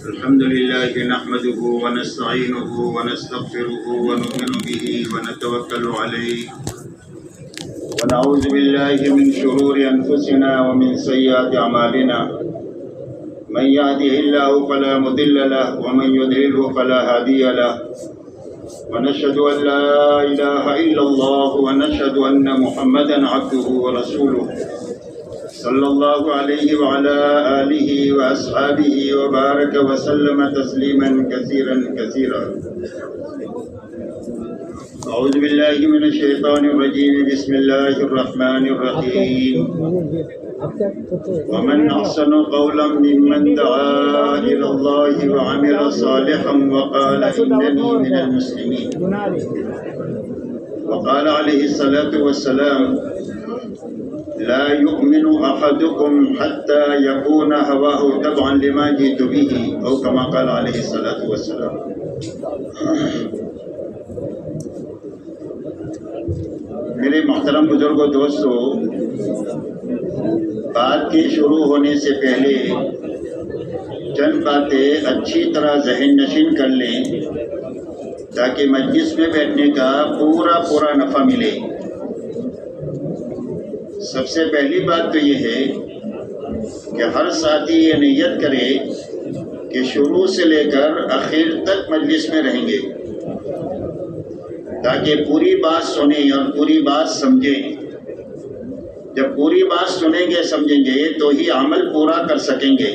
الحمد لله نحمده ونستعينه ونستغفره ونؤمن به ونتوكل عليه ونعوذ بالله من شرور أنفسنا ومن سيئات أعمالنا من يهده الله فلا مضل له ومن يضلله فلا هادي له ونشهد أن لا إله إلا الله ونشهد أن محمدا عبده ورسوله صلى الله عليه وعلى آله وأصحابه وبارك وسلم تسليما كثيرا كثيرا. أعوذ بالله من الشيطان الرجيم. بسم الله الرحمن الرحيم. ومن أحسن قولا ممن دعا إلى الله وعمل صالحا وقال إنني من المسلمين. وقال عليه الصلاة والسلام لا يؤمن أحدكم حتى يكون هواه تبعا لما جئت به أو كما قال عليه الصلاة والسلام. میرے محترم بزرگوں دوستو، بات کے شروع ہونے سے پہلے چند باتیں اچھی طرح ذہن نشین کر لیں تاکہ مجلس میں بیٹھنے کا پورا نفع ملے. سب سے پہلی بات تو یہ ہے کہ ہر ساتھی یہ نیت کرے کہ شروع سے لے کر آخر تک مجلس میں رہیں گے تاکہ پوری بات سنیں اور پوری بات سمجھیں. جب پوری بات سنیں گے سمجھیں گے تو ہی عمل پورا کر سکیں گے.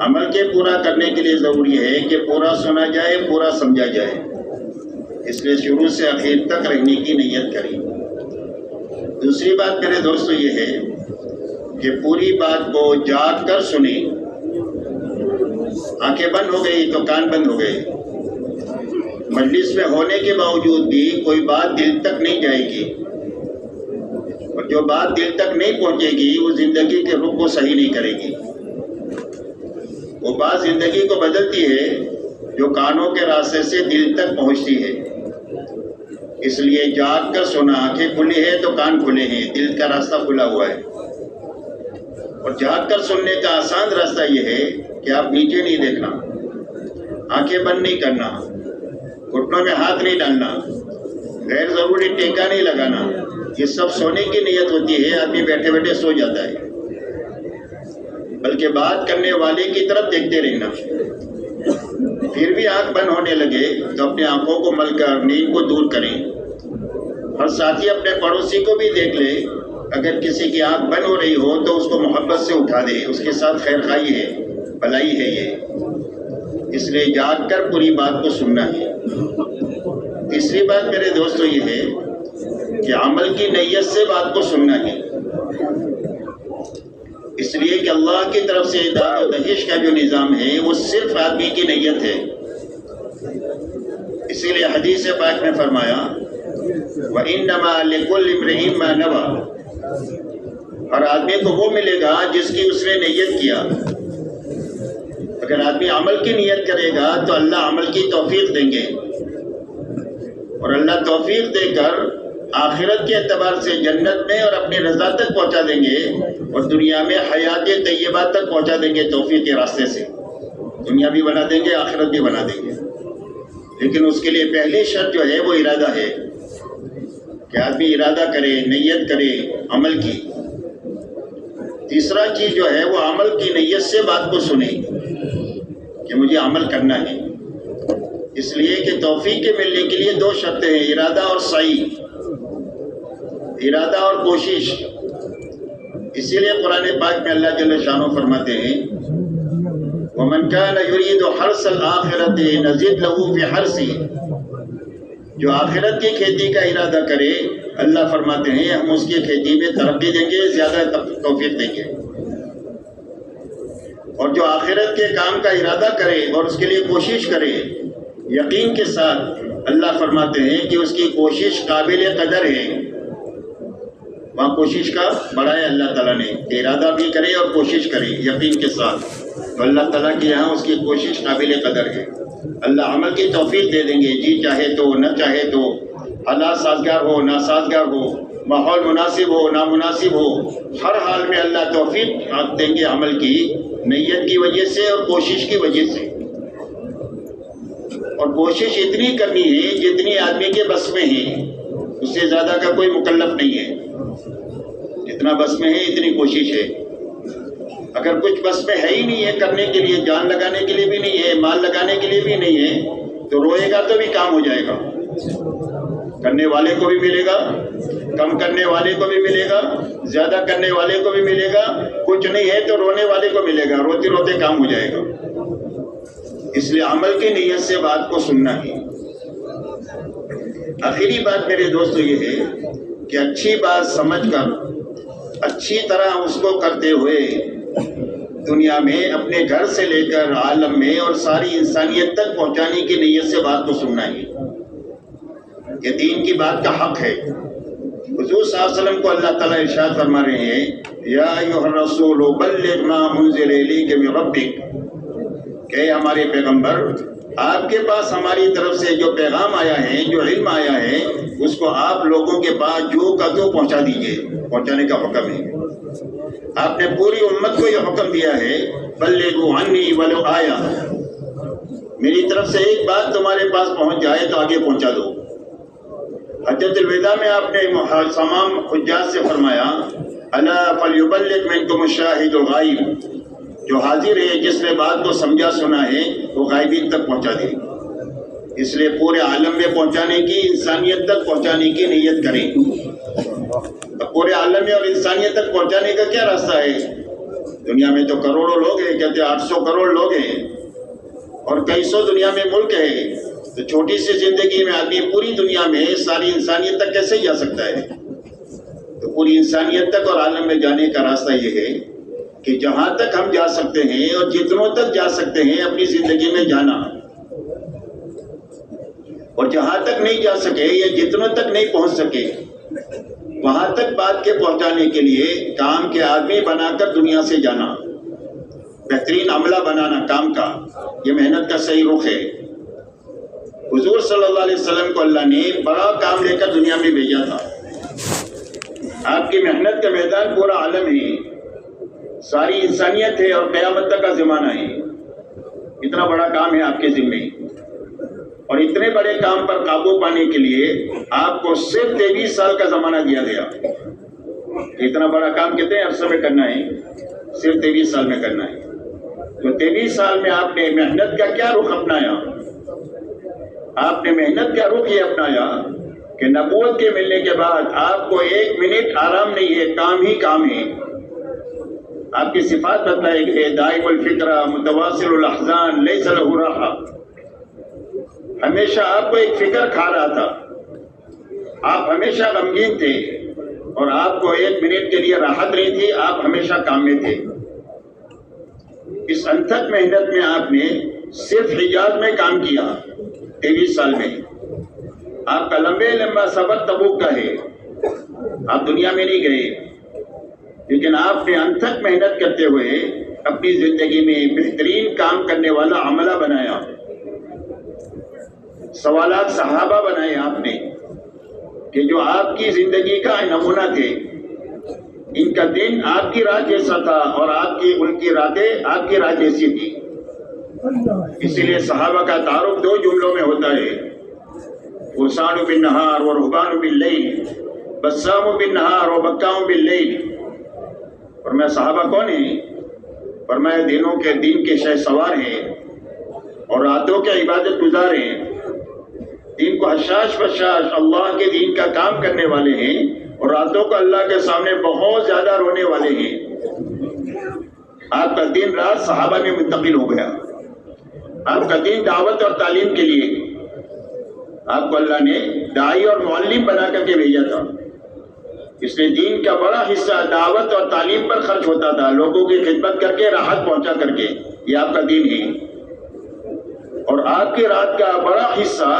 عمل کے پورا کرنے کے لیے ضروری ہے کہ پورا سنا جائے، پورا سمجھا جائے. اس لیے شروع سے آخر تک رہنے کی نیت کریں. دوسری بات میرے دوستو یہ ہے کہ پوری بات کو جاگ کر سنیں. آنکھیں بند ہو گئی تو کان بند ہو گئے. مجلس میں ہونے کے باوجود بھی کوئی بات دل تک نہیں جائے گی، اور جو بات دل تک نہیں پہنچے گی وہ زندگی کے رخ کو صحیح نہیں کرے گی. وہ بات زندگی کو بدلتی ہے جو کانوں کے راستے سے دل تک پہنچتی ہے. اس لیے جاگ کر سونا. آنکھیں کھلی ہے تو کان کھلے ہیں، دل کا راستہ کھلا ہوا ہے. اور جاگ کر سننے کا آسان راستہ یہ ہے کہ آپ نیچے نہیں دیکھنا، آنکھیں بند نہیں کرنا، گھٹنوں میں ہاتھ نہیں ڈالنا، غیر ضروری ٹیکا نہیں لگانا. یہ سب سونے کی نیت ہوتی ہے. آدمی بیٹھے بیٹھے سو جاتا ہے. بلکہ بات کرنے والے کی طرف دیکھتے رہنا. پھر بھی آنکھ بند ہونے لگے تو اپنے آنکھوں کو مل کر نیند کو دور کریں. ہر ساتھی اپنے پڑوسی کو بھی دیکھ لے. اگر کسی کی آنکھ بند ہو رہی ہو تو اس کو محبت سے اٹھا دے. اس کے ساتھ خیر خواہی ہے، بھلائی ہے یہ. اس لیے جاگ کر پوری بات کو سننا ہے. تیسری بات میرے دوستو یہ ہے کہ عمل کی نیت سے بات کو سننا ہے. اس لیے کہ اللہ کی طرف سے داد و دہش کا جو نظام ہے وہ صرف آدمی کی نیت ہے. اسی لیے حدیث پاک میں فرمایا وَإِنَّمَا لِكُلِّ امْرِئٍ مَّا نَوَىٰ. ہر آدمی کو وہ ملے گا جس کی اس نے نیت کیا. اگر آدمی عمل کی نیت کرے گا تو اللہ عمل کی توفیق دیں گے، اور اللہ توفیق دے کر آخرت کے اعتبار سے جنت میں اور اپنی رضا تک پہنچا دیں گے، اور دنیا میں حیات طیبہ تک پہنچا دیں گے توفیق کے راستے سے. دنیا بھی بنا دیں گے، آخرت بھی بنا دیں گے. لیکن اس کے لیے پہلی شرط جو ہے وہ ارادہ ہے کہ آدمی ارادہ کرے، نیت کرے عمل کی. تیسرا چیز جو ہے وہ عمل کی نیت سے بات کو سنے کہ مجھے عمل کرنا ہے. اس لیے کہ توفیق کے ملنے کے لیے دو شرطیں ہیں، ارادہ اور سعی، ارادہ اور کوشش. اسی لیے قرآن پاک میں اللہ جل شانہ فرماتے ہیں وَمَنْ كَانَ يُرِيدُ حَرْثَ الْآخِرَةِ نَزِدْ لَهُ فِي حَرْثِهِ. جو آخرت کی کھیتی کا ارادہ کرے اللہ فرماتے ہیں ہم اس کی کھیتی میں ترقی دیں گے، زیادہ توفیق دیں گے. اور جو آخرت کے کام کا ارادہ کرے اور اس کے لیے کوشش کرے یقین کے ساتھ اللہ فرماتے ہیں کہ اس کی کوشش قابل قدر ہے. وہاں کوشش کا بڑھایا اللہ تعالیٰ نے کہ ارادہ بھی کرے اور کوشش کرے یقین کے ساتھ. تو اللہ تعالیٰ کی یہاں اس کی کوشش قابل قدر ہے. اللہ عمل کی توفیق دے دیں گے، جی چاہے تو نہ چاہے تو، حالات سازگار ہو ناسازگار ہو، ماحول مناسب ہو نامناسب ہو، ہر حال میں اللہ توفیق دیں گے عمل کی نیت کی وجہ سے اور کوشش کی وجہ سے۔ اور کوشش اتنی کرنی ہے جتنی آدمی کے بس میں ہے، اس سے زیادہ کا کوئی مکلف نہیں ہے۔ جتنا بس میں ہے اتنی کوشش ہے۔ اگر کچھ بس میں ہے ہی نہیں ہے کرنے کے لیے، جان لگانے کے لیے بھی نہیں ہے، مال لگانے کے لیے بھی نہیں ہے، تو روئے گا تو بھی کام ہو جائے گا۔ کرنے والے کو بھی ملے گا، کم کرنے والے کو بھی ملے گا، زیادہ کرنے والے کو بھی ملے گا، کچھ نہیں ہے تو رونے والے کو ملے گا، روتے روتے کام ہو جائے گا۔ اس لیے عمل کی نیت سے بات کو سننا ہے۔ آخری بات میرے دوستو یہ ہے کہ اچھی بات سمجھ کر اچھی طرح اس کو کرتے ہوئے دنیا میں اپنے گھر سے لے کر عالم میں اور ساری انسانیت تک پہنچانے کی نیت سے بات کو سننا ہے۔ یہ دین کی بات کا حق ہے۔ حضور صلی اللہ علیہ وسلم کو اللہ تعالیٰ ارشاد فرما رہے ہیں، یا ایھا الرسول بلغ ما انزل الیک من ربک، کہ ہمارے پیغمبر آپ کے پاس ہماری طرف سے جو پیغام آیا ہے، جو علم آیا ہے، اس کو آپ لوگوں کے پاس جو کا تو پہنچا دیجئے۔ پہنچانے کا حکم ہے۔ آپ نے پوری امت کو یہ حکم دیا ہے، بلغوا عنی ولو آیا، میری طرف سے ایک بات تمہارے پاس پہنچ جائے تو آگے پہنچا دو۔ حجۃ الوداع میں آپ نے تمام حجاج سے فرمایا، الا فلیبلغ منکم الشاہد الغائب، جو حاضر ہے جس نے بات کو سمجھا سنا ہے وہ غائبین تک پہنچا دے۔ اس لیے پورے عالم میں پہنچانے کی، انسانیت تک پہنچانے کی نیت کریں۔ پورے عالم میں اور انسانیت تک پہنچانے کا کیا راستہ ہے؟ دنیا میں تو کروڑوں لوگ ہیں، کہتے ہیں 800 کروڑ لوگ ہیں اور کئی سو دنیا میں ملک ہے، تو چھوٹی سی زندگی میں آدمی پوری دنیا میں ساری انسانیت تک کیسے جا سکتا ہے؟ تو پوری انسانیت تک اور عالم میں جانے کا راستہ یہ ہے کہ جہاں تک ہم جا سکتے ہیں اور جتنوں تک جا سکتے ہیں اپنی زندگی میں جانا، اور جہاں تک نہیں جا سکے یا جتنوں تک نہیں پہنچ سکے وہاں تک بات کے پہنچانے کے لیے کام کے آدمی بنا کر دنیا سے جانا، بہترین عملہ بنانا کام کا، یہ محنت کا صحیح رخ ہے۔ حضور صلی اللہ علیہ وسلم کو اللہ نے بڑا کام لے کر دنیا میں بھیجا تھا۔ آپ کی محنت کا میدان پورا عالم ہے، ساری انسانیت ہے اور قیامت تک کا زمانہ ہے۔ اتنا بڑا کام ہے آپ کے ذمے، اور اتنے بڑے کام پر قابو پانے کے لیے آپ کو صرف 23 سال کا زمانہ دیا گیا۔ اتنا بڑا کام کتنے عرصے میں کرنا ہے؟ صرف 23 سال میں کرنا ہے۔ تو 23 سال میں آپ نے محنت کا کیا رخ اپنایا؟ آپ نے محنت کا رخ یہ اپنایا کہ نبوت کے ملنے کے بعد آپ کو 1 منٹ آرام نہیں ہے، کام ہی کام ہے۔ آپ کی صفات بتلائی گئی، دائم الفکرہ، متواصل الاحزان، لیس لہ راحہ، ہمیشہ آپ کو ایک فکر کھا رہا تھا، آپ ہمیشہ غمگین تھے اور آپ کو 1 منٹ کے لیے راحت نہیں تھی، آپ ہمیشہ کام میں تھے۔ اس انتھک محنت میں آپ نے صرف حجاز میں کام کیا 23 سال میں۔ آپ کا لمبا سفر تبوک کا ہے، آپ دنیا میں نہیں گئے، لیکن آپ نے انتھک محنت کرتے ہوئے اپنی زندگی میں بہترین کام کرنے والا عملہ بنایا۔ سوالات صحابہ بنائے آپ نے کہ جو آپ کی زندگی کا نمونہ تھے، ان کا دن آپ کی رات جیسا تھا اور ان کی راتیں آپ کی رات جیسی تھی۔ اسی لیے صحابہ کا تعارف 2 جملوں میں ہوتا ہے، فرسان بالنہار و رہبان باللیل، بسام بالنہار و بکام باللیل۔ فرمایا صحابہ کون ہیں؟ فرمایا دین کے شہ سوار ہیں اور راتوں کے عبادت گزار ہیں، دین کو حشاش بشاش اللہ کے دین کا کام کرنے والے ہیں اور راتوں کو اللہ کے سامنے بہت زیادہ رونے والے ہیں۔ آپ کا دن رات صحابہ میں منتقل ہو گیا۔ آپ کا دین دعوت اور تعلیم کے لیے، آپ کو اللہ نے داعی اور معلم بنا کر کے بھیجا تھا، اس لیے دین کا بڑا حصہ دعوت اور تعلیم پر خرچ ہوتا تھا، لوگوں کی خدمت کر کے، راحت پہنچا کر کے، یہ آپ کا دین ہے۔ اور آپ کی رات کا بڑا حصہ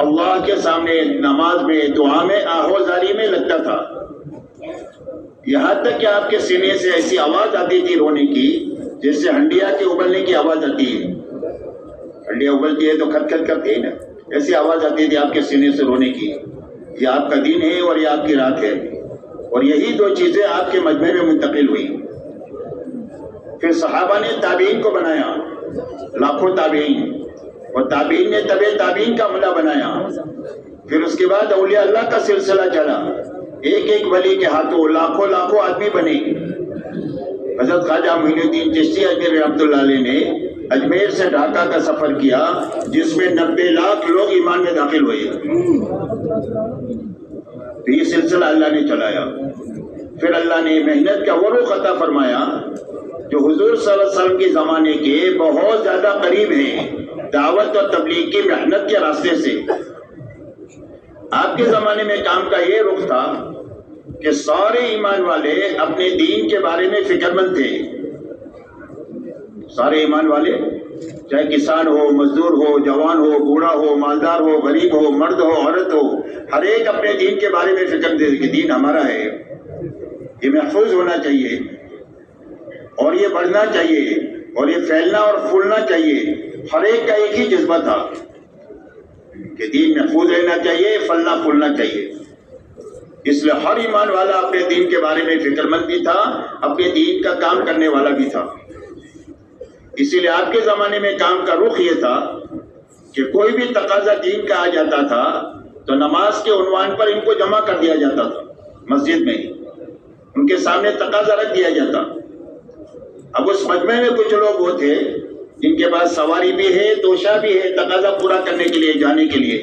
اللہ کے سامنے نماز میں، دعا میں، آہوازاری میں لگتا تھا، یہاں تک کہ آپ کے سینے سے ایسی آواز آتی تھی رونے کی جیسے ہنڈیا کے ابلنے کی آواز آتی ہے۔ ہنڈیا ابلتی ہے تو کھٹ کھٹ کرتی ہے نا، ایسی آواز آتی تھی آپ کے سینے سے رونے کی۔ یہ آپ کا دین ہے اور یہ آپ کی رات ہے۔ اور یہی دو چیزیں آپ کے مجمع میں منتقل ہوئی. پھر صحابہ نے تابعین کو بنایا، لاکھوں تابعین، اور تابعین نے تابعین کا عملہ بنایا. پھر اس کے بعد اولیاء اللہ کا سلسلہ چلا، ایک ایک ولی کے ہاتھوں لاکھوں آدمی بنے. حضرت خواجہ معین الدین چشتی اجمیری رحمۃ اللہ علیہ نے اجمیر سے ڈھاکہ کا سفر کیا، جس میں 90 لاکھ لوگ ایمان میں داخل ہوئے. تو یہ سلسلہ اللہ نے چلایا. پھر اللہ نے محنت کا وہ رخ عطا فرمایا جو حضور صلی اللہ علیہ وسلم کے زمانے کے بہت زیادہ قریب ہیں، دعوت اور تبلیغ کی محنت کے راستے سے. آپ کے زمانے میں کام کا یہ رخ تھا کہ سارے ایمان والے اپنے دین کے بارے میں فکر مند تھے. سارے ایمان والے، چاہے کسان ہو، مزدور ہو، جوان ہو، بوڑھا ہو، مالدار ہو، غریب ہو، مرد ہو، عورت ہو، ہر ایک اپنے دین کے بارے میں فکر دے کہ دین ہمارا ہے، یہ محفوظ ہونا چاہیے اور یہ بڑھنا چاہیے اور یہ پھیلنا اور پھولنا چاہیے. ہر ایک کا ایک ہی جذبہ تھا کہ دین محفوظ رہنا چاہیے، پھلنا پھولنا چاہیے. اس لیے ہر ایمان والا اپنے دین کے بارے میں فکر مند بھی تھا، اپنے دین کا کام کرنے والا بھی تھا. اسی لیے آپ کے زمانے میں کام کا رخ یہ تھا کہ کوئی بھی تقاضا دین کا آ جاتا تھا تو نماز کے عنوان پر ان کو جمع کر دیا جاتا تھا. مسجد میں ان کے سامنے تقاضا رکھ دیا جاتا. اب اس مجمع میں کچھ لوگ وہ تھے جن کے پاس سواری بھی ہے، توشہ بھی ہے، تقاضا پورا کرنے کے لیے، جانے کے لیے.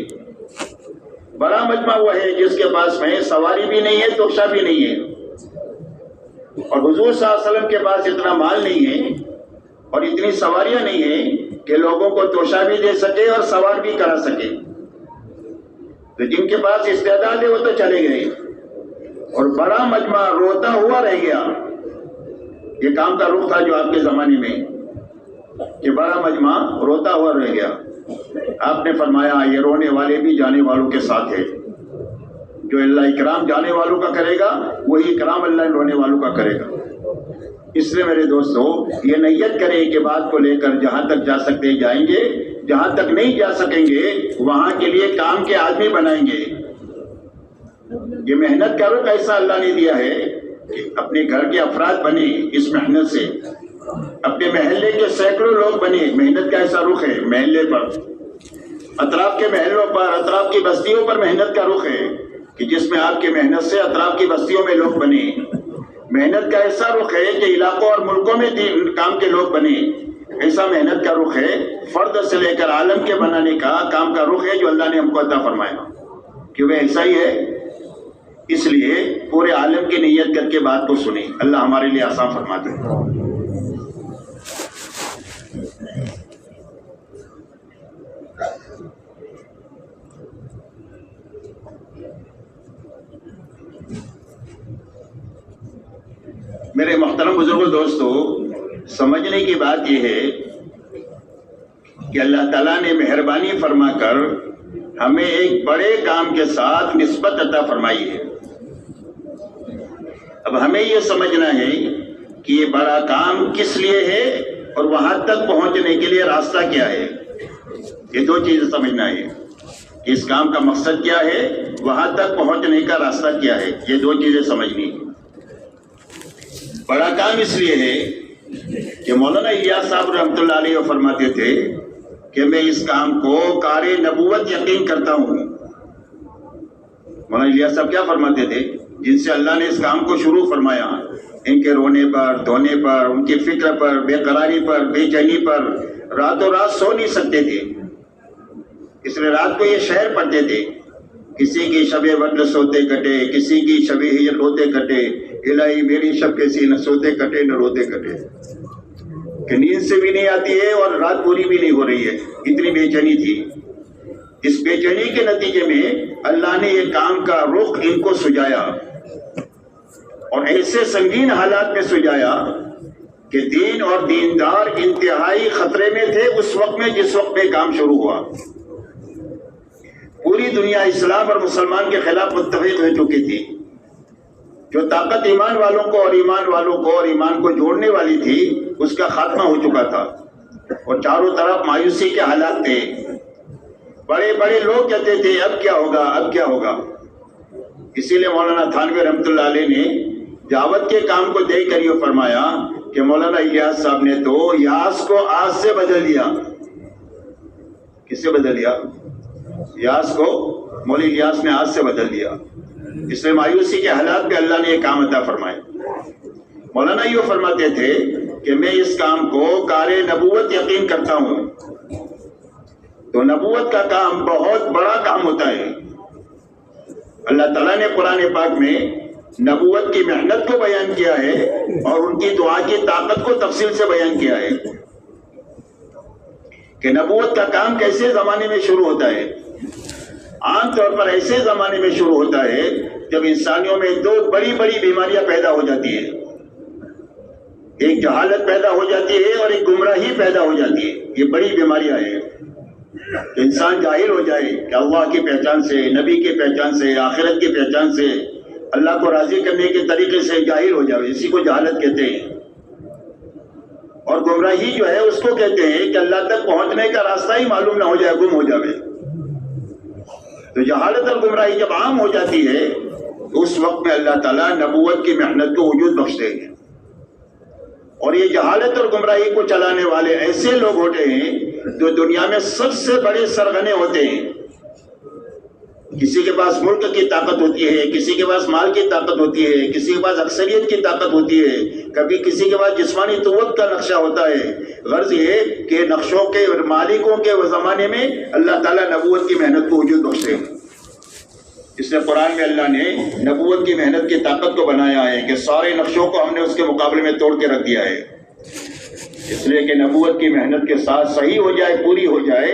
بڑا مجمع وہ ہے جس کے پاس میں سواری بھی نہیں ہے، توشہ بھی نہیں ہے، اور حضور صلی اللہ علیہ وسلم کے پاس اتنا مال نہیں ہے اور اتنی سواریاں نہیں ہیں کہ لوگوں کو توشہ بھی دے سکے اور سوار بھی کرا سکے. تو جن کے پاس استعداد ہے وہ تو چلے گئے اور بڑا مجمع روتا ہوا رہ گیا. یہ کام کا رخ تھا جو آپ کے زمانے میں کہ بڑا مجمع روتا ہوا رہ گیا. آپ نے فرمایا یہ رونے والے بھی جانے والوں کے ساتھ ہے. جو اللہ اکرام جانے والوں کا کرے گا وہی اکرام اللہ رونے والوں کا کرے گا. اس لیے میرے دوستو یہ نیت کریں کہ بات کو لے کر جہاں تک جا سکتے جائیں گے، جہاں تک نہیں جا سکیں گے وہاں کے لیے کام کے آدمی بنائیں گے. یہ محنت کا رخ ایسا اللہ نے دیا ہے کہ اپنے گھر کے افراد بنے اس محنت سے، اپنے محلے کے سینکڑوں لوگ بنے. محنت کا ایسا رخ ہے محلے پر، اطراف کے محلوں پر، اطراف کی بستیوں پر محنت کا رخ ہے کہ جس میں آپ کے محنت سے اطراف کی بستیوں میں لوگ بنے. محنت کا ایسا رخ ہے کہ علاقوں اور ملکوں میں کام کے لوگ بنے. ایسا محنت کا رخ ہے فرد سے لے کر عالم کے بنانے کا کام کا رخ ہے جو اللہ نے ہم کو عطا فرمایا کہ وہ ایسا ہی ہے. اس لیے پورے عالم کی نیت کر کے بات کو سنیں. اللہ ہمارے لیے آسان فرما دے. میرے محترم بزرگوں دوستو، سمجھنے کی بات یہ ہے کہ اللہ تعالیٰ نے مہربانی فرما کر ہمیں ایک بڑے کام کے ساتھ نسبت عطا فرمائی ہے. اب ہمیں یہ سمجھنا ہے کہ یہ بڑا کام کس لیے ہے اور وہاں تک پہنچنے کے لیے راستہ کیا ہے. یہ دو چیزیں سمجھنا ہے کہ اس کام کا مقصد کیا ہے، وہاں تک پہنچنے کا راستہ کیا ہے. یہ دو چیزیں سمجھنی ہے. بڑا کام اس لیے ہے کہ مولانا الیاس صاحب رحمۃ اللہ علیہ فرماتے تھے کہ میں اس کام کو کار نبوت یقین کرتا ہوں. مولانا الیاس صاحب کیا فرماتے تھے؟ جن سے اللہ نے اس کام کو شروع فرمایا، ان کے رونے پر، دھونے پر، ان کی فکر پر، بے قراری پر، بے چینی پر راتوں رات سو نہیں سکتے تھے. اس لیے رات کو یہ شعر پڑھتے تھے، کسی کی شب وتر سوتے کٹے، کسی کی شب ہجر روتے کٹے، الہی میری شب کیسی نہ سوتے کٹے نہ روتے کٹے. کہ نیند سے بھی نہیں آتی ہے اور رات پوری بھی نہیں ہو رہی ہے، اتنی بے چینی تھی. اس بے چینی کے نتیجے میں اللہ نے یہ کام کا رخ ان کو سجایا اور ایسے سنگین حالات میں سجایا کہ دین اور دیندار انتہائی خطرے میں تھے اس وقت میں جس وقت میں کام شروع ہوا. پوری دنیا اسلام اور مسلمان کے خلاف متفق ہو چکی تھی. جو طاقت ایمان والوں کو اور ایمان والوں کو اور ایمان کو جوڑنے والی تھی اس کا خاتمہ ہو چکا تھا اور چاروں طرف مایوسی کے حالات تھے. بڑے بڑے لوگ کہتے تھے اب کیا ہوگا، اب کیا ہوگا. اسی لیے مولانا تھانوی رحمۃ اللہ علیہ نے دعوت کے کام کو دیکھ کر یہ فرمایا کہ مولانا الیاس صاحب نے تو یاس کو آس سے بدل دیا. کس سے بدل دیا؟ یاس کو مولوی الیاس نے آس سے بدل دیا. اس لیے مایوسی کے حالات میں اللہ نے یہ کام عطا فرمائے. مولانا یہ فرماتے تھے کہ میں اس کام کو کار نبوت یقین کرتا ہوں. تو نبوت کا کام بہت بڑا کام ہوتا ہے. اللہ تعالیٰ نے قرآن پاک میں نبوت کی محنت کو بیان کیا ہے اور ان کی دعا کی طاقت کو تفصیل سے بیان کیا ہے کہ نبوت کا کام کیسے زمانے میں شروع ہوتا ہے. عام طور پر ایسے زمانے میں شروع ہوتا ہے جب انسانیوں میں دو بڑی بڑی بیماریاں پیدا ہو جاتی ہے. ایک جہالت پیدا ہو جاتی ہے اور ایک گمراہی پیدا ہو جاتی ہے. یہ بڑی بیماریاں ہیں. انسان جاہل ہو جائے کہ اللہ کی پہچان سے، نبی کی پہچان سے، آخرت کی پہچان سے، اللہ کو راضی کرنے کے طریقے سے جاہل ہو جائے، اسی کو جہالت کہتے ہیں. اور گمراہی جو ہے اس کو کہتے ہیں کہ اللہ تک پہنچنے کا راستہ ہی معلوم نہ ہو جائے، گم ہو جائے. تو جہالت اور گمراہی جب عام ہو جاتی ہے تو اس وقت میں اللہ تعالیٰ نبوت کی محنت کو وجود بخشتے ہیں. اور یہ جہالت اور گمراہی کو چلانے والے ایسے لوگ ہوتے ہیں جو دنیا میں سب سے بڑے سرغنے ہوتے ہیں. کسی کے پاس ملک کی طاقت ہوتی ہے، کسی کے پاس مال کی طاقت ہوتی ہے، کسی کے پاس اکثریت کی طاقت ہوتی ہے، کبھی کسی کے پاس جسمانی قوت کا نقشہ ہوتا ہے. غرض یہ کہ نقشوں کے اور مالکوں کے زمانے میں اللہ تعالیٰ نبوت کی محنت کو وجود بخشتے ہیں. اس لیے قرآن میں اللہ نے نبوت کی محنت کی طاقت کو بنایا ہے کہ سارے نقشوں کو ہم نے اس کے مقابلے میں توڑ کے رکھ دیا ہے. اس لیے کہ نبوت کی محنت کے ساتھ صحیح ہو جائے، پوری ہو جائے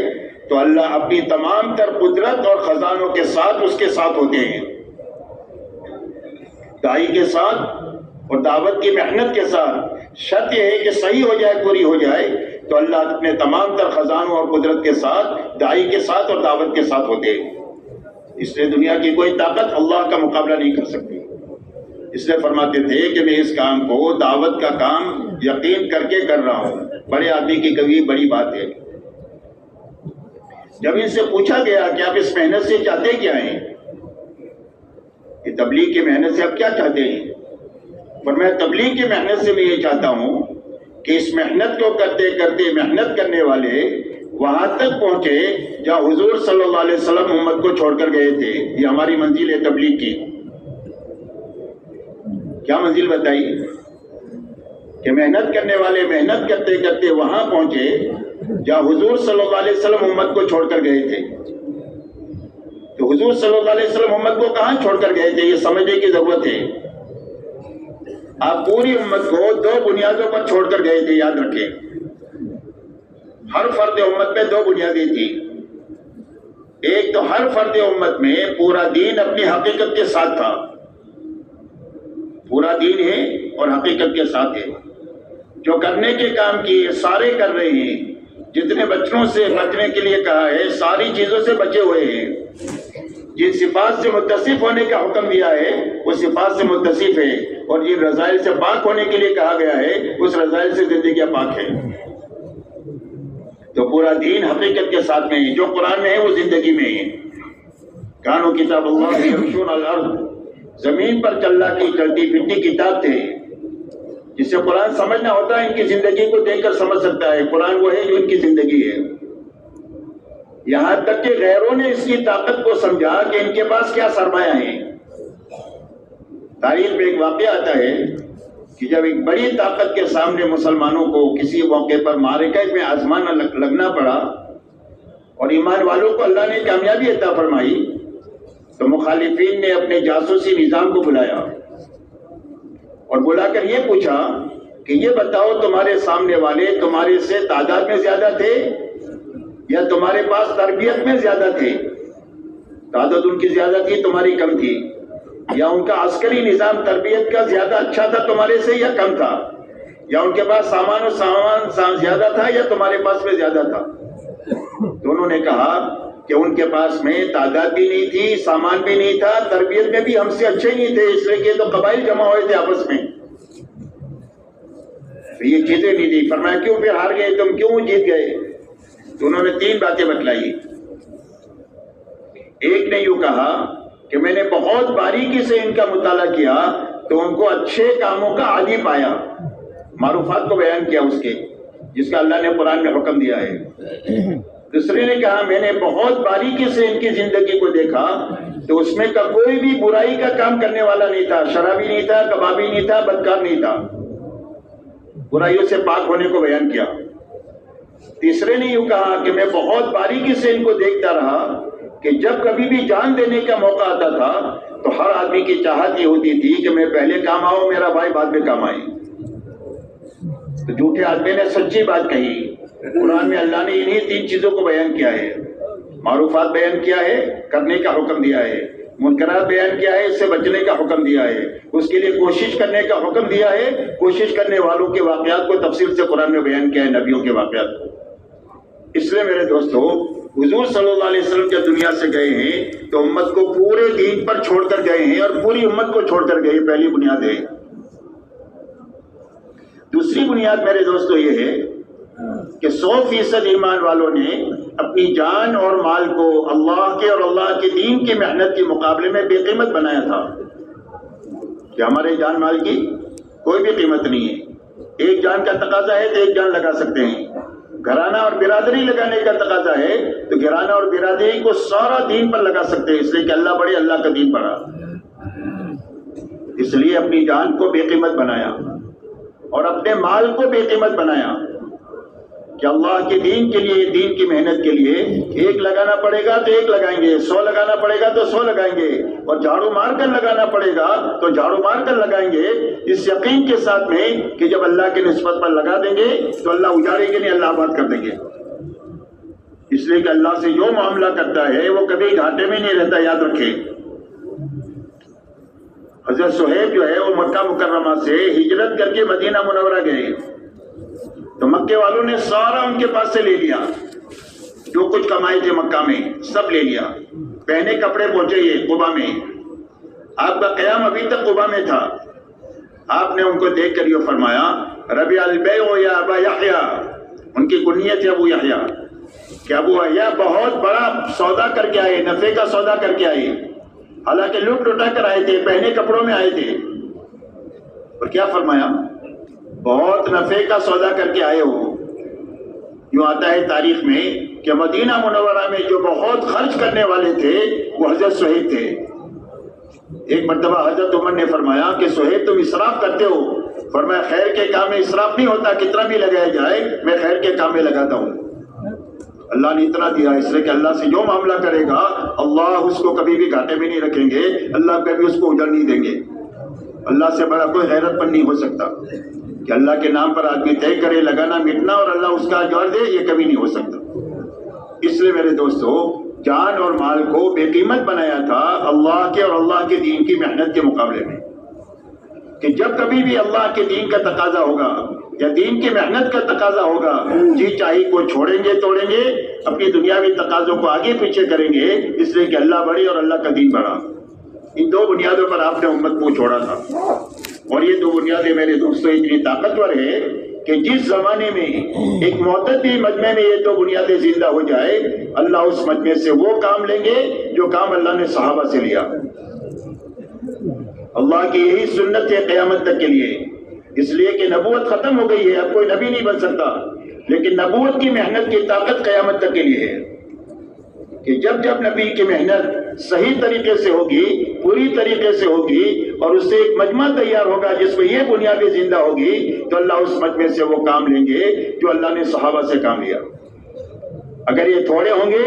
تو اللہ اپنی تمام تر قدرت اور خزانوں کے ساتھ اس کے ساتھ ہوتے ہیں. داعی کے ساتھ اور دعوت کی محنت کے ساتھ شرط یہ ہے کہ صحیح ہو جائے، پوری ہو جائے تو اللہ اپنے تمام تر خزانوں اور قدرت کے ساتھ، داعی کے ساتھ اور دعوت کے ساتھ ہوتے ہیں. اس لیے دنیا کی کوئی طاقت اللہ کا مقابلہ نہیں کر سکتی. اس لیے فرماتے تھے کہ میں اس کام کو، دعوت کا کام یقین کر کے کر رہا ہوں. بڑے آدمی کی کبھی بڑی بات ہے. جب ان سے پوچھا گیا کہ آپ اس محنت سے چاہتے کیا ہیں، کہ تبلیغ کی محنت سے آپ کیا چاہتے ہیں؟ فرمایا تبلیغ کی محنت سے میں یہ چاہتا ہوں کہ اس محنت کو کرتے کرتے محنت کرنے والے وہاں تک پہنچے جہاں حضور صلی اللہ علیہ وسلم امت کو چھوڑ کر گئے تھے. یہ ہماری منزل ہے تبلیغ کی. کیا منزل بتائی؟ کہ محنت کرنے والے محنت کرتے کرتے وہاں پہنچے جہاں حضور صلی اللہ علیہ وسلم امت کو چھوڑ کر گئے تھے. تو حضور صلی اللہ علیہ وسلم امت کو کہاں چھوڑ کر گئے تھے یہ سمجھنے کی ضرورت ہے. آپ پوری امت کو دو بنیادوں پر چھوڑ کر گئے تھے، یاد رکھیں. ہر فرد امت میں دو بنیادیں تھی. ایک تو ہر فرد امت میں پورا دین اپنی حقیقت کے ساتھ تھا. پورا دین ہے اور حقیقت کے ساتھ ہے. جو کرنے کے کام کیے سارے کر رہے ہیں. جتنے بچوں سے بچنے کے لیے کہا ہے ساری چیزوں سے بچے ہوئے ہیں. جن صفات سے متصف ہونے کا حکم دیا ہے وہ صفات سے متصف ہے، اور جن رذائل سے پاک ہونے کے لیے کہا گیا ہے اس رذائل سے زندگیاں پاک ہے. تو پورا دین حقیقت کے ساتھ میں ہے. جو قرآن میں ہے وہ زندگی میں ہے. کانو کتاب اللہ یمشون علی الارض، زمین پر چلتی پھرتی کتاب تھے. جس سے قرآن سمجھنا ہوتا ہے ان کی زندگی کو دیکھ کر سمجھ سکتا ہے. قرآن وہ ہے جو ان کی زندگی ہے. یہاں تک کہ غیروں نے اس کی طاقت کو سمجھا کہ ان کے پاس کیا سرمایہ ہے. تاریخ میں ایک واقعہ آتا ہے کہ جب ایک بڑی طاقت کے سامنے مسلمانوں کو کسی موقع پر معرکہ میں آزمانا لگنا پڑا اور ایمان والوں کو اللہ نے کامیابی عطا فرمائی، تو مخالفین نے اپنے جاسوسی نظام کو بلایا اور بلا کر یہ پوچھا کہ یہ بتاؤ تمہارے سامنے والے تمہارے سے تعداد میں زیادہ تھے یا تمہارے پاس تربیت میں زیادہ تھے؟ تعداد ان کی زیادہ تھی، تمہاری کم تھی. یا ان کا عسکری نظام تربیت کا زیادہ اچھا تھا تمہارے سے یا کم تھا؟ یا ان کے پاس سامان زیادہ تھا یا تمہارے پاس میں زیادہ تھا؟ دونوں نے کہا کہ ان کے پاس میں تعداد بھی نہیں تھی، سامان بھی نہیں تھا، تربیت میں بھی ہم سے اچھے نہیں تھے، اس لیے کہ تو قبائل جمع ہوئے تھے آپس میں. یہ چیزیں نہیں تھی. فرمایا کیوں پھر ہار گئے تم، کیوں جیت گئے؟ تو انہوں نے تین باتیں بتلائی. ایک نے یوں کہا کہ میں نے بہت باریکی سے ان کا مطالعہ کیا تو ان کو اچھے کاموں کا عادی پایا، معروفات کو بیان کیا اس کے جس کا اللہ نے قرآن میں حکم دیا ہے۔ دوسرے نے کہا میں نے بہت باریکی سے ان کی زندگی کو دیکھا تو اس میں کا کوئی بھی برائی کا کام کرنے والا نہیں تھا، شرابی نہیں تھا، کبابی نہیں تھا، بدکار نہیں تھا، برائیوں سے پاک ہونے کو بیان کیا۔ تیسرے نے یوں کہا کہ میں بہت باریکی سے ان کو دیکھتا رہا کہ جب کبھی بھی جان دینے کا موقع آتا تھا تو ہر آدمی کی چاہت یہ ہوتی تھی کہ میں پہلے کام آؤں، میرا بھائی بعد میں کام آئے۔ تو جھوٹے آدمی نے سچی بات کہی۔ قرآن میں اللہ نے انہی 3 چیزوں کو بیان کیا ہے، معروفات بیان کیا ہے، کرنے کا حکم دیا ہے، منکرات بیان کیا ہے، اس سے بچنے کا حکم دیا ہے، اس کے لیے کوشش کرنے کا حکم دیا ہے، کوشش کرنے والوں کے واقعات کو تفصیل سے قرآن میں بیان کیا ہے، نبیوں کے واقعات کو۔ اس لیے میرے دوستو، حضور صلی اللہ علیہ وسلم جب دنیا سے گئے ہیں تو امت کو پورے دین پر چھوڑ کر گئے ہیں اور پوری امت کو چھوڑ کر گئے، پہلی بنیاد ہے۔ دوسری بنیاد میرے دوستو یہ ہے کہ 100% ایمان والوں نے اپنی جان اور مال کو اللہ کے اور اللہ کے دین کی محنت کے مقابلے میں بے قیمت بنایا تھا کہ ہمارے جان مال کی کوئی بھی قیمت نہیں ہے۔ ایک جان کا تقاضا ہے تو ایک جان لگا سکتے ہیں، گھرانہ اور برادری لگانے کا تقاضا ہے تو گھرانہ اور برادری کو سارا دین پر لگا سکتے ہیں، اس لیے کہ اللہ بڑے، اللہ کا دین بڑا۔ اس لیے اپنی جان کو بے قیمت بنایا اور اپنے مال کو بے قیمت بنایا کہ اللہ کے دین کے لیے، دین کی محنت کے لیے ایک لگانا پڑے گا تو ایک لگائیں گے، 100 لگانا پڑے گا تو 100 لگائیں گے، اور جھاڑو مار کر لگانا پڑے گا تو جھاڑو مار کر لگائیں گے، اس یقین کے ساتھ میں کہ جب اللہ کے نسبت پر لگا دیں گے تو اللہ اجاڑیں گے نہیں، اللہ آباد کر دیں گے۔ اس لیے کہ اللہ سے جو معاملہ کرتا ہے وہ کبھی گھاٹے میں نہیں رہتا، یاد رکھیں۔ حضرت صہیب جو ہے وہ مکہ مکرمہ سے ہجرت کر کے مدینہ منورہ گئے تو مکے والوں نے سارا ان کے پاس سے لے لیا، جو کچھ کمائے تھے مکہ میں سب لے لیا، پہنے کپڑے پہنچے یہ قبا میں۔ آپ کا قیام ابھی تک قبا میں تھا۔ آپ نے ان کو دیکھ کر یہ فرمایا ربیع البیع یا ابا یحییٰ، ان کی کنیت ہے ابو یحییٰ، کہ ابو یحییٰ بہت بڑا سودا کر کے آئے، نفع کا سودا کر کے آئے، حالانکہ لوٹ لٹا کر آئے تھے، پہنے کپڑوں میں آئے تھے، اور کیا فرمایا بہت نفع کا سودا کر کے آئے ہو۔ یوں آتا ہے تاریخ میں کہ مدینہ منورہ میں جو بہت خرچ کرنے والے تھے وہ حضرت صہیب تھے۔ ایک مرتبہ حضرت عمر نے فرمایا کہ صہیب تم اسراف کرتے ہو، فرمایا خیر کے کام میں اسراف نہیں ہوتا، کتنا بھی لگایا جائے میں خیر کے کام میں لگاتا ہوں۔ اللہ نے اتنا دیا، اس لیے کہ اللہ سے جو معاملہ کرے گا اللہ اس کو کبھی بھی گھاٹے میں نہیں رکھیں گے، اللہ کبھی اس کو اجڑ نہیں دیں گے۔ اللہ سے بڑا کوئی غیرت پن نہیں ہو سکتا کہ اللہ کے نام پر آدمی طے کرے لگانا مٹنا اور اللہ اس کا اجر دے، یہ کبھی نہیں ہو سکتا۔ اس لیے میرے دوستو، جان اور مال کو بے قیمت بنایا تھا اللہ کے اور اللہ کے دین کی محنت کے مقابلے میں، کہ جب کبھی بھی اللہ کے دین کا تقاضا ہوگا یا دین کی محنت کا تقاضا ہوگا، جی چاہیے کو چھوڑیں گے، توڑیں گے، اپنی دنیاوی تقاضوں کو آگے پیچھے کریں گے، اس لیے کہ اللہ بڑے اور اللہ کا دین بڑا۔ ان 2 بنیادوں پر آپ نے امت کو چھوڑا تھا، اور یہ 2 بنیادیں میرے دوستوں اتنی طاقتور ہے کہ جس زمانے میں ایک معتدی مجمع میں یہ 2 بنیادیں زندہ ہو جائے، اللہ اس مجمع سے وہ کام لیں گے جو کام اللہ نے صحابہ سے لیا۔ اللہ کی یہی سنت ہے قیامت تک کے لیے، اس لیے کہ نبوت ختم ہو گئی ہے، اب کوئی نبی نہیں بن سکتا، لیکن نبوت کی محنت کی طاقت قیامت تک کے لیے ہے کہ جب جب نبی کی محنت صحیح طریقے سے ہوگی، پوری طریقے سے ہوگی، اور اس سے ایک مجمع تیار ہوگا جس میں یہ بنیادیں زندہ ہوگی، تو اللہ اس مجمع سے وہ کام لیں گے جو اللہ نے صحابہ سے کام لیا۔ اگر یہ تھوڑے ہوں گے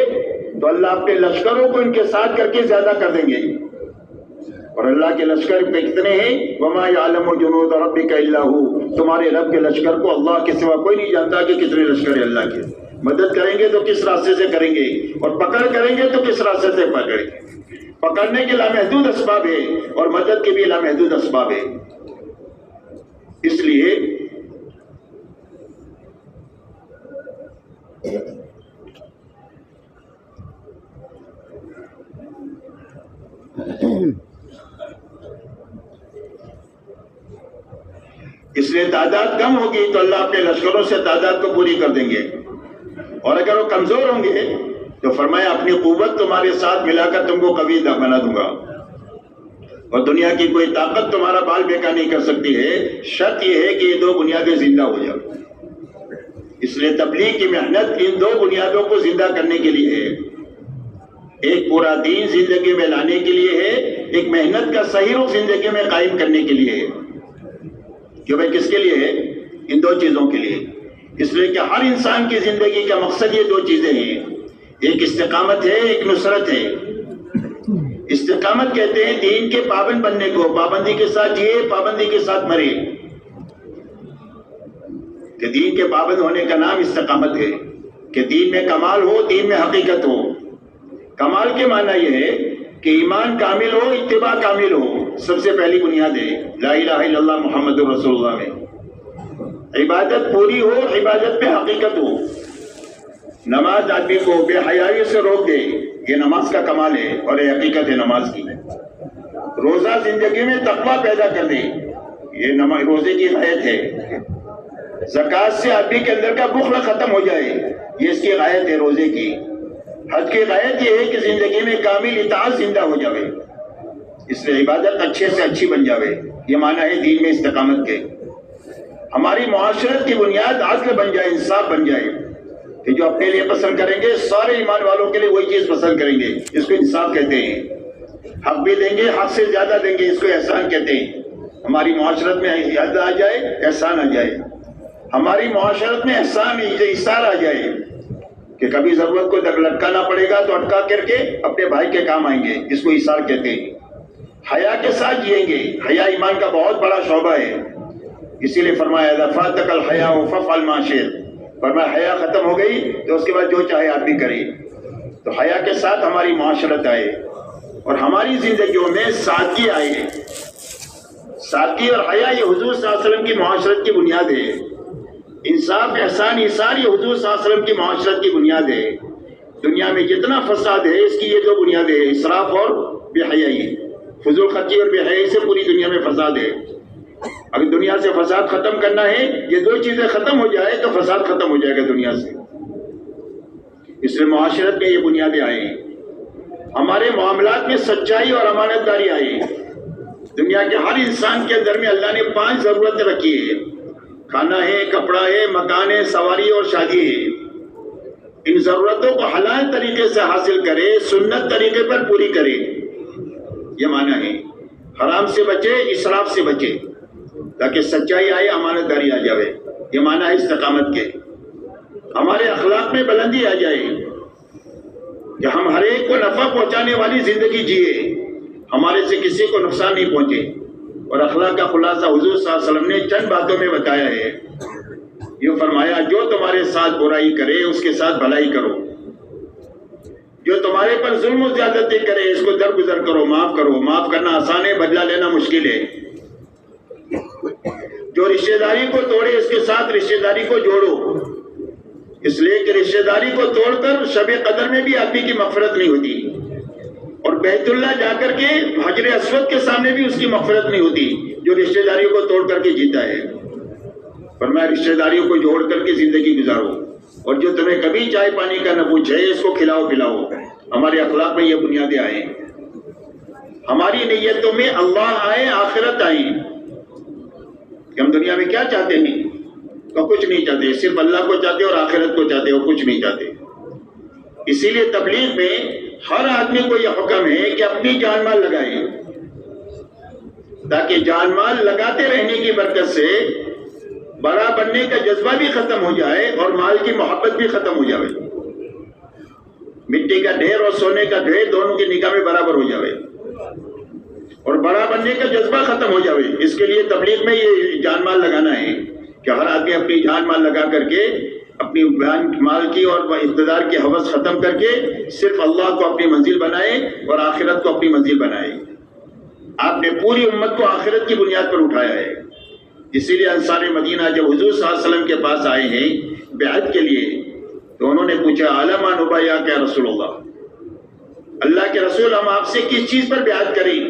تو اللہ اپنے لشکروں کو ان کے ساتھ کر کے زیادہ کر دیں گے، اور اللہ کے لشکر پہ کتنے ہیں؟ وَمَا يَعْلَمُ جُنُودَ رَبِّكَ إِلَّا هُوَ، تمہارے رب کے لشکر کو اللہ کے سوا کوئی نہیں جانتا کہ کتنے لشکر ہیں اللہ کے۔ مدد کریں گے تو کس راستے سے کریں گے، اور پکڑ کریں گے تو کس راستے سے پکڑیں گے۔ پکڑنے کے لامحدود اسباب ہے اور مدد کے بھی لامحدود اسباب ہے۔ اس لیے تعداد کم ہوگی تو اللہ اپنے لشکروں سے تعداد کو پوری کر دیں گے، اور اگر وہ کمزور ہوں گے تو فرمایا اپنی قوت تمہارے ساتھ ملا کر تم کو قوی بنا دوں گا۔ اور دنیا کی کوئی طاقت تمہارا بال بیکار نہیں کر سکتی ہے، شرط یہ ہے کہ یہ دو بنیادیں زندہ ہو جائیں۔ اس لیے تبلیغ کی محنت ان دو بنیادوں کو زندہ کرنے کے لیے ہے، ایک پورا دین زندگی میں لانے کے لیے ہے، ایک محنت کا صحیح رخ زندگی میں قائم کرنے کے لیے ہے۔ کہ بھائی کس کے لیے ہے؟ ان دو چیزوں کے لیے۔ اس لیے کہ ہر انسان کی زندگی کا مقصد یہ دو چیزیں ہیں، ایک استقامت ہے، ایک نصرت ہے۔ استقامت کہتے ہیں دین کے پابند بننے کو، پابندی کے ساتھ جیے، پابندی کے ساتھ مرے، کہ دین کے پابند ہونے کا نام استقامت ہے، کہ دین میں کمال ہو، دین میں حقیقت ہو۔ کمال کے معنی یہ ہے کہ ایمان کامل ہو، اتباع کامل ہو، سب سے پہلی بنیاد ہے لا الہ الا اللہ محمد رسول اللہ میں۔ عبادت پوری ہو، عبادت میں حقیقت ہو۔ نماز آدمی کو بے حیائی سے روک دے، یہ نماز کا کمال ہے اور یہ حقیقت ہے نماز کی۔ روزہ زندگی میں تقویٰ پیدا کر دے، یہ روزے کی غایت ہے۔ زکوٰۃ سے آدمی کے اندر کا بخل ختم ہو جائے، یہ اس کی غایت ہے روزے کی۔ حج کی غایت یہ ہے کہ زندگی میں کامل اطاعت زندہ ہو جاوے، اس لیے عبادت اچھے سے اچھی بن جاوے، یہ معنی ہے دین میں استقامت کے۔ ہماری معاشرت کی بنیاد عدل بن جائے، انصاف بن جائے، کہ جو اپنے لیے پسند کریں گے سارے ایمان والوں کے لیے وہی چیز پسند کریں گے، اس کو انصاف کہتے ہیں۔ حق بھی دیں گے، حق سے زیادہ دیں گے، اس کو احسان کہتے ہیں۔ ہماری معاشرت میں عدل آ جائے، احسان آ جائے، ہماری معاشرت میں احسان ایثار آ جائے، کہ کبھی ضرورت کو لٹکانا پڑے گا تو اٹکا کر کے اپنے بھائی کے کام آئیں گے، اس کو ایثار کہتے ہیں۔ حیا کے ساتھ جئیں گے، حیا ایمان کا بہت بڑا شعبہ ہے، اسی لیے فرمایا اذا فاتک الحیاء فافعل ما شئت، فرمایا حیا ختم ہو گئی تو اس کے بعد جو چاہے آپ بھی کریں۔ تو حیا کے ساتھ ہماری معاشرت آئے اور ہماری زندگیوں میں سادگی آئے۔ سادگی اور حیا یہ حضور صلی اللہ علیہ وسلم کی معاشرت کی بنیاد ہے۔ انصاف، احسان، ایثار یہ حضور صلی اللہ علیہ وسلم کی معاشرت کی بنیاد ہے۔ دنیا میں جتنا فساد ہے اس کی یہ دو بنیادیں ہیں، اسراف اور بے حیائی۔ فضول خرچی اور بے حیائی سے پوری دنیا میں فساد ہے۔ اگر دنیا سے فساد ختم کرنا ہے، یہ دو چیزیں ختم ہو جائے تو فساد ختم ہو جائے گا دنیا سے۔ اس لیے معاشرت میں یہ بنیادیں آئیں، ہمارے معاملات میں سچائی اور امانت داری آئی۔ دنیا کے ہر انسان کے اندر میں اللہ نے 5 ضرورتیں رکھی ہے، کھانا ہے، کپڑا ہے، مکان ہے، سواری اور شادی ہے۔ ان ضرورتوں کو حلال طریقے سے حاصل کرے، سنت طریقے پر پوری کرے، یہ معنی ہے۔ حرام سے بچے، اسراف سے بچے، تاکہ سچائی آئے، امانت داری آ جائے، یہ معنی ہے استقامت کے۔ ہمارے اخلاق میں بلندی آ جائے کہ ہم ہر ایک کو نفع پہنچانے والی زندگی جیے، ہمارے سے کسی کو نقصان نہیں پہنچے۔ اور اخلاق کا خلاصہ حضور صلی اللہ علیہ وسلم نے چند باتوں میں بتایا ہے۔ یہ فرمایا جو تمہارے ساتھ برائی کرے اس کے ساتھ بھلائی کرو، جو تمہارے پر ظلم و زیادتی کرے اس کو درگزر کرو، معاف کرو۔ معاف کرنا آسان ہے، بدلہ لینا مشکل ہے۔ جو رشتہ داری کو توڑے اس کے ساتھ رشتہ داری کو جوڑو، اس لیے کہ رشتہ داری کو توڑ کر شب قدر میں بھی آدمی کی مغفرت نہیں ہوتی، اور بیت اللہ جا کر کے حجر اسود کے سامنے بھی اس کی مغفرت نہیں ہوتی جو رشتہ داریوں کو توڑ کر کے جیتا ہے۔ فرمایا رشتہ داریوں کو جوڑ کر کے زندگی گزارو، اور جو تمہیں کبھی چائے پانی کا نہ پوچھے اس کو کھلاؤ پلاؤ۔ ہمارے اخلاق میں یہ بنیادیں آئیں، ہماری نیتوں میں اللہ آئے، آخرت آئے، کہ ہم دنیا میں کیا چاہتے ہیں تو کچھ نہیں چاہتے، صرف اللہ کو چاہتے اور آخرت کو چاہتے اور کچھ نہیں چاہتے۔ اسی لیے تبلیغ میں ہر آدمی کو یہ حکم ہے کہ اپنی جان مال لگائے، تاکہ جان مال لگاتے رہنے کی برکت سے بڑا بننے کا جذبہ بھی ختم ہو جائے اور مال کی محبت بھی ختم ہو جائے، مٹی کا ڈھیر اور سونے کا ڈھیر دونوں کی نگاہ میں برابر ہو جائے، اور بڑا بننے کا جذبہ ختم ہو جائے۔ اس کے لیے تبلیغ میں یہ جان مال لگانا ہے کہ ہر آدمی اپنی جان مال لگا کر کے اپنی مال کی اور اقتدار کی حوث ختم کر کے صرف اللہ کو اپنی منزل بنائے اور آخرت کو اپنی منزل بنائے۔ آپ نے پوری امت کو آخرت کی بنیاد پر اٹھایا ہے۔ اسی لیے انصار مدینہ جب حضور صلی اللہ علیہ وسلم کے پاس آئے ہیں بیعت کے لیے تو انہوں نے پوچھا علما نبایا کیا رسول اللہ کے رسول، ہم آپ سے کس چیز پر بیعت کریں؟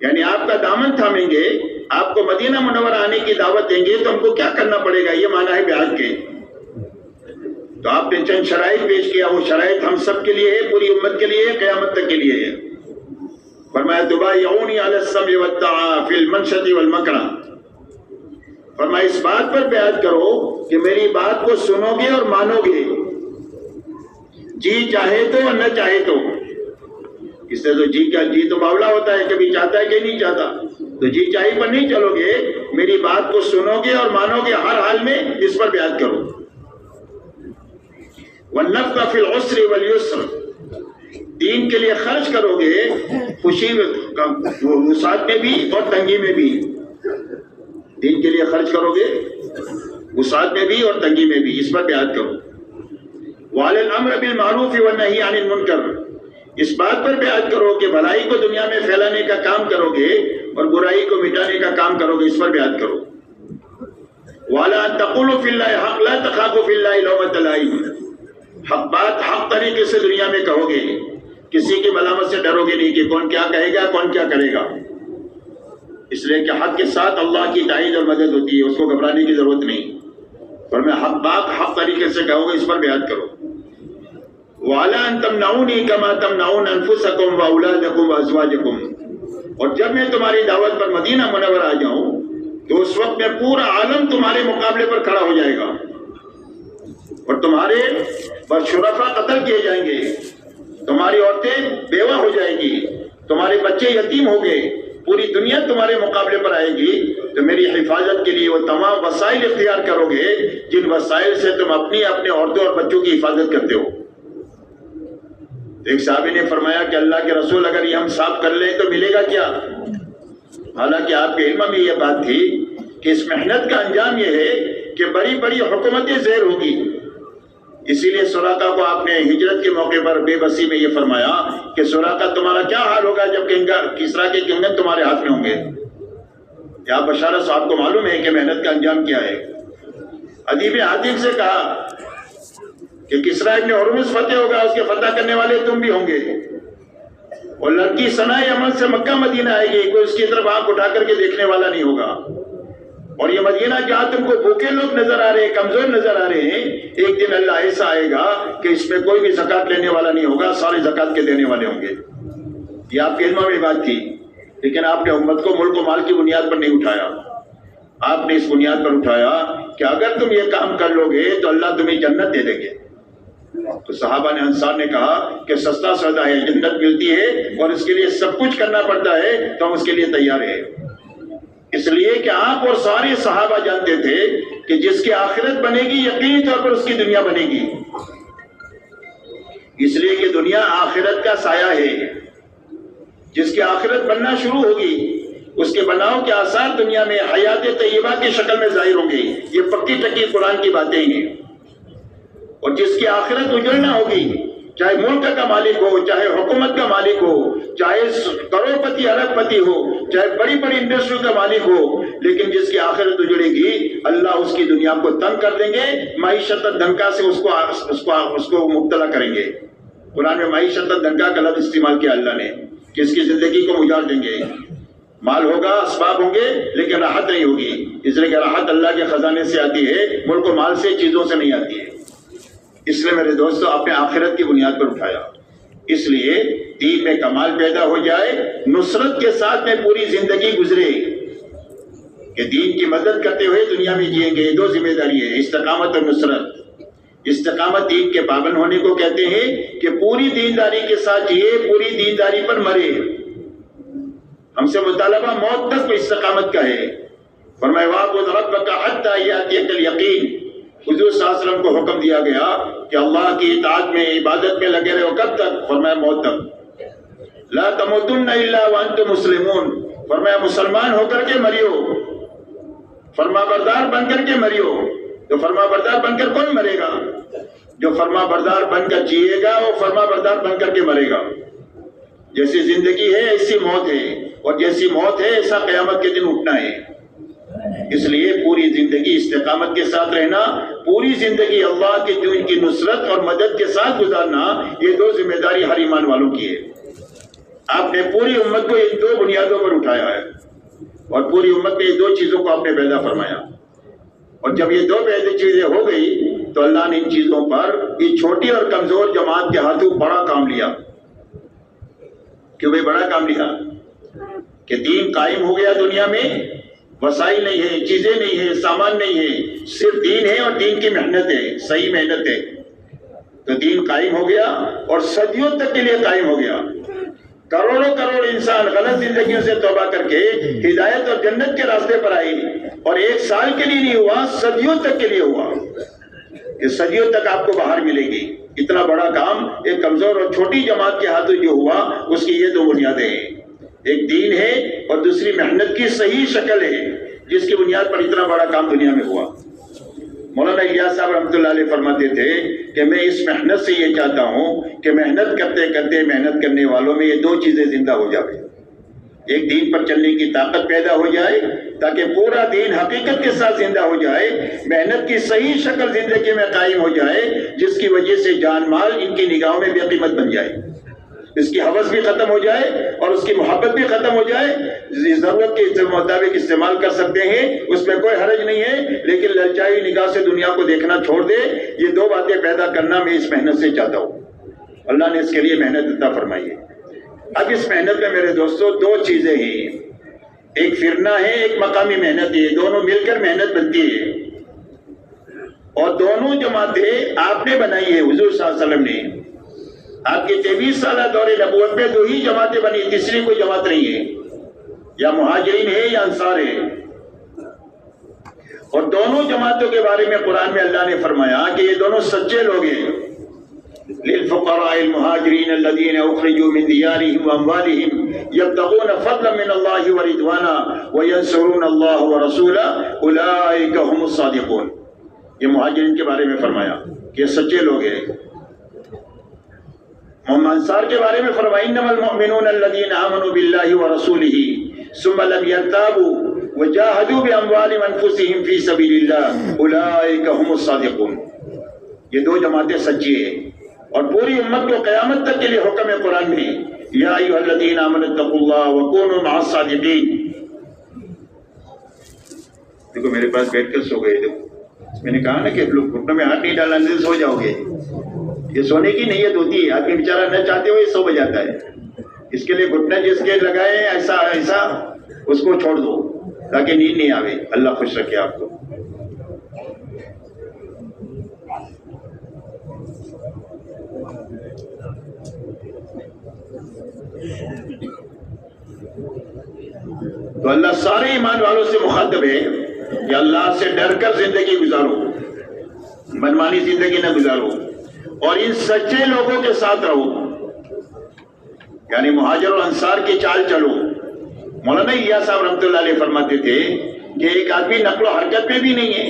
یعنی آپ کا دامن تھامیں گے، آپ کو مدینہ منورہ آنے کی دعوت دیں گے تو ہم کو کیا کرنا پڑے گا، یہ معنی ہے بیعت کے۔ تو آپ نے چند شرائط پیش کیا، وہ شرائط ہم سب کے لیے ہے، پوری امت کے لیے ہے، قیامت تک کے لیے ہے۔ فرمایا تبایعونی علی السمع والطاعۃ فی المنشط والمکرہ، فرمایا اس بات پر بیعت کرو کہ میری بات کو سنو گے اور مانو گے، جی چاہے تو اور نہ چاہے تو۔ اس سے تو جی تو باولا ہوتا ہے، کبھی چاہتا ہے کہ نہیں چاہتا، تو جی چاہے پر نہیں چلو گے، میری بات کو سنو گے اور مانو گے ہر حال میں، اس پر بیعت کرو۔ وَالنَّفْقَ فِي الْعُسْرِ وَالْيُسْرِ، دین کے لیے خرچ کرو گے خوشی وسعت میں بھی اور تنگی میں بھی، دین کے لیے خرچ کرو گے وسعت میں بھی اور تنگی میں بھی، اس پر بیعت کرو۔ وَعَلَى الْأَمْرِ بِالْمَعْرُوفِ وَالنَّهِي عَنِ الْمُنكَرِ، اس بات پر بیعت کرو کہ بھلائی کو دنیا میں پھیلانے کا کام کرو گے اور برائی کو مٹانے کا کام کرو گے، اس پر بیعت کرو۔ وَعَلَىٰ أَن تَقُولُوا فِي اللَّهِ حَقًّا لَا تَخَافُوا فِي اللَّهِ لَوْمَةَ لَائِمٍ، حق بات حق طریقے سے دنیا میں کہو گے، کسی کی ملامت سے ڈرو گے نہیں کہ کون کیا کہے گا کون کیا کرے گا، اس لیے کہ حق کے ساتھ اللہ کی تائید اور مدد ہوتی ہے، اس کو گھبرانے کی ضرورت نہیں۔ اور میں حق بات حق طریقے سے کہو گے، اس پر بیعت کرو۔ وَعَلَىٰ أَن تَمْنَعُونِي كَمَا تَمْنَعُونَ أَنفُسَكُمْ وَأَوْلَادَكُمْ وَأَزْوَاجَكُمْ، اور جب میں تمہاری دعوت پر مدینہ منورہ آ جاؤں تو اس وقت میں پورا عالم تمہارے مقابلے پر کھڑا ہو جائے گا اور تمہارے برشرفا قتل کیے جائیں گے، تمہاری عورتیں بیوہ ہو جائیں گی، تمہارے بچے یتیم ہو گئے، پوری دنیا تمہارے مقابلے پر آئے گی، تو میری حفاظت کے لیے وہ تمام وسائل اختیار کرو گے جن وسائل سے تم اپنی اپنے عورتوں اور بچوں کی حفاظت کرتے ہو۔ ایک صحابی نے فرمایا کہ اللہ کے رسول اگر یہ ہم صاف کر لیں تو ملے گا کیا؟ حالانکہ آپ کے علم میں یہ بات تھی کہ اس محنت کا انجام یہ ہے کہ بڑی بڑی حکومتیں زیر ہوگی، اسی لیے سراقہ کو آپ نے ہجرت کے موقع پر بے بسی میں یہ فرمایا کہ سراقہ تمہارا کیا حال ہوگا جب کسریٰ کے کنگن تمہارے ہاتھ میں ہوں گے۔ کیا بشارت صاحب کو معلوم ہے کہ محنت کا انجام کیا ہے؟ ادیب حاتم سے کہا کہ کسریٰ ابن ہرمز فتح ہوگا، اس کے فتح کرنے والے تم بھی ہوں گے، اور لڑکی ثناء یمن سے مکہ مدینہ آئے گی، کوئی اس کی طرف آنکھ اٹھا کر کے دیکھنے والا نہیں ہوگا، اور یہ مدینہ جہاں تم کو بھوکے لوگ نظر آ رہے ہیں، کمزور نظر آ رہے ہیں، ایک دن اللہ ایسا آئے گا کہ اس میں کوئی بھی زکوٰۃ لینے والا نہیں ہوگا، سارے زکوٰۃ کے دینے والے ہوں گے۔ یہ آپ کے علم میں بات تھی، لیکن آپ نے امت کو ملک و مال کی بنیاد پر نہیں اٹھایا، آپ نے اس بنیاد پر اٹھایا کہ اگر تم یہ کام کر لو گے تو اللہ تمہیں جنت دے دیں گے۔ تو صحابہ نے انصار نے کہا کہ سستا سودا ہے، جنت ملتی ہے اور اس کے لیے سب کچھ کرنا پڑتا ہے، تو ہم اس کے لیے تیار ہیں، اس لیے کہ آپ اور سارے صحابہ جانتے تھے کہ جس کی آخرت بنے گی یقینی طور پر اس کی دنیا بنے گی، اس لیے کہ دنیا آخرت کا سایہ ہے، جس کی آخرت بننا شروع ہوگی اس کے بناؤ کے آثار دنیا میں حیات طیبہ کی شکل میں ظاہر ہوں گے، یہ پکی ٹکی قرآن کی باتیں ہیں۔ اور جس کی آخرت اجڑنا ہوگی، چاہے ملک کا مالک ہو، چاہے حکومت کا مالک ہو، چاہے کروڑ پتی ارب پتی ہو، چاہے بڑی بڑی انڈسٹری کا مالک ہو، لیکن جس کی آخرت اجڑے گی اللہ اس کی دنیا کو تنگ کر دیں گے، معیشت دھنکا سے اس کو مبتلا کریں گے۔ قرآن میں معیشت دھنکا کا لفظ استعمال کیا اللہ نے کہ اس کی زندگی کو اجاڑ دیں گے، مال ہوگا، اسباب ہوں گے، لیکن راحت نہیں ہوگی، اس لیے کہ راحت اللہ کے خزانے سے آتی ہے، ملک و مال سے، چیزوں سے نہیں آتی ہے۔ اس لیے میرے دوستو آپ نے آخرت کی بنیاد پر اٹھایا، اس لیے دین میں کمال پیدا ہو جائے، نصرت کے ساتھ میں پوری زندگی گزرے کہ دین کی مدد کرتے ہوئے دنیا میں جئیں گے۔ دو ذمہ داری ہے، استقامت اور نصرت۔ استقامت دین کے پابند ہونے کو کہتے ہیں کہ پوری دینداری کے ساتھ جیے، پوری دینداری پر مرے۔ ہم سے مطالبہ موت تک استقامت کا ہے۔ فرمایا وَاعْبُدْ رَبَّكَ حَتَّىٰ يَأْتِيَكَ الْيَقِينُ، حضور صلی اللہ علیہ وسلم کو حکم دیا گیا کہ اللہ کی اطاعت میں، عبادت میں لگے رہو، کب تک؟ فرمایا موت تک۔ لا تموتن الا وانتم مسلمون، فرمایا مسلمان ہو کر کے مریو، فرما بردار بن کر کے مریو۔ تو فرما بردار بن کر کون مرے گا؟ جو فرما بردار بن کر جیے گا وہ فرما بردار بن کر کے مرے گا۔ جیسی زندگی ہے ایسی موت ہے، اور جیسی موت ہے ایسا قیامت کے دن اٹھنا ہے۔ اس لیے پوری زندگی استقامت کے ساتھ رہنا، پوری زندگی اللہ کے دین کی نصرت اور مدد کے ساتھ گزارنا، یہ دو ذمہ داری ہر ایمان والوں کی ہے۔ آپ نے پوری امت کو ان دو بنیادوں پر اٹھایا ہے، اور پوری امت میں یہ دو چیزوں کو آپ نے پیدا فرمایا، اور جب یہ دو پیدا چیزیں ہو گئی تو اللہ نے ان چیزوں پر اس چھوٹی اور کمزور جماعت کے ہاتھوں بڑا کام لیا کیوں بھائی بڑا کام لیا کہ دین قائم ہو گیا دنیا میں، وسائل نہیں ہے، چیزیں نہیں ہے، سامان نہیں ہے، صرف دین ہے اور دین کی محنت ہے، صحیح محنت ہے، تو دین قائم ہو گیا اور صدیوں تک کے لیے قائم ہو گیا۔ کروڑوں کروڑ انسان غلط زندگیوں سے توبہ کر کے ہدایت اور جنت کے راستے پر آئے، اور 1 سال کے لیے نہیں ہوا، صدیوں تک کے لیے ہوا کہ صدیوں تک آپ کو باہر ملے گی۔ اتنا بڑا کام ایک کمزور اور چھوٹی جماعت کے ہاتھوں جو ہوا، اس کی یہ 2 بنیادیں ہیں، ایک دین ہے اور دوسری محنت کی صحیح شکل ہے، جس کی بنیاد پر اتنا بڑا کام دنیا میں ہوا۔ مولانا الیاس صاحب رحمۃ اللہ علیہ فرماتے تھے کہ میں اس محنت سے یہ چاہتا ہوں کہ محنت کرتے کرتے محنت کرنے والوں میں یہ 2 چیزیں زندہ ہو جائیں، ایک دین پر چلنے کی طاقت پیدا ہو جائے تاکہ پورا دین حقیقت کے ساتھ زندہ ہو جائے، محنت کی صحیح شکل زندگی میں قائم ہو جائے، جس کی وجہ سے جان مال ان کی نگاہوں میں بے قیمت بن جائے، اس کی حوث بھی ختم ہو جائے اور اس کی محبت بھی ختم ہو جائے، ضرورت کے مطابق استعمال کر سکتے ہیں، اس میں کوئی حرج نہیں ہے، لیکن للچائی نگاہ سے دنیا کو دیکھنا چھوڑ دے۔ یہ 2 باتیں پیدا کرنا میں اس محنت سے چاہتا ہوں، اللہ نے اس کے لیے محنت عطا فرمائی ہے۔ اب اس محنت میں میرے دوستو 2 چیزیں ہیں، ایک فرنا ہے، ایک مقامی محنت ہے، دونوں مل کر محنت بنتی ہے، اور دونوں جماعتیں آپ نے بنائی ہے، حضور صلی اللہ علیہ وسلم نے۔ آپ کے 23 سالہ دور نبوت میں 2 ہی جماعتیں بنی، تیسری کوئی جماعت نہیں ہے، یا مہاجرین ہے یا انصار ہے، اور دونوں جماعتوں کے بارے میں قرآن میں اللہ نے فرمایا کہ یہ دونوں سچے لوگ ہیں۔ للفقراء المهاجرين الذين اخرجوا من ديارهم واموالهم يبتغون فضلا من الله ورضوانا وينصرون الله ورسوله اولئك هم الصادقون۔ یہ مہاجرین کے بارے میں فرمایا کہ یہ سچے لوگ ہیں۔ انصار کے بارے میں فرمایا انما المؤمنون الذين آمنوا بالله ورسوله ثم لم يرتابوا وجاهدوا باموالهم وانفسهم في سبيل الله اولئك هم الصادقون۔ یہ 2 جماعتیں سچی ہیں، اور پوری امت کو قیامت تک کے لیے حکم ہے قرآن میں، یا ایھا الذین آمنوا اتقوا اللہ وکونوا مع الصادقین۔ دیکھو میرے پاس بیٹھ کر سو گئے، دیکھو میں نے کہا نا کہ لوگ گھٹنوں میں ہاتھ نہیں ڈالنا سے سو جاؤ گے، یہ سونے کی نیت ہوتی ہے، آدمی بیچارہ نہ چاہتے ہوئے سو جاتا ہے، اس کے لیے گھٹنے جس کے لگائے ایسا ایسا اس کو چھوڑ دو تاکہ نیند نہیں آوے۔ اللہ خوش رکھے آپ کو۔ تو اللہ سارے ایمان والوں سے مخاطب ہے کہ اللہ سے ڈر کر زندگی گزارو، منمانی زندگی نہ گزارو، اور ان سچے لوگوں کے ساتھ رہو، یعنی مہاجر اور انصار کی چال چلو۔ مولانا الیاس صاحب رحمۃ اللہ علیہ فرماتے تھے کہ ایک آدمی نقل و حرکت میں بھی نہیں ہے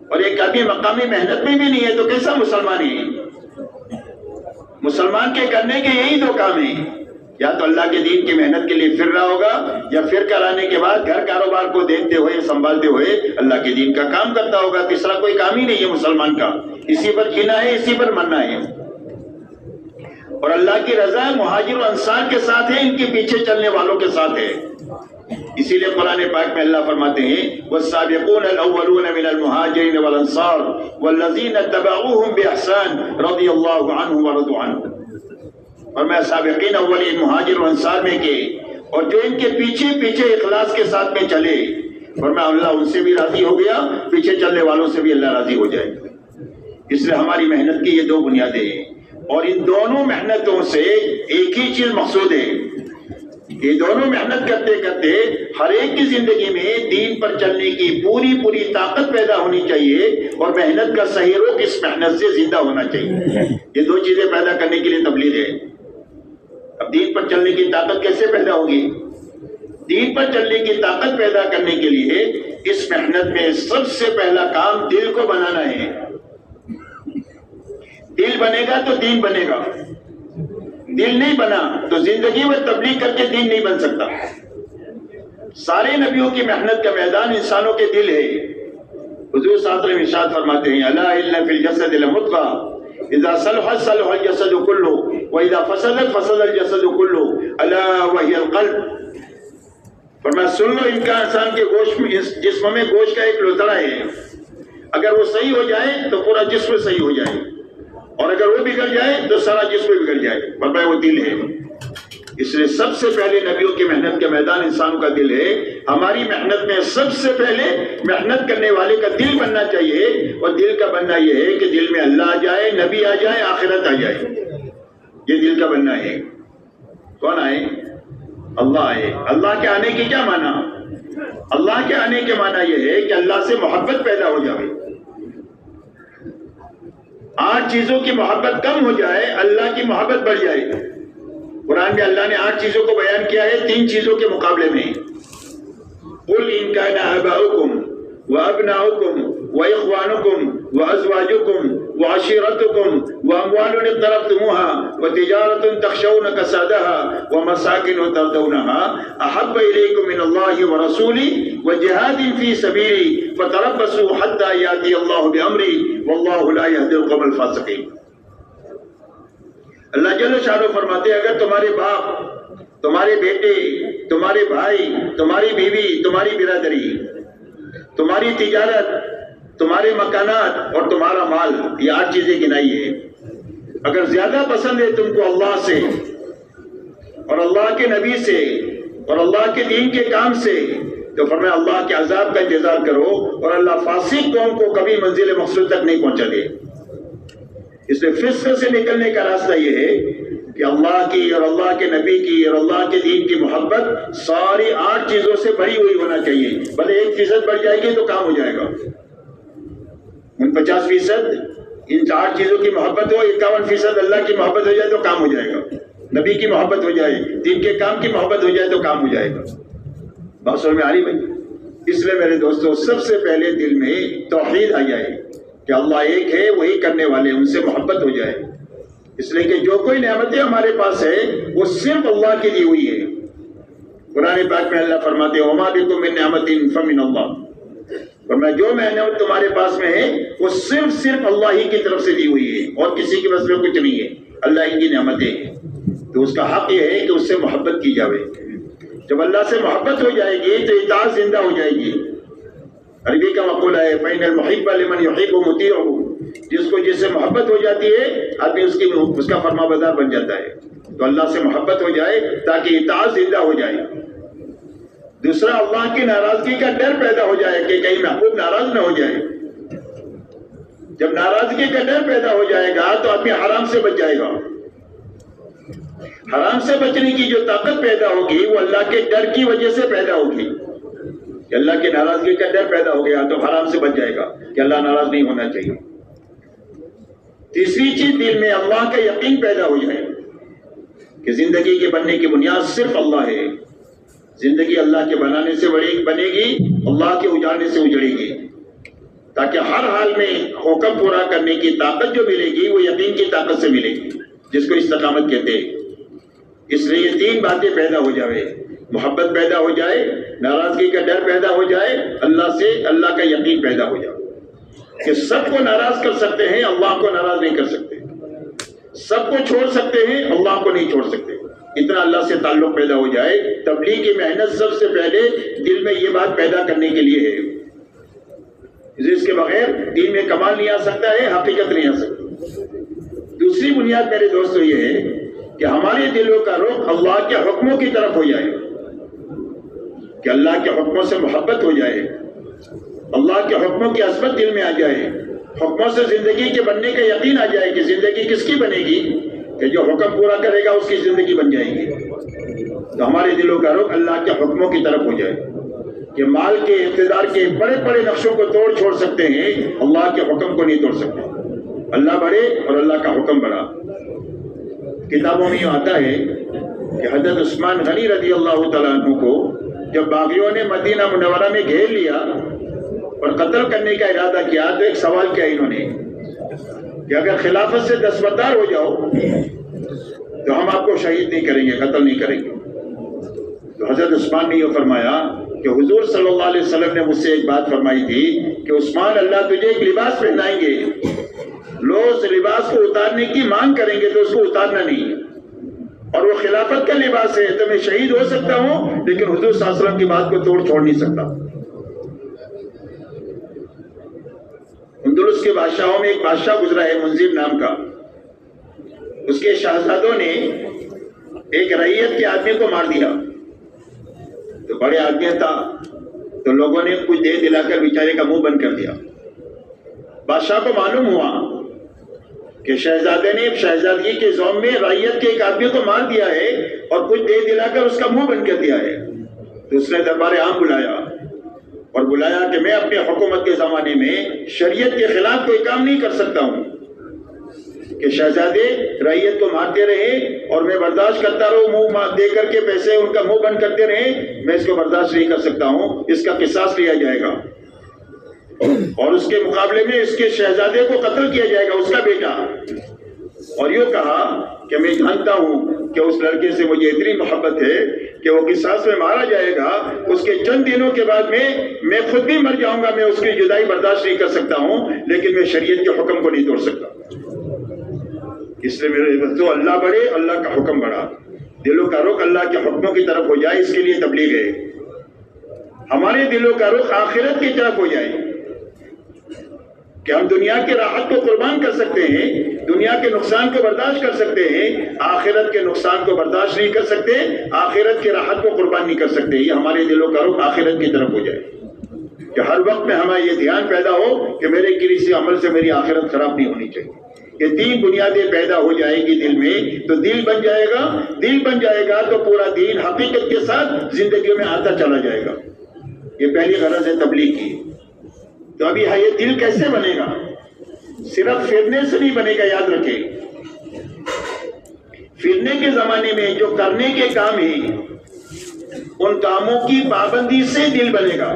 اور ایک آدمی مقامی محنت میں بھی نہیں ہے، تو کیسا مسلمان ہے؟ مسلمان کے کرنے کے یہی 2 کام ہیں، یا تو اللہ کے دین کی محنت کے لیے پھر رہا ہوگا، یا پھر کر آنے کے بعد گھر کاروبار کو دیکھتے ہوئے سنبھالتے ہوئے اللہ کے دین کا کام کرتا ہوگا۔ تیسرا کوئی کام ہی نہیں ہے مسلمان کا، اسی پر جینا ہے، اسی پر مرنا ہے، اور اللہ کی رضا مہاجر و انصار کے ساتھ ہے، ان کے پیچھے چلنے والوں کے ساتھ ہے۔ اسی لیے قرآن پاک میں اللہ فرماتے ہیں والسابقون الاولون من المہاجرین والانصار والذین اتبعوهم باحسان رضی اللہ عنہم ورضوا عنہ۔ اور میں سابقین اولین مہاجر و انصار میں کے، اور جو ان کے پیچھے پیچھے اخلاص کے ساتھ میں چلے، اور میں اللہ ان سے بھی راضی ہو گیا، پیچھے چلنے والوں سے بھی اللہ راضی ہو جائے۔ اس لیے ہماری محنت کی یہ 2 بنیادیں ہیں، اور ان دونوں محنتوں سے ایک ہی چیز مقصود ہے، یہ دونوں محنت کرتے کرتے ہر ایک کی زندگی میں دین پر چلنے کی پوری طاقت پیدا ہونی چاہیے، اور محنت کا صحیح رخ اس محنت سے زندہ ہونا چاہیے۔ یہ 2 چیزیں پیدا کرنے کے لیے تبلیغ ہے۔ اب دین پر چلنے کی طاقت کیسے پیدا ہوگی؟ دین پر چلنے کی طاقت پیدا کرنے کے لیے اس محنت میں سب سے پہلا کام دل کو بنانا ہے۔ دل بنے گا تو دین بنے گا، دل نہیں بنا تو زندگی میں تبلیغ کر کے دین نہیں بن سکتا۔ سارے نبیوں کی محنت کا میدان انسانوں کے دل ہے۔ حضور صلی اللہ علیہ وسلم ارشاد فرماتے ہیں الا ان فی الجسد لمضغہ اذا صلحت صلح الجسد كله واذا فسدت فسد الجسد كله الا وهي القلب۔ فرمایا سن لو، انسان کے گوشت میں، جسم میں گوشت کا ایک لوتڑا ہے، اگر وہ صحیح ہو جائے تو پورا جسم صحیح ہو جائے، اور اگر وہ بگڑ جائے تو سارا جسم بگڑ جائے۔ فرمایا وہ دل ہے۔ اس لیے سب سے پہلے نبیوں کی محنت کا میدان انسانوں کا دل ہے. ہماری محنت میں سب سے پہلے محنت کرنے والے کا دل بننا چاہیے، اور دل کا بننا یہ ہے کہ دل میں اللہ آ جائے، نبی آ جائے، آخرت آ جائے. یہ دل کا بننا ہے. کون آئے؟ اللہ آئے. اللہ کے آنے کی کیا معنی؟ اللہ کے آنے کے معنی یہ ہے کہ اللہ سے محبت پیدا ہو جائے. 8 چیزوں کی محبت کم ہو جائے، اللہ کی محبت بڑھ جائے. قرآن میں اللہ نے 8 چیزوں کو بیان کیا ہے 3 چیزوں کے مقابلے میں. قُلْ إِنْ كَانَ آبَاؤُكُمْ وَأَبْنَاؤُكُمْ وَإِخْوَانُكُمْ وَأَزْوَاجُكُمْ وَعَشِيرَتُكُمْ وَأَمْوَالٌ اقْتَرَفْتُمُوهَا وَتِجَارَةٌ تَخْشَوْنَ كَسَادَهَا وَمَسَاكِنُ تَرْضَوْنَهَا أَحَبَّ إِلَيْكُم مِّنَ اللَّهِ وَرَسُولِهِ وَجِهَادٍ فِي سَبِيلِهِ فَتَرَبَّصُوا حَتَّىٰ يَأْتِيَ اللَّهُ بِأَمْرِهِ وَاللَّهُ لَا يَهْدِي الْقَوْمَ الْفَاسِقِينَ. اللہ جل شانہ فرماتے ہیں اگر تمہارے باپ، تمہارے بیٹے، تمہارے بھائی، تمہاری بیوی، تمہاری برادری، تمہاری تجارت، تمہارے مکانات اور تمہارا مال، یہ 8 چیزیں گنائی ہے، اگر زیادہ پسند ہے تم کو اللہ سے اور اللہ کے نبی سے اور اللہ کے دین کے کام سے، تو فرمایا اللہ کے عذاب کا انتظار کرو، اور اللہ فاسق قوم کو کبھی منزل مقصود تک نہیں پہنچا دے. اس لیے فسق سے نکلنے کا راستہ یہ ہے کہ اللہ کی اور اللہ کے نبی کی اور اللہ کے دین کی محبت ساری 8 چیزوں سے بڑی ہوئی ہونا چاہیے. بھلے 1% بڑھ جائے گی تو کام ہو جائے گا. 49% ان 8 چیزوں کی محبت ہو، 51% اللہ کی محبت ہو جائے تو کام ہو جائے گا. نبی کی محبت ہو جائے، دین کے کام کی محبت ہو جائے تو کام ہو جائے گا. بات سمجھ میں آ رہی بھائی؟ اس لیے میرے دوستو سب سے پہلے دل میں توحید آ جائے کہ اللہ ایک ہے، وہی کرنے والے، ان سے محبت ہو جائے. اس لیے کہ جو کوئی نعمتیں ہمارے پاس ہے وہ صرف اللہ کی دی ہوئی ہے. قرآن پاک میں اللہ فرماتے ہیں وَمَا بِكُم مِّن نِّعْمَةٍ فَمِنَ اللَّهِ، فرمایا جو نعمت تمہارے پاس میں ہے وہ صرف اللہ ہی کی طرف سے دی ہوئی ہے، اور کسی کے بس میں کچھ نہیں ہے. اللہ ہی کی نعمتیں ہیں، تو اس کا حق یہ ہے کہ اس سے محبت کی جائے. جب اللہ سے محبت ہو جائے گی تو اطاعت زندہ ہو جائے گی. عربی کا مقولہ ہے فَإِنَّ الْمُحِبَّ لِمَنْ يُحِبُّ مُطِيعُهُ، جس کو جس سے محبت ہو جاتی ہے آدمی اس کا فرما بردار بن جاتا ہے. تو اللہ سے محبت ہو جائے تاکہ اطاعت زندہ ہو جائے. دوسرا اللہ کی ناراضگی کا ڈر پیدا ہو جائے کہ کہیں محبوب ناراض نہ ہو جائے. جب ناراضگی کا ڈر پیدا ہو جائے گا تو آدمی حرام سے بچ جائے گا. حرام سے بچنے کی جو طاقت پیدا ہوگی وہ اللہ کے ڈر کی وجہ سے پیدا ہوگی کہ اللہ کی ناراضگی کا ڈر پیدا ہو گیا تو حرام سے بچ جائے گا کہ اللہ ناراض نہیں ہونا چاہیے. تیسری چیز دل میں اللہ کا یقین پیدا ہو جائے کہ زندگی کے بننے کی بنیاد صرف اللہ ہے. زندگی اللہ کے بنانے سے بنے گی، اللہ کے اجاڑنے سے اجڑے گی، تاکہ ہر حال میں حکم پورا کرنے کی طاقت جو ملے گی وہ یقین کی طاقت سے ملے گی، جس کو استقامت کہتے ہیں. اس لیے یہ 3 باتیں پیدا ہو جائے، محبت پیدا ہو جائے، ناراضگی کا ڈر پیدا ہو جائے، اللہ سے اللہ کا یقین پیدا ہو جائے کہ سب کو ناراض کر سکتے ہیں، اللہ کو ناراض نہیں کر سکتے. سب کو چھوڑ سکتے ہیں، اللہ کو نہیں چھوڑ سکتے. اتنا اللہ سے تعلق پیدا ہو جائے. تبلیغ کی محنت سب سے پہلے دل میں یہ بات پیدا کرنے کے لیے ہے. اس کے بغیر دین میں کمال نہیں آ سکتا ہے، حقیقت نہیں آ سکتی. دوسری بنیاد میرے دوستو یہ ہے کہ ہمارے دلوں کا رخ اللہ کے حکموں کی طرف ہو جائے، کہ اللہ کے حکموں سے محبت ہو جائے، اللہ کے حکموں کی عظمت دل میں آ جائے، حکموں سے زندگی کے بننے کا یقین آ جائے کہ زندگی کس کی بنے گی، کہ جو حکم پورا کرے گا اس کی زندگی بن جائے گی. تو ہمارے دلوں کا رخ اللہ کے حکموں کی طرف ہو جائے کہ مال کے اقتدار کے بڑے بڑے نقشوں کو توڑ چھوڑ سکتے ہیں، اللہ کے حکم کو نہیں توڑ سکتے. اللہ بڑے اور اللہ کا حکم بڑا. کتابوں میں آتا ہے کہ حضرت عثمان غنی رضی اللہ تعالیٰ عنہ کو جب باغیوں نے مدینہ منورہ میں گھیر لیا اور قتل کرنے کا ارادہ کیا تو ایک سوال کیا انہوں نے کہ اگر خلافت سے دستبردار ہو جاؤ تو ہم آپ کو شہید نہیں کریں گے، قتل نہیں کریں گے. تو حضرت عثمان نے یہ فرمایا کہ حضور صلی اللہ علیہ وسلم نے مجھ سے ایک بات فرمائی تھی کہ عثمان اللہ تجھے ایک لباس پہنائیں گے، لوگ اس لباس کو اتارنے کی مانگ کریں گے تو اس کو اتارنا نہیں، اور وہ خلافت کا لباس ہے تو میں شہید ہو سکتا ہوں لیکن حضور صلی اللہ علیہ وسلم کی بات کو توڑ چھوڑ نہیں سکتا. اندلس کے بادشاہوں میں ایک بادشاہ گزرا ہے منذر نام کا. اس کے شہزادوں نے ایک رعیت کے آدمی کو مار دیا، تو بڑے آدمی تھا تو لوگوں نے کچھ دے دلا کر بیچارے کا منہ بند کر دیا۔ بادشاہ کو معلوم ہوا کہ شہزادے نے شہزادگی کے زوم میں رعیت کے ایک آدمی کو مار دیا ہے اور کچھ دے دلا کر اس کا منہ بند کر دیا ہے، تو اس نے دربار عام بلایا اور بلایا کہ میں اپنے حکومت کے زمانے میں شریعت کے خلاف کوئی کام نہیں کر سکتا ہوں کہ شہزادے رعیت کو مارتے رہے اور میں برداشت کرتا رہوں، منہ دے کر کے پیسے ان کا منہ بند کرتے رہے، میں اس کو برداشت نہیں کر سکتا ہوں، اس کا قصاص لیا جائے گا اور اس کے مقابلے میں اس کے شہزادے کو قتل کیا جائے گا، اس کا بیٹا۔ اور یوں کہا کہ میں جانتا ہوں کہ اس لڑکے سے مجھے اتنی محبت ہے کہ وہ قصاص میں مارا جائے گا، اس کے چند دنوں کے بعد میں خود بھی مر جاؤں گا، میں اس کی جدائی برداشت نہیں کر سکتا ہوں، لیکن میں شریعت کے حکم کو نہیں توڑ سکتا۔ اس لیے میرے بچوں اللہ بڑھے، اللہ کا حکم بڑھا، دلوں کا رخ اللہ کے حکموں کی طرف ہو جائے، اس کے لیے تبلیغ ہے۔ ہمارے دلوں کا رخ آخرت کی طرف ہو جائے کہ ہم دنیا کی راحت کو قربان کر سکتے ہیں، دنیا کے نقصان کو برداشت کر سکتے ہیں، آخرت کے نقصان کو برداشت نہیں کر سکتے، آخرت کی راحت کو قربان نہیں کر سکتے۔ یہ ہمارے دلوں کا رخ آخرت کی طرف ہو جائے کہ ہر وقت میں ہمیں یہ دھیان پیدا ہو کہ میرے کسی عمل سے میری آخرت خراب نہیں ہونی چاہیے۔ یہ تین بنیادیں پیدا ہو جائے گی دل میں تو دل بن جائے گا، دل بن جائے گا تو پورا دین حقیقت کے ساتھ زندگیوں میں آتا چلا جائے گا۔ یہ پہلی غرض ہے تبلیغ کی۔ تو ابھی یہ دل کیسے بنے گا؟ صرف پھرنے سے نہیں بنے گا، یاد رکھیں۔ پھرنے کے زمانے میں جو کرنے کے کام ہیں ان کاموں کی پابندی سے دل بنے گا،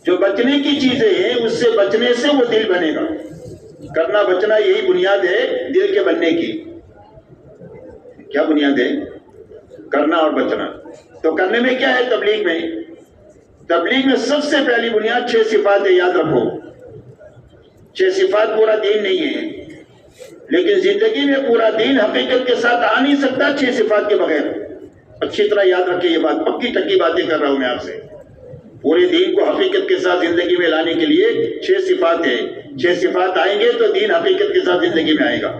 جو بچنے کی چیزیں ہیں اس سے بچنے سے وہ دل بنے گا۔ کرنا بچنا یہی بنیاد ہے دل کے بننے کی۔ کیا بنیاد ہے؟ کرنا اور بچنا۔ تو کرنے میں کیا ہے؟ تبلیغ میں، تبلیغ میں سب سے پہلی بنیاد 6 صفات ہے، یاد رکھو۔ 6 صفات پورا دین نہیں ہے، لیکن زندگی میں پورا دین حقیقت کے ساتھ آ نہیں سکتا 6 صفات کے بغیر۔ اچھی طرح یاد رکھیں، یہ بات پکی ٹکی باتیں کر رہا ہوں میں آپ سے۔ پورے دین کو حقیقت کے ساتھ زندگی میں لانے کے لیے 6 صفات ہے۔ 6 صفات آئیں گے تو دین حقیقت کے ساتھ زندگی میں آئے گا۔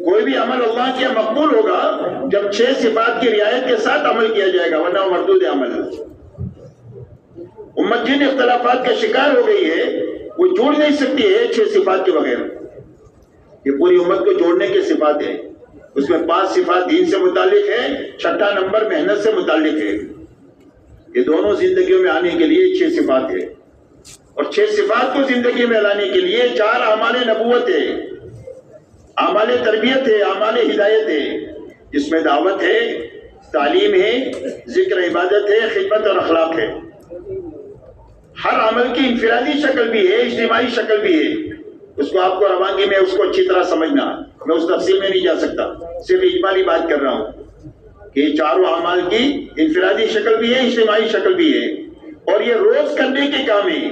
کوئی بھی عمل اللہ کیا مقبول ہوگا جب 6 صفات کی رعایت کے ساتھ عمل کیا جائے گا، ورنہ وہ مردود عمل۔ امت جن اختلافات کا شکار ہو گئی ہے وہ جوڑ نہیں سکتی ہے 6 صفات کے بغیر۔ یہ پوری امت کو جوڑنے کے صفات ہیں، اس میں 5 صفات دین سے متعلق ہے، 6واں نمبر محنت سے متعلق ہے۔ یہ دونوں زندگیوں میں آنے کے لیے 6 صفات ہے، اور 6 صفات کو زندگی میں لانے کے لیے 4 اعمال نبوت ہے، اعمال تربیت ہے، اعمال ہدایت ہے، جس میں دعوت ہے، تعلیم ہے، ذکر عبادت ہے، خدمت اور اخلاق ہے۔ ہر عمل کی انفرادی شکل بھی ہے، اجتماعی شکل بھی ہے، اس کو آپ کو روانگی میں اس کو اچھی طرح سمجھنا، میں اس تفصیل میں نہیں جا سکتا، صرف اجمالی بات کر رہا ہوں کہ یہ 4 اعمال کی انفرادی شکل بھی ہے، اجتماعی شکل بھی ہے، اور یہ روز کرنے کے کام ہیں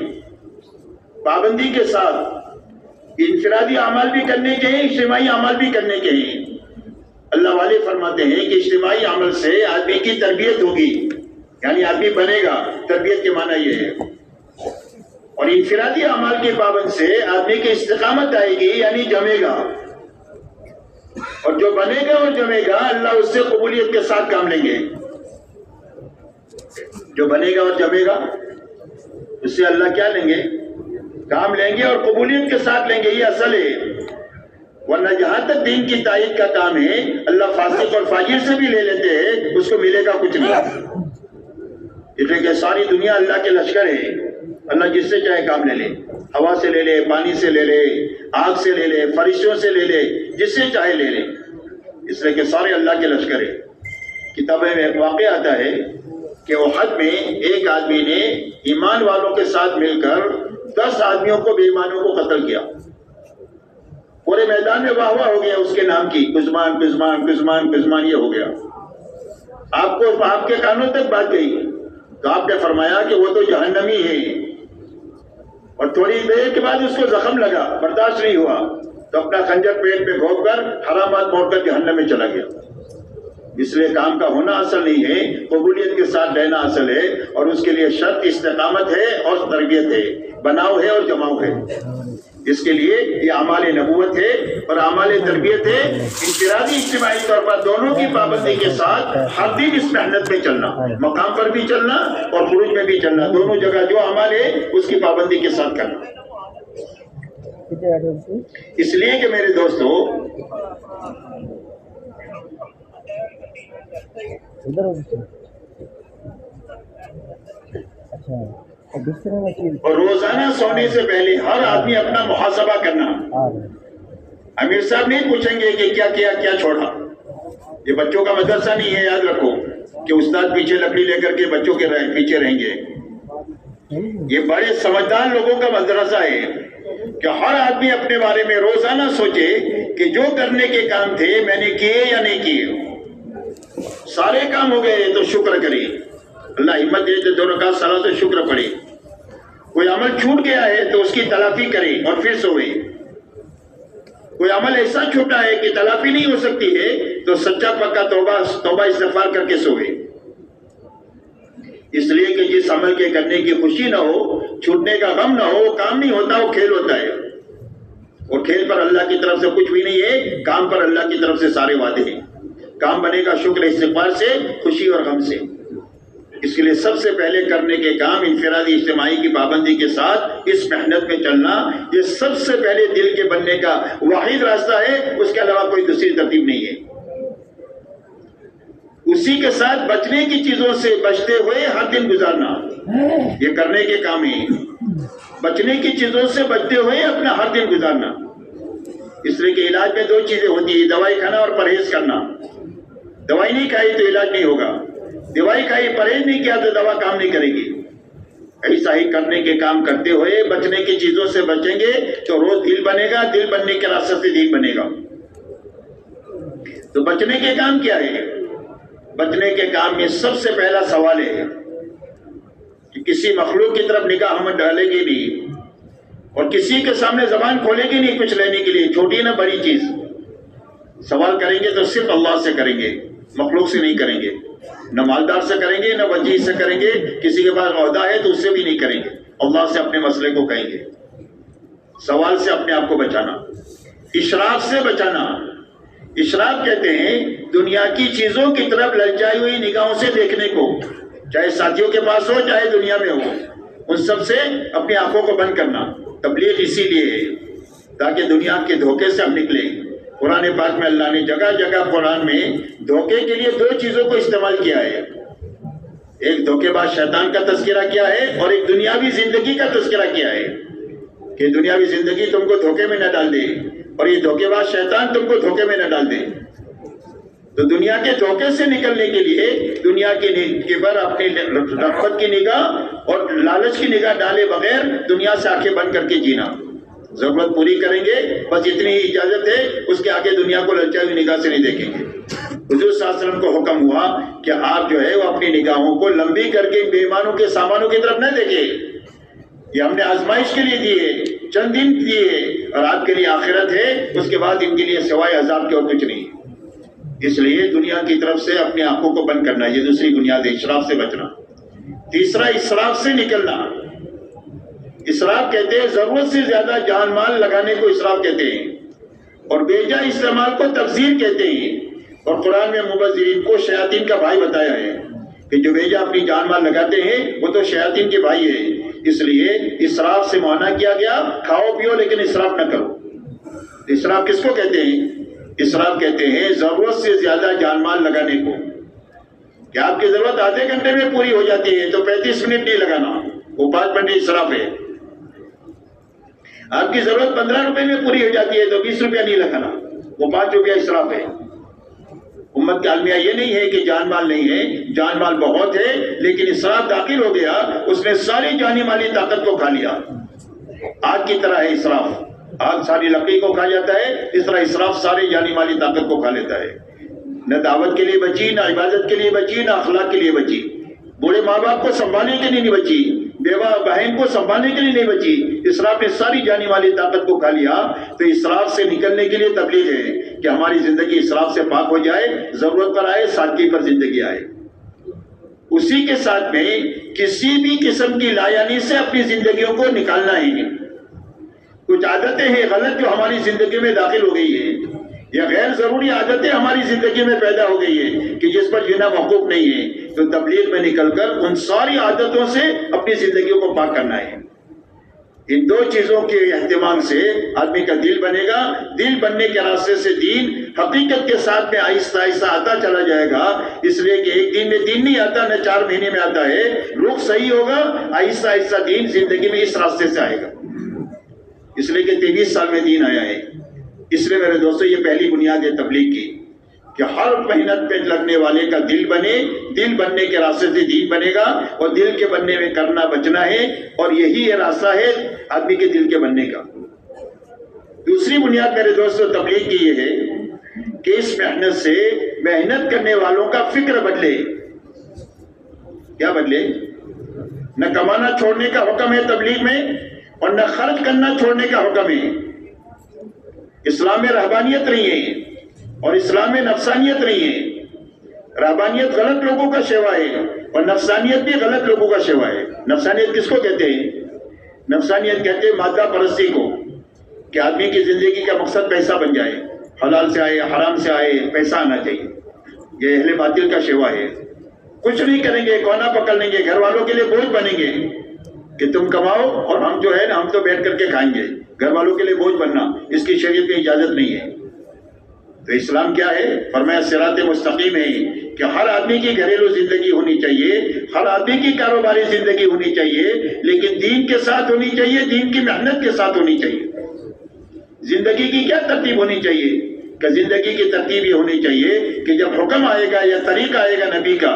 پابندی کے ساتھ۔ انفرادی اعمال بھی کرنے کے ہیں، اجتماعی اعمال بھی کرنے کے ہیں۔ اللہ والے فرماتے ہیں کہ اجتماعی عمل سے آدمی کی تربیت ہوگی، یعنی آدمی بنے گا، تربیت کے معنی یہ ہے، اور انفرادی اعمال کے پابند سے آدمی کی استقامت آئے گی، یعنی جمے گا، اور جو بنے گا اور جمے گا اللہ اس سے قبولیت کے ساتھ کام لیں گے۔ جو بنے گا اور جمے گا اس سے اللہ کیا لیں گے؟ کام لیں گے اور قبولیت کے ساتھ لیں گے، یہ اصل ہے۔ ورنہ جہاں تک دین کی تائید کا کام ہے اللہ فاسق اور فاجر سے بھی لے لیتے ہیں، اس کو ملے گا کچھ نہیں۔ اس لیے کہ ساری دنیا اللہ کے لشکر ہے، اللہ جس سے چاہے کام لے لے، ہوا سے لے لے، پانی سے لے لے، آگ سے لے لے، فرشتوں سے لے لے، جس سے چاہے لے لے، اس لیے کہ سارے اللہ کے لشکر ہے۔ کتابیں میں ایک واقعہ آتا ہے کہ احد میں ایک آدمی نے ایمان والوں کے ساتھ مل کر 10 آدمیوں کو بے ایمانوں کو قتل کیا۔ پورے میدان میں واہ واہ ہو گیا اس کے نام کی، قزمان قزمان قزمان قزمان، یہ ہو گیا۔ آپ کے کانوں تک بات گئی تو آپ نے فرمایا کہ وہ تو جہنمی ہے، اور تھوڑی دیر کے بعد اس کو زخم لگا، برداشت نہیں ہوا تو اپنا خنجر پیٹ میں گھونپ کر حرامات موڑ کر جہنم میں چلا گیا۔ اس لیے کام کا ہونا اصل نہیں ہے، قبولیت کے ساتھ رہنا اصل ہے، اور اس کے لیے شرط استقامت ہے اور تربیت ہے، بناؤ ہے اور جماؤ ہے۔ اس کے لیے یہ اعمال نبوت ہے اور اعمال تربیت ہے، انفرادی اجتماعی طور پر دونوں کی پابندی کے ساتھ ہر دن اس محنت میں چلنا، مقام پر بھی چلنا اور خروج میں بھی چلنا، دونوں جگہ جو اعمال ہے اس کی پابندی کے ساتھ کرنا۔ اس لیے کہ میرے دوستو اور روزانہ سونے سے پہلے ہر آدمی اپنا محاسبہ کرنا۔ امیر صاحب نہیں پوچھیں گے کہ کیا کیا کیا چھوڑا، یہ بچوں کا مدرسہ نہیں ہے، یاد رکھو کہ استاد پیچھے لکڑی لے کر کے بچوں کے پیچھے رہیں گے، یہ بڑے سمجھدار لوگوں کا مدرسہ ہے کہ ہر آدمی اپنے بارے میں روزانہ سوچے کہ جو کرنے کے کام تھے میں نے کیے یا نہیں کیے، سارے کام ہو گئے تو شکر کرے، اللہ ہمت دے تو 2 رکعت صلاۃ سے شکر پڑے، کوئی عمل چھوٹ گیا ہے تو اس کی تلافی کرے اور پھر سوئے، کوئی عمل ایسا چھوٹا ہے کہ تلافی نہیں ہو سکتی ہے تو سچا پکا توبہ استغفار کر کے سوئے، اس لیے کہ جس عمل کے کرنے کی خوشی نہ ہو، چھوٹنے کا غم نہ ہو، وہ کام نہیں ہوتا، وہ کھیل ہوتا ہے، اور کھیل پر اللہ کی طرف سے کچھ بھی نہیں ہے، کام پر اللہ کی طرف سے سارے وعدے ہیں، کام بنے گا شکر استغفار سے، خوشی اور غم سے۔ اس کے لیے سب سے پہلے کرنے کے کام انفرادی اجتماعی کی پابندی کے ساتھ اس محنت میں چلنا، یہ سب سے پہلے دل کے بننے کا واحد راستہ ہے، اس کے علاوہ کوئی دوسری ترتیب نہیں ہے۔ اسی کے ساتھ بچنے کی چیزوں سے بچتے ہوئے ہر دن گزارنا، یہ کرنے کے کام ہی، بچنے کی چیزوں سے بچتے ہوئے اپنا ہر دن گزارنا۔ اس لیے کہ علاج میں 2 چیزیں ہوتی ہیں، دوائی کھانا اور پرہیز کرنا۔ دوائی نہیں کھائی تو علاج نہیں ہوگا، دوائی کھائی پرہیز نہیں کیا تو دوا کام نہیں کرے گی۔ ایسا ہی کرنے کے کام کرتے ہوئے بچنے کی چیزوں سے بچیں گے تو روز دل بنے گا، دل بننے کے راستے سے دل بنے گا۔ تو بچنے کے کام کیا ہے؟ بچنے کے کام میں سب سے پہلا سوال ہے کہ کسی مخلوق کی طرف نگاہ ہم ڈالے گی نہیں اور کسی کے سامنے زبان کھولے گی نہیں کچھ لینے کے لیے، چھوٹی نہ بڑی چیز۔ سوال کریں گے تو صرف اللہ سے کریں گے، مخلوق سے نہیں کریں گے، نہ مالدار سے کریں گے، نہ وجیح سے کریں گے، کسی کے پاس عہدہ ہے تو اس سے بھی نہیں کریں گے، اللہ سے اپنے مسئلے کو کہیں گے۔ سوال سے اپنے آپ کو بچانا، اشراف سے بچانا۔ اشراف کہتے ہیں دنیا کی چیزوں کی طرف للچائی ہوئی نگاہوں سے دیکھنے کو، چاہے ساتھیوں کے پاس ہو چاہے دنیا میں ہو، ان سب سے اپنی آنکھوں کو بند کرنا۔ تبلیغ اسی لیے ہے تاکہ دنیا کے دھوکے سے ہم نکلیں۔ قرآن پاک میں اللہ نے جگہ جگہ قرآن میں دھوکے کے لیے 2 چیزوں کو استعمال کیا ہے، ایک دھوکے باز شیطان کا تذکرہ کیا ہے اور ایک دنیاوی زندگی کا تذکرہ کیا ہے کہ دنیاوی زندگی تم کو دھوکے میں نہ ڈال دے اور یہ دھوکے باز شیطان تم کو دھوکے میں نہ ڈال دے۔ تو دنیا کے دھوکے سے نکلنے کے لیے دنیا کے بر اپنی رغبت کی نگاہ اور لالچ کی نگاہ ڈالے بغیر دنیا سے آنکھیں بند کر کے جینا۔ ضرورت پوری کریں گے، بس اتنی ہی اجازت ہے، اس کے آگے دنیا کو للچائی ہوئی نگاہ سے نہیں دیکھیں گے۔ حضور صلی اللہ علیہ وسلم کو حکم ہوا کہ آپ جو ہے وہ اپنی نگاہوں کو لمبی کر کے بے ایمانوں کے سامانوں کی طرف نہ دیکھیں، یہ ہم نے آزمائش کے لیے دیے، چند دن دیے، اور آپ کے لیے آخرت ہے، اس کے بعد ان کے لیے سوائے عذاب کے اور کچھ نہیں۔ اس لیے دنیا کی طرف سے اپنی آنکھوں کو بند کرنا، یہ دوسری بنیاد ہے، اشراف سے بچنا۔ تیسرا اسراف سے نکلنا۔ اسراف کہتے ہیں ضرورت سے زیادہ جان مال لگانے کو اسراف کہتے ہیں، اور بے جا استعمال کو تبذیر کہتے ہیں، اور قرآن میں مبذرین کو شیاطین کا بھائی بتایا ہے کہ جو بے جا اپنی جان مال لگاتے ہیں وہ تو شیاطین کے بھائی ہیں۔ اس لیے اسراف سے منع کیا گیا، کھاؤ پیو لیکن اسراف نہ کرو۔ اسراف کس کو کہتے ہیں؟ اسراف کہتے ہیں ضرورت سے زیادہ جان مال لگانے کو، کہ آپ کی ضرورت آدھے گھنٹے میں پوری ہو جاتی ہے تو 35 منٹ نہیں لگانا، وہ 5 منٹ اسراف ہے۔ آپ کی ضرورت 15 روپے میں پوری ہو جاتی ہے تو 20 روپیہ نہیں لگانا، وہ 5 روپیہ اسراف ہے۔ امت کا المیہ یہ نہیں ہے کہ جان مال نہیں ہے، جان مال بہت ہے، لیکن اسراف داخل ہو گیا، اس نے ساری جانی مالی طاقت کو کھا لیا۔ آگ کی طرح ہے اسراف، آگ ساری لکڑی کو کھا جاتا ہے، اس طرح اسراف ساری جانی مالی طاقت کو کھا لیتا ہے۔ نہ دعوت کے لیے بچی، نہ عبادت کے لیے بچی، نہ اخلاق کے لیے بچی، بوڑھے ماں باپ کو سنبھالنے کے لیے نہیں بچی، بیوہ بہن کو سنبھالنے کے لیے نہیں بچی، اسراف نے ساری جانی والی طاقت کو کھا لیا۔ تو اسراف سے نکلنے کے لیے تبلیغ ہے کہ ہماری زندگی اسراف سے پاک ہو جائے، ضرورت پر آئے، سادگی پر زندگی آئے۔ اسی کے ساتھ میں کسی بھی قسم کی لایانی سے اپنی زندگیوں کو نکالنا ہی نہیں۔ کچھ عادتیں ہیں غلط جو ہماری زندگی میں داخل ہو گئی ہے، یا غیر ضروری عادتیں ہماری زندگی میں پیدا ہو گئی ہے کہ جس پر جینا موقوف نہیں ہے، تو تبلیغ میں نکل کر ان ساری عادتوں سے اپنی زندگیوں کو پاک کرنا ہے۔ ان دو چیزوں کے اہتمام سے آدمی کا دل بنے گا، دل بننے کے راستے سے دین حقیقت کے ساتھ میں آہستہ آہستہ آتا چلا جائے گا، اس لیے کہ ایک دن میں دین نہیں آتا، نہ 4 مہینے میں آتا ہے، رخ صحیح ہوگا، آہستہ آہستہ دین زندگی میں اس راستے سے آئے گا، اس لیے کہ 23 سال میں دین آیا ہے۔ اس لیے میرے دوستو یہ پہلی بنیاد ہے تبلیغ کی کہ ہر محنت پہ لگنے والے کا دل بنے، دل بننے کے راستے سے دین بنے گا، اور دل کے بننے میں کرنا بچنا ہے، اور یہی راستہ ہے آدمی کے دل کے بننے کا۔ دوسری بنیاد میرے دوستو تبلیغ کی یہ ہے کہ اس محنت سے محنت کرنے والوں کا فکر بدلے۔ کیا بدلے؟ نہ کمانا چھوڑنے کا حکم ہے تبلیغ میں، اور نہ خرچ کرنا چھوڑنے کا حکم ہے۔ اسلام میں رہبانیت نہیں ہے، اور اسلام میں نفسانیت نہیں ہے۔ رہبانیت غلط لوگوں کا شیوا ہے، اور نفسانیت بھی غلط لوگوں کا شیوا ہے۔ نفسانیت کس کو کہتے ہیں؟ نفسانیت کہتے ہیں مادہ پرستی کو، کہ آدمی کی زندگی کا مقصد پیسہ بن جائے، حلال سے آئے حرام سے آئے پیسہ آنا چاہیے۔ یہ اہل باطل کا شیوا ہے۔ کچھ نہیں کریں گے، کونا پکڑ لیں گے، گھر والوں کے لیے بوجھ بنیں گے کہ تم کماؤ اور ہم جو ہے نا ہم تو بیٹھ کر کے کھائیں گے۔ گھر والوں کے لیے بوجھ بننا اس کی شریعت میں اجازت نہیں ہے۔ تو اسلام کیا ہے؟ فرمایا صراط مستقیم ہے کہ ہر آدمی کی گھریلو زندگی ہونی چاہیے، ہر آدمی کی کاروباری زندگی ہونی چاہیے، لیکن دین کے ساتھ ہونی چاہیے، دین کی محنت کے ساتھ ہونی چاہیے۔ زندگی کی کیا ترتیب ہونی چاہیے؟ کہ زندگی کی ترتیب یہ ہونی چاہیے کہ جب حکم آئے گا یا طریقہ آئے گا نبی کا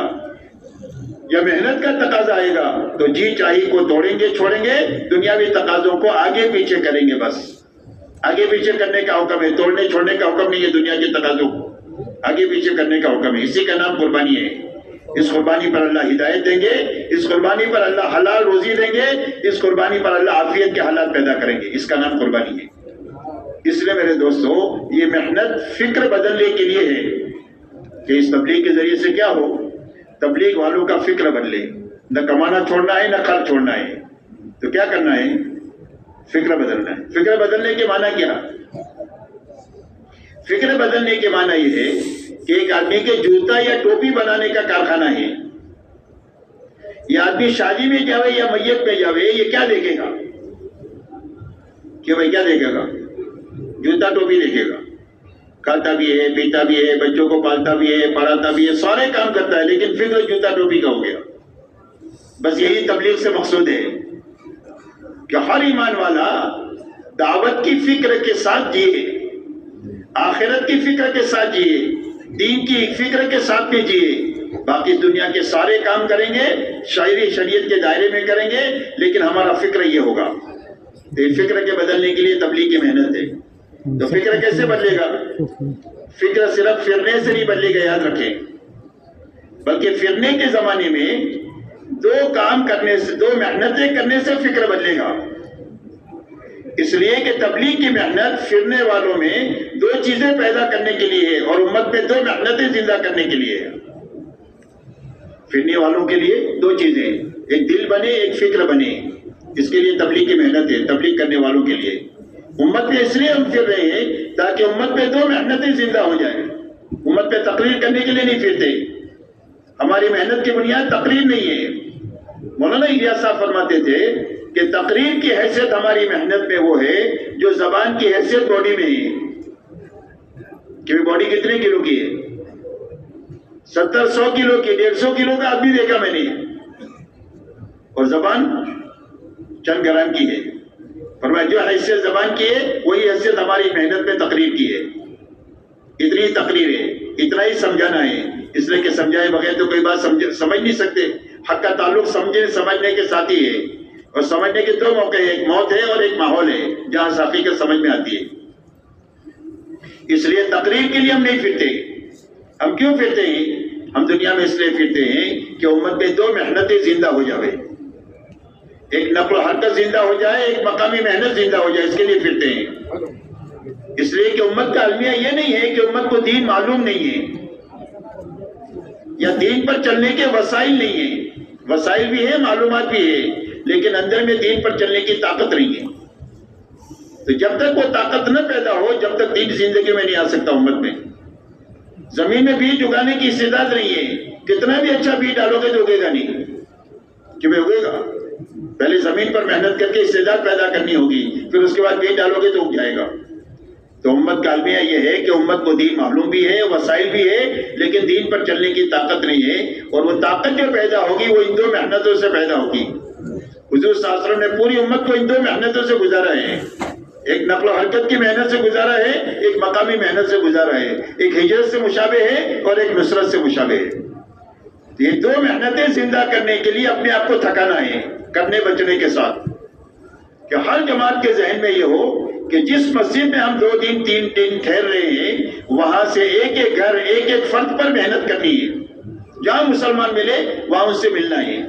یا محنت کا تقاضا آئے گا تو جی چاہیے کو توڑیں گے، چھوڑیں گے، دنیاوی تقاضوں کو آگے پیچھے کریں گے۔ بس آگے پیچھے کرنے کا حکم ہے، توڑنے چھوڑنے کا حکم نہیں ہے، دنیا کے تقاضوں کو آگے پیچھے کرنے کا حکم ہے۔ اسی کا نام قربانی ہے۔ اس قربانی پر اللہ ہدایت دیں گے، اس قربانی پر اللہ حلال روزی دیں گے، اس قربانی پر اللہ عافیت کے حالات پیدا کریں گے۔ اس کا نام قربانی ہے۔ اس لیے میرے دوستو یہ محنت فکر بدلنے کے لیے ہے کہ اس تبلیغ کے ذریعے سے کیا ہو، تبلیغ والوں کا فکر بدلے۔ نہ کمانا چھوڑنا ہے، نہ خرچ چھوڑنا ہے، تو کیا کرنا ہے؟ فکر بدلنا ہے۔ فکر بدلنے کے معنی کیا؟ فکر بدلنے کے معنی یہ ہے کہ ایک آدمی کے جوتا یا ٹوپی بنانے کا کارخانہ ہے، یہ آدمی شادی میں جاوے یا میت میں جاوے، یہ کیا دیکھے گا کہ بھائی کیا دیکھے گا؟ جوتا ٹوپی دیکھے گا۔ کھاتا بھی ہے، پیتا بھی ہے، بچوں کو پالتا بھی ہے، پڑھاتا بھی ہے، سارے کام کرتا ہے، لیکن فکر جوتا ٹوپی کا ہو گیا۔ بس یہی تبلیغ سے مقصود ہے کہ ہر ایمان والا دعوت کی فکر کے ساتھ جیے، آخرت کی فکر کے ساتھ جیے، دین کی فکر کے ساتھ میں جیے۔ باقی دنیا کے سارے کام کریں گے، شاعری شریعت کے دائرے میں کریں گے، لیکن ہمارا فکر یہ ہوگا۔ تو فکر کے بدلنے کے لیے تبلیغ کی محنت ہے۔ تو فکر کیسے بدلے گا؟ فکر صرف پھرنے سے نہیں بدلے گا، یاد رکھیں، بلکہ پھرنے کے زمانے میں دو کام کرنے سے، دو محنتیں کرنے سے فکر بدلے گا۔ اس لیے کہ تبلیغ کی محنت پھرنے والوں میں دو چیزیں پیدا کرنے کے لیے ہے، اور امت میں دو محنتیں زندہ کرنے کے لیے ہے۔ پھرنے والوں کے لیے دو چیزیں، ایک دل بنے، ایک فکر بنے، اس کے لیے تبلیغ کی محنت ہے۔ تبلیغ کرنے والوں کے لیے امت میں اس لیے ہم پھر رہے ہیں تاکہ امت میں دو محنتیں زندہ ہو جائیں۔ امت پہ تقریر کرنے کے لیے نہیں پھرتے، ہماری محنت کی بنیاد تقریر نہیں ہے۔ مولانا الیاس صاحب فرماتے تھے کہ تقریر کی حیثیت ہماری محنت میں وہ ہے جو زبان کی حیثیت باڈی میں ہے، کہ باڈی کتنے کلو کی ہے؟ 70-100 کلو کی، 150 کلو کا آدمی دیکھا میں نے، اور زبان چند گرام کی ہے۔ فرمایا جو حیثیت زبان کی ہے وہی حیثیت ہماری محنت میں تقریر کی ہے۔ اتنی تقریر ہے، اتنا ہی سمجھانا ہے، اس لیے کہ سمجھائے بغیر تو کوئی بات سمجھ نہیں سکتے۔ حق کا تعلق سمجھنے کے ساتھ ہی ہے، اور سمجھنے کے دو موقع ہیں، ایک موت ہے اور ایک ماحول ہے جہاں سے حقیقت سمجھ میں آتی ہے۔ اس لیے تقریر کے لیے ہم نہیں پھرتے۔ ہم کیوں پھرتے ہیں؟ ہم دنیا میں اس لیے پھرتے ہیں کہ امت میں دو محنتیں زندہ ہو جائے، ایک نقل و حرکت زندہ ہو جائے، ایک مقامی محنت زندہ ہو جائے، اس کے لیے پھرتے ہیں۔ اس لیے کہ امت کا المیہ یہ نہیں ہے کہ امت کو دین معلوم نہیں ہے یا دین پر چلنے کے وسائل نہیں ہیں۔ وسائل بھی ہیں، معلومات بھی ہے، لیکن اندر میں دین پر چلنے کی طاقت نہیں ہے۔ تو جب تک وہ طاقت نہ پیدا ہو جب تک دین زندگی میں نہیں آ سکتا امت میں. زمین میں بیج اگانے کی استعداد نہیں ہے، کتنا بھی اچھا بیج ڈالو گے تو اگے گا نہیں. کیوں اگے گا؟ پہلے زمین پر محنت کر کے استعداد پیدا کرنی ہوگی، پھر اس کے بعد بیج ڈالو گے تو اگ جائے گا. تو امت کا المیہ یہ ہے کہ امت کو دین معلوم بھی ہے، وسائل بھی ہے، لیکن دین پر چلنے کی طاقت نہیں ہے. اور وہ طاقت جو پیدا ہوگی وہ ان دو محنتوں سے پیدا ہوگی. حضور صلی اللہ علیہ وسلم نے پوری امت کو ان دو محنتوں سے گزارا ہے. ایک نقل و حرکت کی محنت سے گزارا ہے، ایک مقامی محنت سے گزارا ہے. ایک ہجرت سے مشابہ ہے اور ایک نصرت سے مشابہ ہے. یہ دو محنتیں زندہ کرنے کے لیے اپنے آپ کو تھکانا ہے کرنے بچنے کے ساتھ. کہ ہر جماعت کے ذہن میں یہ ہو کہ جس مسجد میں ہم 2 دن 3 دن ٹھہر رہے ہیں وہاں سے ایک ایک گھر ایک ایک فرد پر محنت کرنی ہے. جہاں مسلمان ملے وہاں ان سے ملنا ہے.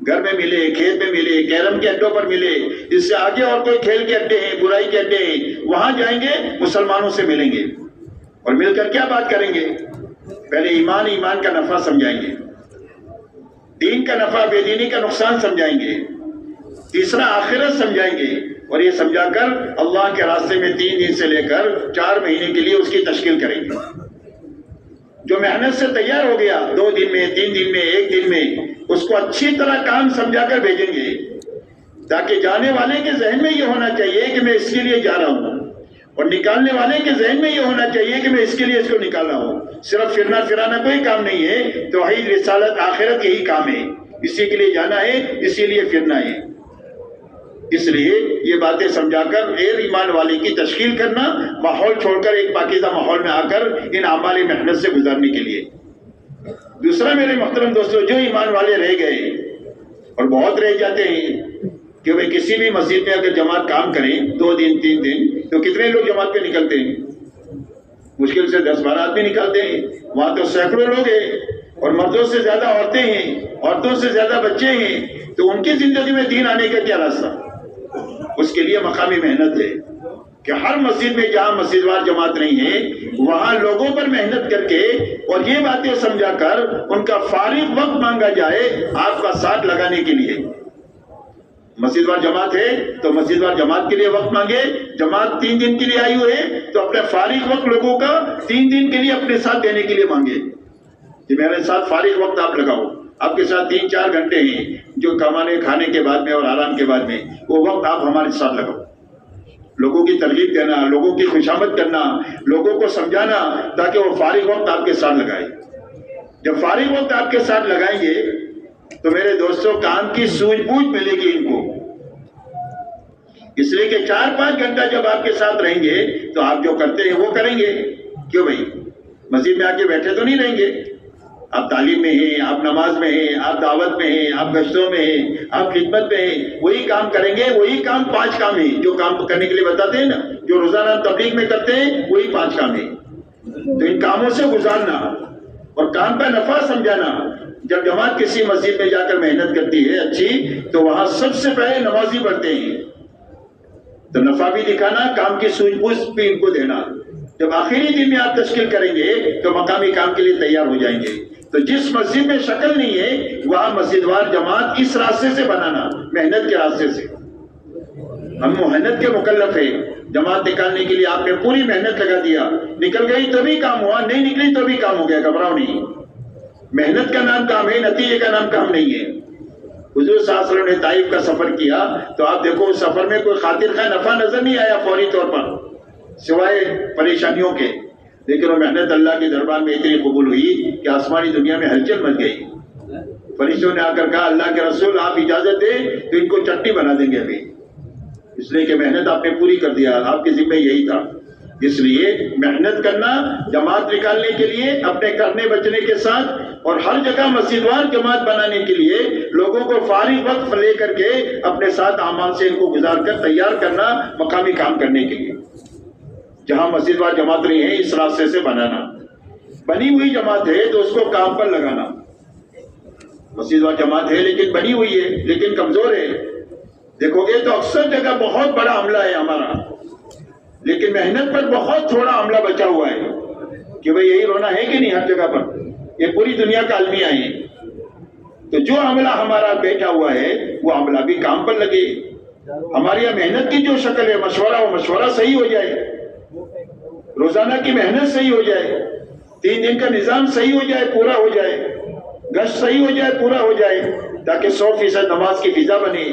گھر میں ملے، کھیت میں ملے، کیرم کے اڈوں پر ملے، اس سے آگے اور کوئی کھیل کے اڈے ہیں، برائی کے اڈے ہیں، وہاں جائیں گے مسلمانوں سے ملیں گے اور مل کر کیا بات کریں گے؟ پہلے ایمان کا نفع سمجھائیں گے، دین کا نفع بے دینی کا نقصان سمجھائیں گے، تیسرا آخرت سمجھائیں گے. اور یہ سمجھا کر اللہ کے راستے میں 3 دن سے لے کر 4 مہینے کے لیے اس کی تشکیل کریں گے. جو محنت سے تیار ہو گیا 2 دن میں 3 دن میں 1 دن میں اس کو اچھی طرح کام سمجھا کر بھیجیں گے، تاکہ جانے والے کے ذہن میں یہ ہونا چاہیے کہ میں اس کے لیے جا رہا ہوں، اور نکالنے والے کے ذہن میں یہ ہونا چاہیے کہ میں اس کے لیے اس کو نکال رہا ہوں. صرف پھرنا پھرانا کوئی کام نہیں ہے. توحید، رسالت، آخرت یہی کام ہے. اسی کے لیے جانا ہے، اسی لیے پھرنا ہے. اس لیے یہ باتیں سمجھا کر غیر ایمان والے کی تشکیل کرنا، ماحول چھوڑ کر ایک پاکیزہ ماحول میں آ کر ان اعمال محنت سے گزارنے کے لیے. دوسرا میرے محترم دوستو، جو ایمان والے رہ گئے اور بہت رہ جاتے ہیں کہ وہ کسی بھی مسجد میں اگر جماعت کام کریں 2 دن 3 دن تو کتنے لوگ جماعت پہ نکلتے ہیں؟ مشکل سے 10-12 آدمی نکالتے ہیں. وہاں تو سینکڑوں لوگ ہیں اور مردوں سے زیادہ عورتیں ہیں، عورتوں سے زیادہ بچے ہیں. تو ان کی زندگی میں دین آنے کا کیا راستہ؟ اس کے لیے مقامی محنت ہے کہ ہر مسجد میں جہاں مسجد وار جماعت نہیں ہے وہاں لوگوں پر محنت کر کے اور یہ باتیں سمجھا کر ان کا فارغ وقت مانگا جائے آپ کا ساتھ لگانے کے لیے. مسجد وار جماعت ہے تو مسجد وار جماعت کے لیے وقت مانگے. جماعت 3 دن کے لیے آئی ہوئی ہے تو اپنے فارغ وقت لوگوں کا 3 دن کے لیے اپنے ساتھ دینے کے لیے مانگے کہ میرے ساتھ فارغ وقت آپ لگاؤ. آپ کے ساتھ 3-4 گھنٹے ہیں جو کمانے کھانے کے بعد میں اور آرام کے بعد میں وہ وقت آپ ہمارے ساتھ لگاؤ. لوگوں کی ترغیب دینا، لوگوں کی خوشامد کرنا، لوگوں کو سمجھانا تاکہ وہ فارغ وقت آپ کے ساتھ لگائیں. جب فارغ وقت آپ کے ساتھ لگائیں گے تو میرے دوستوں کام کی سوجھ بوجھ ملے گی ان کو. اس لیے کہ 4-5 گھنٹہ جب آپ کے ساتھ رہیں گے تو آپ جو کرتے ہیں وہ کریں گے. کیوں بھائی؟ مسجد میں آ کے بیٹھے تو نہیں رہیں گے. آپ تعلیم میں ہیں، آپ نماز میں ہیں، آپ دعوت میں ہیں، آپ گشتوں میں ہیں، آپ خدمت میں ہیں. وہی کام کریں گے. وہی کام 5 کام ہیں جو کام کرنے کے لیے بتاتے ہیں نا، جو روزانہ تبلیغ میں کرتے ہیں وہی 5 کام ہیں. تو ان کاموں سے گزارنا اور کام کا نفع سمجھانا. جب جماعت کسی مسجد میں جا کر محنت کرتی ہے اچھی تو وہاں سب سے پہلے نمازی پڑھتے ہیں. تو نفع بھی دکھانا، کام کی سوجھ بوجھ بھی ان کو دینا. جب آخری دن میں آپ تشکیل کریں گے تو مقامی کام کے لیے تیار ہو جائیں گے. تو جس مسجد میں شکل نہیں ہے وہاں مسجد وار جماعت اس راستے سے بنانا، محنت کے راستے سے. ہم محنت کے مکلف ہیں. جماعت نکالنے کے لیے آپ نے پوری محنت لگا دیا، نکل گئی تو بھی کام ہوا، نہیں نکلی تو بھی کام ہو گیا. گھبراؤ نہیں. محنت کا نام کام ہے، نتیجے کا نام کام نہیں ہے. حضور صلی اللہ علیہ وسلم نے طائف کا سفر کیا تو آپ دیکھو اس سفر میں کوئی خاطر خواہ نفع نظر نہیں آیا فوری طور پر سوائے پریشانیوں کے. لیکن وہ محنت اللہ کے دربار میں اتنی قبول ہوئی کہ آسمانی دنیا میں ہلچل مچ گئی. فرشتوں نے آ کر کہا اللہ کے رسول آپ اجازت دیں تو ان کو چٹنی بنا دیں گے ابھی. اس لیے کہ محنت آپ نے پوری کر دیا، آپ کے ذمہ یہی تھا. اس لیے محنت کرنا جماعت نکالنے کے لیے اپنے کرنے بچنے کے ساتھ اور ہر جگہ مسجد وار جماعت بنانے کے لیے لوگوں کو فارغ وقت لے کر کے اپنے ساتھ اعمال سے ان کو گزار کر تیار کرنا مقامی کام کرنے کے لیے. جہاں مسجد وار جماعت نہیں ہے اس راستے سے بنانا. بنی ہوئی جماعت ہے تو اس کو کام پر لگانا. مسجد وار جماعت ہے لیکن بنی ہوئی ہے لیکن کمزور ہے. دیکھو گے تو اکثر جگہ بہت بڑا عملہ ہے ہمارا لیکن محنت پر بہت تھوڑا عملہ بچا ہوا ہے کہ بھئی یہی رونا ہے کہ نہیں ہر جگہ پر. یہ پوری دنیا کا المیہ ہے. تو جو عملہ ہمارا بیٹھا ہوا ہے وہ عملہ بھی کام پر لگے. ہماری یہاں محنت کی جو شکل ہے مشورہ، وہ مشورہ صحیح ہو جائے، روزانہ کی محنت صحیح ہو جائے، 3 دن کا نظام صحیح ہو جائے، پورا ہو جائے، گشت صحیح ہو جائے، پورا ہو جائے، تاکہ 100% نماز کی فضا بنے۔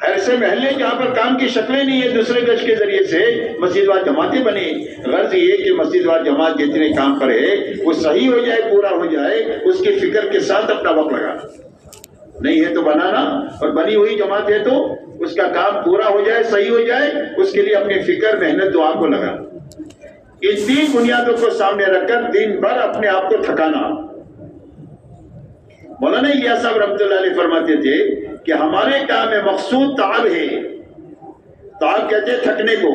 ایسے محلے جہاں پر کام کی شکلیں نہیں ہے، دوسرے گشت کے ذریعے سے مسجد وار جماعتیں بنے۔ غرض یہ کہ مسجد وار جماعت جتنے کام پر ہے وہ صحیح ہو جائے، پورا ہو جائے، اس کی فکر کے ساتھ اپنا وقت لگانا، نہیں ہے تو بنانا، اور بنی ہوئی جماعت ہے تو اس کا کام پورا ہو جائے، صحیح ہو جائے، اس کے لیے اپنی فکر، محنت، دعا کو لگانا۔ ان 3 بنیادوں کو سامنے رکھ کر دن بھر اپنے آپ کو تھکانا۔ مولانا الیاس صاحب رحمۃ اللہ علیہ فرماتے تھے کہ ہمارے کام میں مقصود تعب ہے۔ تعب کہتے ہیں تھکنے کو۔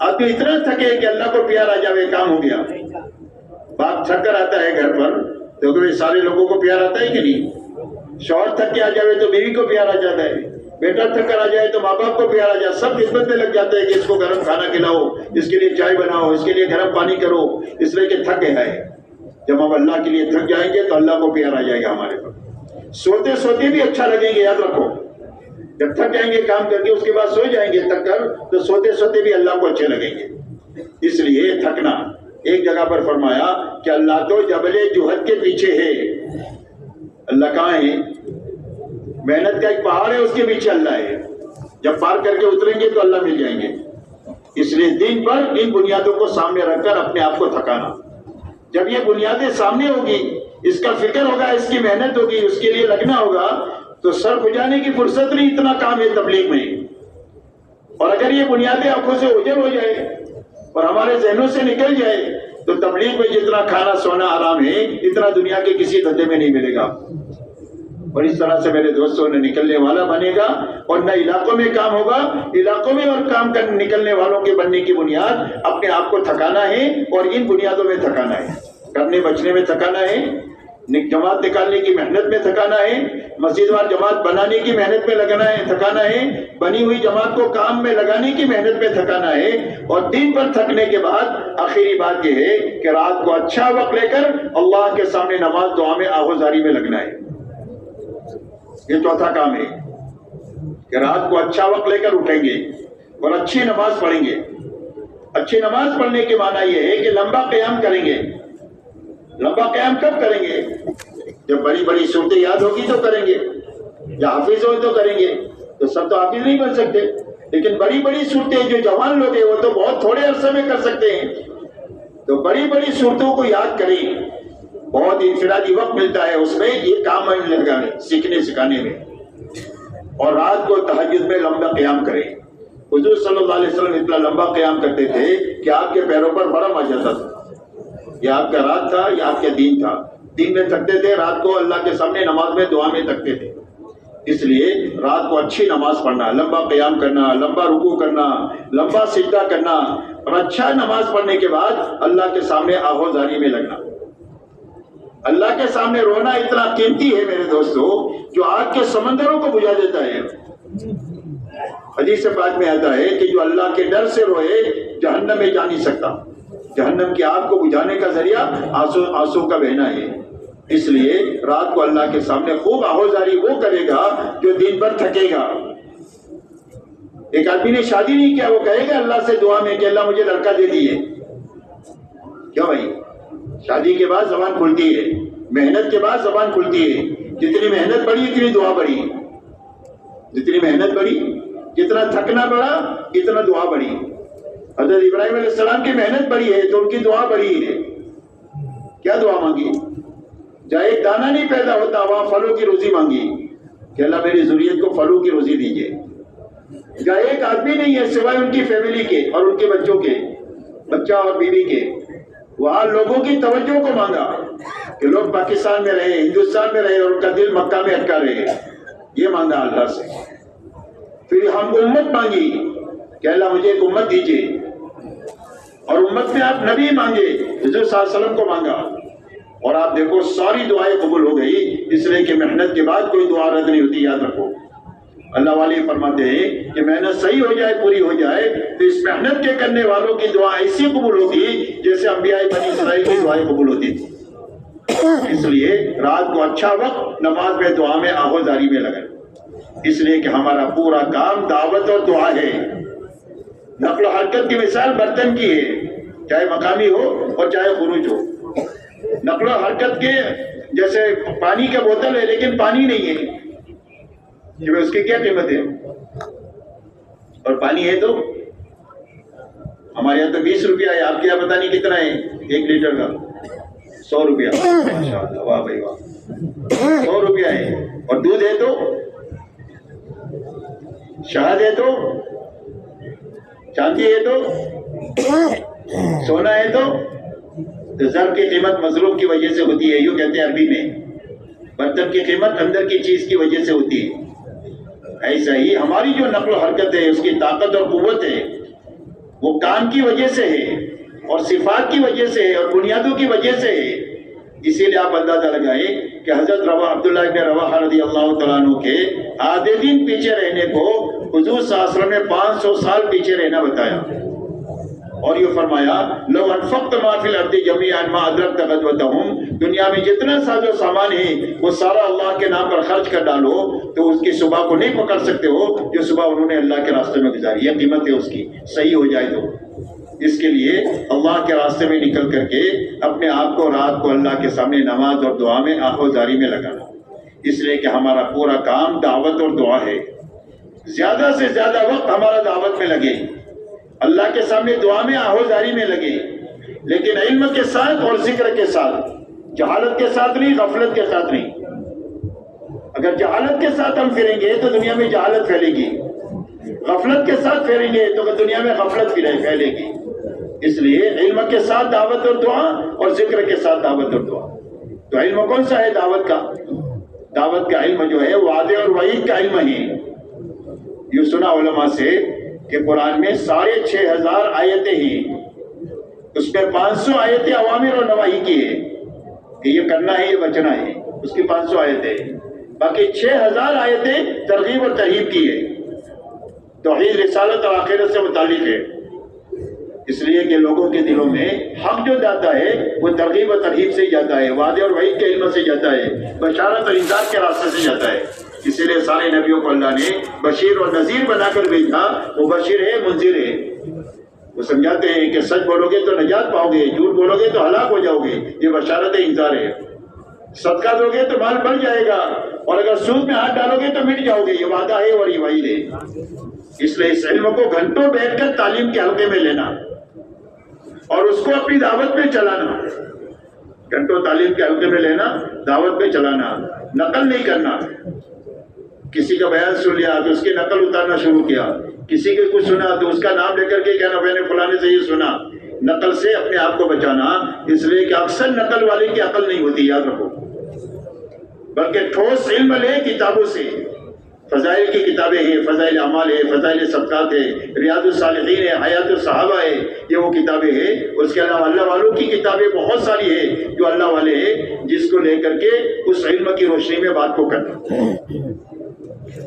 آدمی اتنا تھکے کہ اللہ کو پیار آ جاوے، کام ہو گیا۔ باپ تھک کر آتا ہے گھر پر تو کہ سارے لوگوں کو پیار آتا ہے کہ نہیں؟ شوہر تھک کے آ جاوے تو بیوی کو پیار آ جاتا ہے، بیٹا تھک کر آ جائے تو ماں باپ کو پیار آ جائے، سب خدمت میں لگ جاتے ہیں کہ اس کو گرم کھانا کھلاؤ، اس کے لیے چائے بناؤ، اس کے لیے گرم پانی کرو، اس لیے کہ تھک ہے۔ جب ہم اللہ کے لیے تھک جائیں گے تو اللہ کو پیار آ جائے گا ہمارے پر۔ سوتے سوتے بھی اچھا لگیں گے، یاد رکھو، جب تھک جائیں گے کام کر کے اس کے بعد سو جائیں گے تھک کر، تو سوتے سوتے بھی اللہ کو اچھے لگیں گے۔ اس لیے تھکنا، ایک جگہ پر فرمایا کہ اللہ تو جبل جوہد کے پیچھے ہے۔ اللہ کہاں ہے؟ محنت کا ایک پہاڑ ہے، اس کے پیچھے اللہ ہے، جب پار کر کے اتریں گے تو اللہ مل جائیں گے۔ اس لیے دن بھر ان بنیادوں کو سامنے رکھ کر اپنے آپ کو تھکانا۔ جب یہ بنیادیں سامنے ہوگی، اس کا فکر ہوگا، اس کی محنت ہوگی، اس کے لیے لگنا ہوگا، تو سر کھجانے کی فرصت نہیں، اتنا کام ہے تبلیغ میں۔ اور اگر یہ بنیادیں آنکھوں سے اوجھل ہو جائے اور ہمارے ذہنوں سے نکل جائے تو تبلیغ میں جتنا کھانا سونا آرام ہے، اتنا دنیا کے کسی دھندے میں نہیں ملے گا۔ اور اس طرح سے میرے دوستوں نے نکلنے والا بنے گا، اور نہ علاقوں میں کام ہوگا، علاقوں میں اور کام کر نکلنے والوں کے بننے کی بنیاد اپنے آپ کو تھکانا ہے، اور ان بنیادوں میں تھکانا ہے، کرنے بچنے میں تھکانا ہے، جماعت نکالنے کی محنت میں تھکانا ہے، مسجد وار جماعت بنانے کی محنت میں لگنا ہے، تھکانا ہے، بنی ہوئی جماعت کو کام میں لگانے کی محنت میں تھکانا ہے، اور دن پر تھکنے کے بعد آخری بات یہ ہے کہ رات کو اچھا وقت لے کر اللہ کے سامنے نماز دعا میں آہوزاری میں لگنا ہے۔ یہ چوتھا کام ہے کہ رات کو اچھا وقت لے کر اٹھیں گے اور اچھی نماز پڑھیں گے۔ اچھی نماز پڑھنے کے معنی یہ ہے کہ لمبا قیام کریں گے۔ لمبا قیام کب کریں گے؟ جب بڑی بڑی صورتیں یاد ہوگی تو کریں گے، یا حافظ ہو تو کریں گے۔ تو سب تو حافظ نہیں بن سکتے، لیکن بڑی بڑی صورتیں جو جوان لوگ ہیں وہ تو بہت تھوڑے عرصے میں کر سکتے ہیں۔ تو بڑی بڑی صورتوں کو یاد کریں، بہت انفرادی وقت ملتا ہے اس میں یہ کام لگانے، سیکھنے سکھانے میں۔ اور رات کو تہجد میں لمبا قیام کریں۔ حضور صلی اللہ علیہ وسلم اتنا لمبا قیام کرتے تھے کہ آپ کے پیروں پر برم آ جاتا تھا۔ یہ آپ کا رات تھا، یہ آپ کا دین تھا۔ دن میں تھکتے تھے، رات کو اللہ کے سامنے نماز میں دعا میں تھکتے تھے۔ اس لیے رات کو اچھی نماز پڑھنا، لمبا قیام کرنا، لمبا رکوع کرنا، لمبا سجدہ کرنا، اور اچھا نماز پڑھنے کے بعد اللہ کے سامنے آہوزاری میں لگنا۔ اللہ کے سامنے رونا اتنا قیمتی ہے میرے دوستو، جو آگ کے سمندروں کو بجھا دیتا ہے۔ حدیث پاک میں آتا ہے کہ جو اللہ کے ڈر سے روئے جہنم میں جا نہیں سکتا۔ جہنم کی آگ کو بجھانے کا ذریعہ آنسو کا بہنا ہے۔ اس لیے رات کو اللہ کے سامنے خوب آہوزاری وہ کرے گا جو دن بھر تھکے گا۔ ایک آدمی نے شادی نہیں کیا، وہ کہے گا اللہ سے دعا میں کہ اللہ مجھے لڑکا دے دیے۔ کیوں بھائی؟ شادی کے بعد زبان کھلتی ہے، محنت کے بعد زبان کھلتی ہے۔ جتنی محنت بڑھی اتنی دعا بڑھی، جتنی محنت بڑھی، جتنا تھکنا بڑھا اتنا دعا بڑھی۔ حضرت ابراہیم علیہ السلام کی محنت بڑھی ہے تو ان کی دعا بڑھی ہے۔ کیا دعا مانگی؟ جہاں ایک دانہ نہیں پیدا ہوتا وہاں پھلوں کی روزی مانگی کہ اللہ میری ذریت کو پھلوں کی روزی دیجیے۔ جہاں ایک آدمی نہیں ہے سوائے ان کی فیملی کے اور ان کے بچوں کے، بچہ اور بیوی کے، وہاں لوگوں کی توجہ کو مانگا کہ لوگ پاکستان میں رہے، ہندوستان میں رہے اور ان کا دل مکہ میں اٹکا رہے، یہ مانگا اللہ سے۔ پھر ہم امت مانگی کہ اللہ مجھے ایک امت دیجیے، اور امت میں آپ نبی مانگے، حضور صلی اللہ علیہ وسلم کو مانگا، اور آپ دیکھو ساری دعائیں قبول ہو گئی، اس لیے کہ محنت کے بعد کوئی دعا رد نہیں ہوتی، یاد رکھو۔ اللہ والے فرماتے ہیں کہ محنت صحیح ہو جائے، پوری ہو جائے، تو اس محنت کے کرنے والوں کی دعا ایسی قبول ہوگی جیسے انبیاء بنی اسرائیل کی دعائیں قبول ہوتی تھی۔ اس لیے رات کو اچھا وقت نماز میں دعا میں آہوزاری میں لگائیں۔ اس لیے کہ ہمارا پورا کام دعوت اور دعا ہے. نقل و حرکت کی مثال برتن کی ہے، چاہے مقامی ہو اور چاہے خروج ہو. نقل و حرکت کے جیسے پانی کا بوتل ہے لیکن پانی نہیں ہے، جو اس کی کیا قیمت ہے؟ اور پانی ہے تو ہمارے یہاں تو 20 روپیہ ہے، آپ کے یہاں پتہ نہیں کتنا ہے 1 لیٹر کا؟ 100 روپیہ. ماشاء اللہ، واہ بھائی واہ، 100 روپیہ ہے. اور دودھ ہے تو، شہد ہے تو، چاندی ہے تو، سونا ہے تو زر کی قیمت مظروف کی وجہ سے ہوتی ہے. یوں کہتے ہیں عربی میں، برتن کی قیمت اندر کی چیز کی وجہ سے ہوتی ہے. ایسا ہی ہماری جو نقل و حرکت ہے، اس کی طاقت اور قوت ہے، وہ کام کی وجہ سے ہے اور صفات کی وجہ سے ہے اور بنیادوں کی وجہ سے ہے. اسی لیے آپ اندازہ لگائیں کہ حضرت عبداللہ ابن رواحہ رضی اللہ تعالیٰ عنہ کے آدھے دن پیچھے رہنے کو حضور صلی اللہ علیہ وسلم نے 500 سال پیچھے رہنا بتایا، اور یہ فرمایا لو انفقت ما فی الارض جميعا ما ادرکت غدوتهم، دنیا میں جتنا ساز و سامان ہے وہ سارا اللہ کے نام پر خرچ کر ڈالو تو اس کی صبح کو نہیں پکڑ سکتے ہو جو صبح انہوں نے اللہ کے راستے میں گزاری. یہ قیمت ہے اس کی، صحیح ہو جائے تو. اس کے لیے اللہ کے راستے میں نکل کر کے اپنے آپ کو رات کو اللہ کے سامنے نماز اور دعا میں آہوزاری میں لگانا. اس لیے کہ ہمارا پورا کام دعوت اور دعا ہے. زیادہ سے زیادہ وقت ہمارا دعوت میں لگے، اللہ کے سامنے دعا میں آہوزاری میں لگے، لیکن علم کے ساتھ اور ذکر کے ساتھ، جہالت کے ساتھ نہیں، غفلت کے ساتھ نہیں. اگر جہالت کے ساتھ ہم پھریں گے تو دنیا میں جہالت پھیلے گی، غفلت کے ساتھ پھیریں گے تو دنیا میں غفلت پھیلے گی. اس لیے علم کے ساتھ دعوت اور دعا اور ذکر کے ساتھ دعوت اور دعا. تو علم کون سا ہے دعوت کا؟ دعوت کا علم جو ہے وعدے اور وعید کا علم ہے. یہ سنا علماء سے کہ قرآن میں 6,500 آیتیں ہیں، اس میں 500 آیتیں اوامر اور نواہی کی ہے کہ یہ کرنا ہے، یہ بچنا ہے، اس کی 500 آیتیں. باقی 6,000 آیتیں ترغیب اور ترہیب کی ہے، توحید، رسالت اور آخرت سے متعلق ہے. اس لیے کہ لوگوں کے دلوں میں حق جو جاتا ہے وہ ترغیب اور ترہیب سے ہی جاتا ہے، وعدے اور وعید کے علم سے جاتا ہے، بشارت اور انذار کے راستے سے جاتا ہے. اسی لیے سارے نبیوں کو اللہ نے بشیر اور نذیر بنا کر بھیجا. وہ بشیر ہے، منذر ہے. وہ سمجھاتے ہیں کہ سچ بولو گے تو نجات پاؤ گے، جھوٹ بولو گے تو ہلاک ہو جاؤ گے. یہ بشارت انذار ہے. صدقہ دو گے تو مال بڑھ جائے گا، اور اگر سود میں ہاتھ ڈالو گے تو مٹ جاؤ گے. یہ وعدہ ہے اور یہ وعید ہے. اس لیے اس علم کو گھنٹوں بیٹھ کر تعلیم کے حلقے میں لینا اور اس کو اپنی دعوت میں چلانا. گھنٹوں تعلیم کے حلقے میں لینا، دعوت میں چلانا، نقل نہیں کرنا. کسی کا بیان سن لیا تو اس کی نقل اتارنا شروع کیا، کسی کے کچھ سنا تو اس کا نام لے کر کے کہنا میں نے فلانے سے یہ سنا. نقل سے اپنے آپ کو بچانا. اس لیے کہ اکثر نقل والے کی عقل نہیں ہوتی، یاد رکھو، بلکہ ٹھوس علم لے کتابوں سے. فضائل کی کتابیں ہیں، فضائل اعمال ہے، فضائل صدقات ہے، ریاض الصالحین ہے، حیات الصحابہ ہے. یہ وہ کتابیں ہیں. اس کے علاوہ اللہ والوں کی کتابیں بہت ساری ہیں جو اللہ والے ہیں، جس کو لے کر کے اس علم کی روشنی میں بات کو کرنا،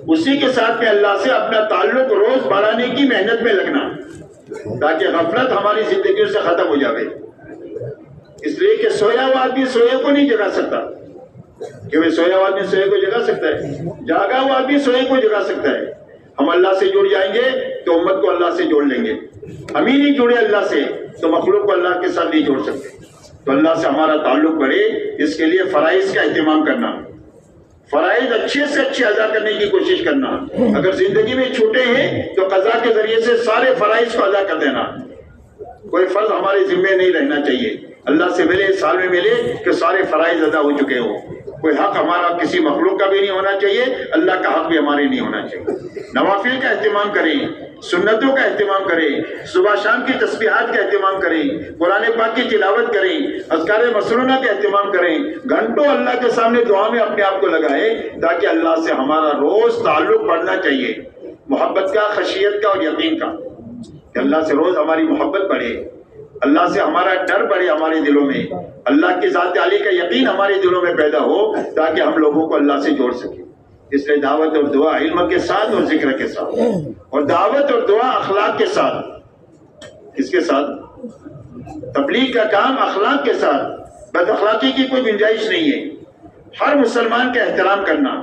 اسی کے ساتھ میں اللہ سے اپنا تعلق روز بڑھانے کی محنت میں لگنا تاکہ غفلت ہماری زندگیوں سے ختم ہو جائے. اس لیے کہ سویا ہوا آدمی سوئے کو نہیں جگا سکتا. کہ سویا ہوا آدمی سوئے کو جگا سکتا ہے؟ جاگا ہوا آدمی سوئے کو جگا سکتا ہے. ہم اللہ سے جڑ جائیں گے تو امت کو اللہ سے جوڑ لیں گے. ہم ہی نہیں جڑے اللہ سے تو مخلوق کو اللہ کے ساتھ نہیں جوڑ سکتے. تو اللہ سے ہمارا تعلق بڑھے، اس کے لیے فرائض کا اہتمام کرنا، فرائض اچھے سے اچھے ادا کرنے کی کوشش کرنا. اگر زندگی میں چھوٹے ہیں تو قضا کے ذریعے سے سارے فرائض کو ادا کر دینا. کوئی فرض ہمارے ذمے نہیں رہنا چاہیے. اللہ سے ملے، سال میں ملے کہ سارے فرائض ادا ہو چکے ہوں. کوئی حق ہمارا کسی مخلوق کا بھی نہیں ہونا چاہیے، اللہ کا حق بھی ہمارے نہیں ہونا چاہیے. نوافل کا اہتمام کریں، سنتوں کا اہتمام کریں، صبح شام کی تسبیحات کا اہتمام کریں، قرآن پاک کی تلاوت کریں، اذکار مسنونہ کا اہتمام کریں. گھنٹوں اللہ کے سامنے دعا میں اپنے آپ کو لگائیں تاکہ اللہ سے ہمارا روز تعلق بڑھنا چاہیے، محبت کا، خشیت کا اور یقین کا. کہ اللہ سے روز ہماری محبت بڑھے، اللہ سے ہمارا ڈر بڑھے ہمارے دلوں میں، اللہ کی ذات عالی کا یقین ہمارے دلوں میں پیدا ہو تاکہ ہم لوگوں کو اللہ سے جوڑ سکیں. اس لیے دعوت اور دعا علم کے ساتھ اور ذکر کے ساتھ، اور دعوت اور دعا اخلاق کے ساتھ. اس کے ساتھ تبلیغ کا کام اخلاق کے ساتھ، بد اخلاقی کی کوئی گنجائش نہیں ہے. ہر مسلمان کا احترام کرنا،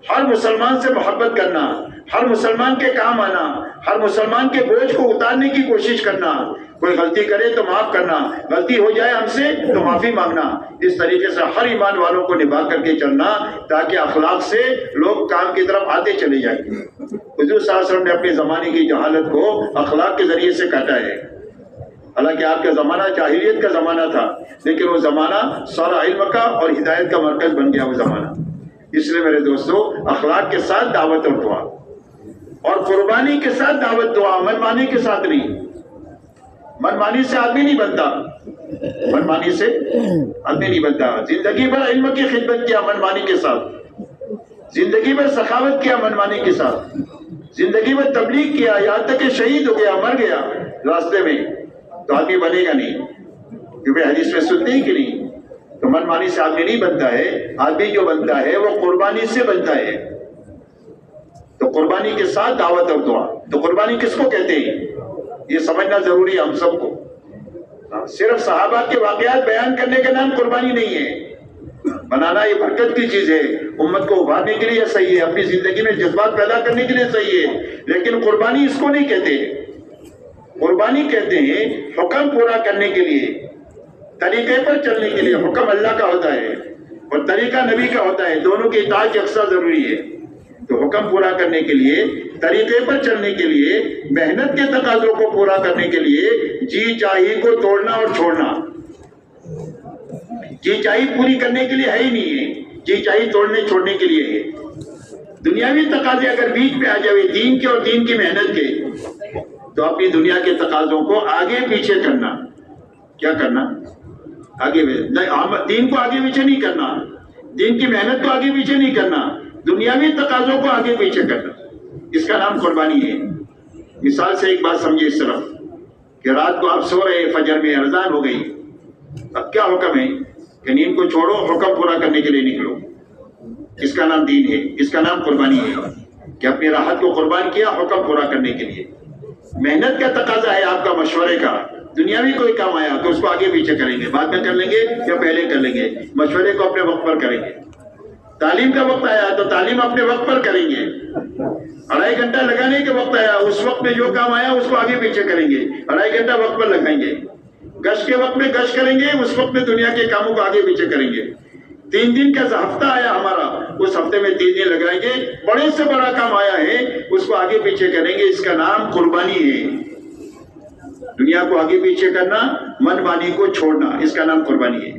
ہر مسلمان سے محبت کرنا، ہر مسلمان کے کام آنا، ہر مسلمان کے بوجھ کو اتارنے کی کوشش کرنا، کوئی غلطی کرے تو معاف کرنا، غلطی ہو جائے ہم سے تو معافی مانگنا، اس طریقے سے ہر ایمان والوں کو نبھا کر کے چلنا تاکہ اخلاق سے لوگ کام کی طرف آتے چلے جائیں۔ حضور صلی اللہ علیہ وسلم نے اپنے زمانے کی جہالت کو اخلاق کے ذریعے سے کاٹا ہے۔ حالانکہ آپ کا زمانہ جاہلیت کا زمانہ تھا، لیکن وہ زمانہ سارا علم کا اور ہدایت کا مرکز بن گیا وہ زمانہ۔ اس لیے میرے دوستو، اخلاق کے ساتھ دعوت اور دعا، اور قربانی کے ساتھ دعوت دعا، منمانی کے ساتھ نہیں۔ منمانی سے آدمی نہیں بنتا، منمانی سے آدمی نہیں بنتا۔ زندگی بھر علم کی خدمت کیا منمانی کے ساتھ، زندگی بھر سخاوت کیا منمانی کے ساتھ، زندگی بھر تبلیغ کیا، یہاں تک کہ شہید ہو گیا، مر گیا راستے میں، تو آدمی بنے گا نہیں، کیونکہ حدیث میں سنتے ہی کہ نہیں۔ تو منمانی سے آدمی نہیں بنتا ہے، آدمی جو بنتا ہے وہ قربانی سے بنتا ہے۔ تو قربانی کے ساتھ دعوت اور دعا۔ تو قربانی کس کو کہتے ہیں یہ سمجھنا ضروری ہے ہم سب کو۔ صرف صحابہ کے واقعات بیان کرنے کا نام قربانی نہیں ہے۔ بنانا یہ برکت کی چیز ہے، امت کو ابھارنے کے لیے صحیح ہے، اپنی زندگی میں جذبات پیدا کرنے کے لیے صحیح ہے، لیکن قربانی اس کو نہیں کہتے۔ قربانی کہتے ہیں حکم پورا کرنے کے لیے، طریقے پر چلنے کے لیے۔ حکم اللہ کا ہوتا ہے اور طریقہ نبی کا ہوتا ہے، دونوں کی اطاعت یکساں ضروری ہے۔ تو حکم پورا کرنے کے لیے، طریقے پر چلنے کے لیے، محنت کے تقاضوں کو پورا کرنے کے لیے جی چاہی کو توڑنا اور چھوڑنا۔ جی چاہی پوری کرنے کے لیے ہے ہی نہیں ہے، جی چاہی توڑنے چھوڑنے کے لیے ہے۔ دنیاوی تقاضے اگر بیچ میں آ جائے دین کے اور دین کی محنت کے، تو اپنی دنیا کے تقاضوں کو آگے پیچھے کرنا۔ کیا کرنا؟ آگے دین کو آگے پیچھے نہیں کرنا، دین کی محنت کو آگے پیچھے نہیں کرنا، دنیاوی تقاضوں کو آگے پیچھے کرنا، اس کا نام قربانی ہے۔ مثال سے ایک بات سمجھے اس طرف کہ رات کو آپ سو رہے، فجر میں اذان ہو گئی، اب کیا حکم ہے کہ نیند کو چھوڑو، حکم پورا کرنے کے لیے نکلو۔ اس کا نام دین ہے، اس کا نام قربانی ہے کہ اپنی راحت کو قربان کیا حکم پورا کرنے کے لیے۔ محنت کا تقاضا ہے آپ کا، مشورے کا۔ دنیاوی کوئی کام آیا تو اس کو آگے پیچھے کریں گے، بعد میں کر لیں گے یا پہلے کر لیں گے، مشورے کو اپنے وقت پر کریں گے۔ تعلیم کا وقت آیا تو تعلیم اپنے وقت پر کریں گے۔ 2.5 گھنٹہ لگانے کے وقت آیا، اس وقت میں جو کام آیا اس کو آگے پیچھے کریں گے، 2.5 گھنٹہ وقت پر لگائیں گے۔ گشت کے وقت میں گشت کریں گے، اس وقت میں دنیا کے کاموں کو آگے پیچھے کریں گے۔ 3 دن کا ہفتہ آیا ہمارا، اس ہفتے میں 3 دن لگائیں گے، بڑے سے بڑا کام آیا ہے اس کو آگے پیچھے کریں گے۔ اس کا نام قربانی ہے۔ دنیا کو آگے پیچھے کرنا، من مانی کو چھوڑنا، اس کا نام قربانی ہے۔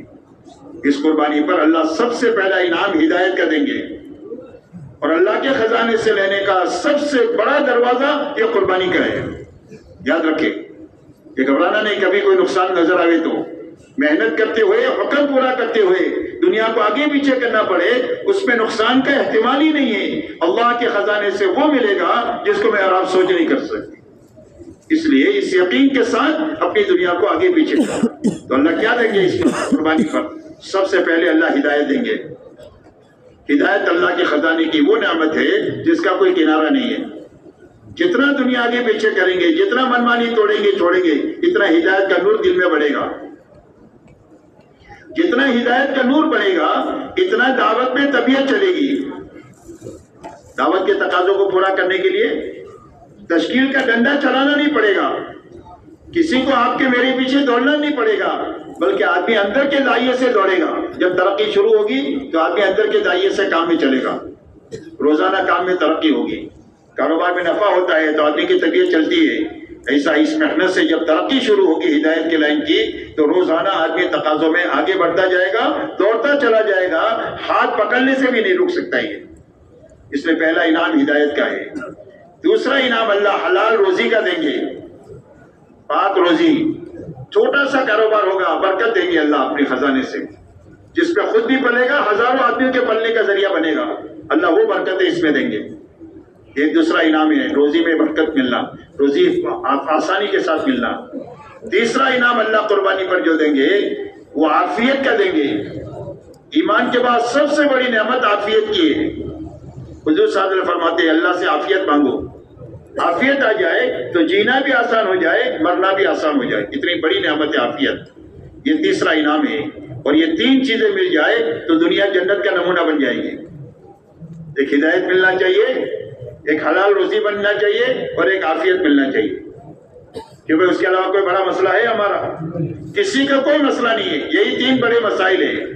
اس قربانی پر اللہ سب سے پہلا انعام ہدایت کا دیں گے، اور اللہ کے خزانے سے لینے کا سب سے بڑا دروازہ یہ قربانی کا ہے۔ یاد رکھیں، یہ گھبرانا نہیں، کبھی کوئی نقصان نظر آئے تو محنت کرتے ہوئے، حکم پورا کرتے ہوئے دنیا کو آگے پیچھے کرنا پڑے، اس میں نقصان کا احتمال ہی نہیں ہے۔ اللہ کے خزانے سے وہ ملے گا جس کو میں اور آپ سوچ نہیں کر سکتے۔ اس لیے اس یقین کے ساتھ اپنی دنیا کو آگے پیچھے کرنا۔ تو اللہ کیا دیں گے اس قربانی پر؟ سب سے پہلے اللہ ہدایت دیں گے۔ ہدایت اللہ کے خزانے کی وہ نعمت ہے جس کا کوئی کنارہ نہیں ہے۔ جتنا دنیا آگے پیچھے کریں گے، جتنا منمانی توڑیں گے چھوڑیں گے، اتنا ہدایت کا نور دل میں بڑھے گا۔ جتنا ہدایت کا نور بڑھے گا، اتنا دعوت میں طبیعت چلے گی۔ دعوت کے تقاضوں کو پورا کرنے کے لیے تشکیل کا ڈنڈا چلانا نہیں پڑے گا، کسی کو آپ کے میرے پیچھے دوڑنا نہیں پڑے گا، بلکہ آدمی اندر کے دائیں سے دوڑے گا۔ جب ترقی شروع ہوگی تو آدمی اندر کے دائیں سے کام میں چلے گا، روزانہ کام میں ترقی ہوگی، کاروبار میں نفع ہوتا ہے تو آدمی کی طبیعت چلتی ہے۔ ایسا اس محنت سے جب ترقی شروع ہوگی ہدایت کے لائن کی، تو روزانہ آدمی تقاضوں میں آگے بڑھتا جائے گا، دوڑتا چلا جائے گا، ہاتھ پکڑنے سے بھی نہیں رک سکتا ہے۔ اس لیے پہلا انعام ہدایت کا ہے۔ دوسرا انعام اللہ حلال روزی کا دیں گے، پاک روزی۔ چھوٹا سا کاروبار ہوگا، برکت دیں گے اللہ اپنے خزانے سے، جس پہ خود بھی پلے گا، ہزاروں آدمیوں کے پلنے کا ذریعہ بنے گا، اللہ وہ برکتیں اس میں دیں گے۔ ایک دوسرا انعام ہے روزی میں برکت ملنا، روزی آسانی کے ساتھ ملنا۔ تیسرا انعام اللہ قربانی پر جو دیں گے وہ عافیت کا دیں گے۔ ایمان کے بعد سب سے بڑی نعمت عافیت کی ہے۔ حضور صلی اللہ علیہ وسلم فرماتے ہیں اللہ سے عافیت مانگو، عافیت آ جائے تو جینا بھی آسان ہو جائے، مرنا بھی آسان ہو جائے۔ اتنی بڑی نعمت ہے عافیت، یہ تیسرا انعام ہے۔ اور یہ 3 چیزیں مل جائے تو دنیا جنت کا نمونہ بن جائے گی۔ ایک ہدایت ملنا چاہیے، ایک حلال روزی بننا چاہیے، اور ایک عافیت ملنا چاہیے. کیونکہ اس کے علاوہ کوئی بڑا مسئلہ ہے ہمارا؟ کسی کا کوئی مسئلہ نہیں ہے. یہی 3 بڑے مسائل ہیں.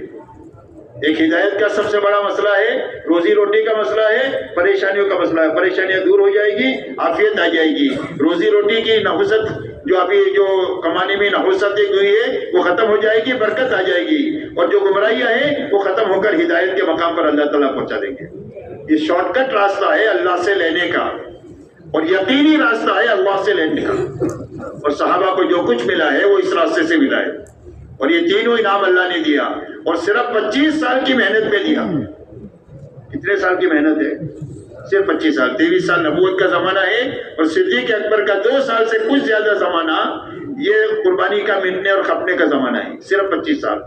ایک ہدایت کا سب سے بڑا مسئلہ ہے، روزی روٹی کا مسئلہ ہے، پریشانیوں کا مسئلہ ہے. پریشانیاں دور ہو جائے گی، عافیت آ جائے گی. روزی روٹی کی نحوست جو ابھی جو کمانے میں نحوست ہوئی ہے وہ ختم ہو جائے گی، برکت آ جائے گی. اور جو گمراہیاں ہیں وہ ختم ہو کر ہدایت کے مقام پر اللہ تعالیٰ پہنچا دیں گے. یہ شارٹ کٹ راستہ ہے اللہ سے لینے کا، اور یقینی راستہ ہے اللہ سے لینے کا. اور صحابہ کو جو کچھ ملا ہے وہ اس راستے سے ملا ہے. اور یہ تینوں انعام اللہ نے دیا، اور صرف 25 سال کی محنت پہ دیا. کتنے سال کی محنت ہے؟ صرف 25 سال. 23 سال نبوت کا زمانہ ہے، اور صدیق اکبر کا 2 سال سے کچھ زیادہ زمانہ یہ قربانی کا مٹنے اور کھپنے کا زمانہ ہے. صرف 25 سال.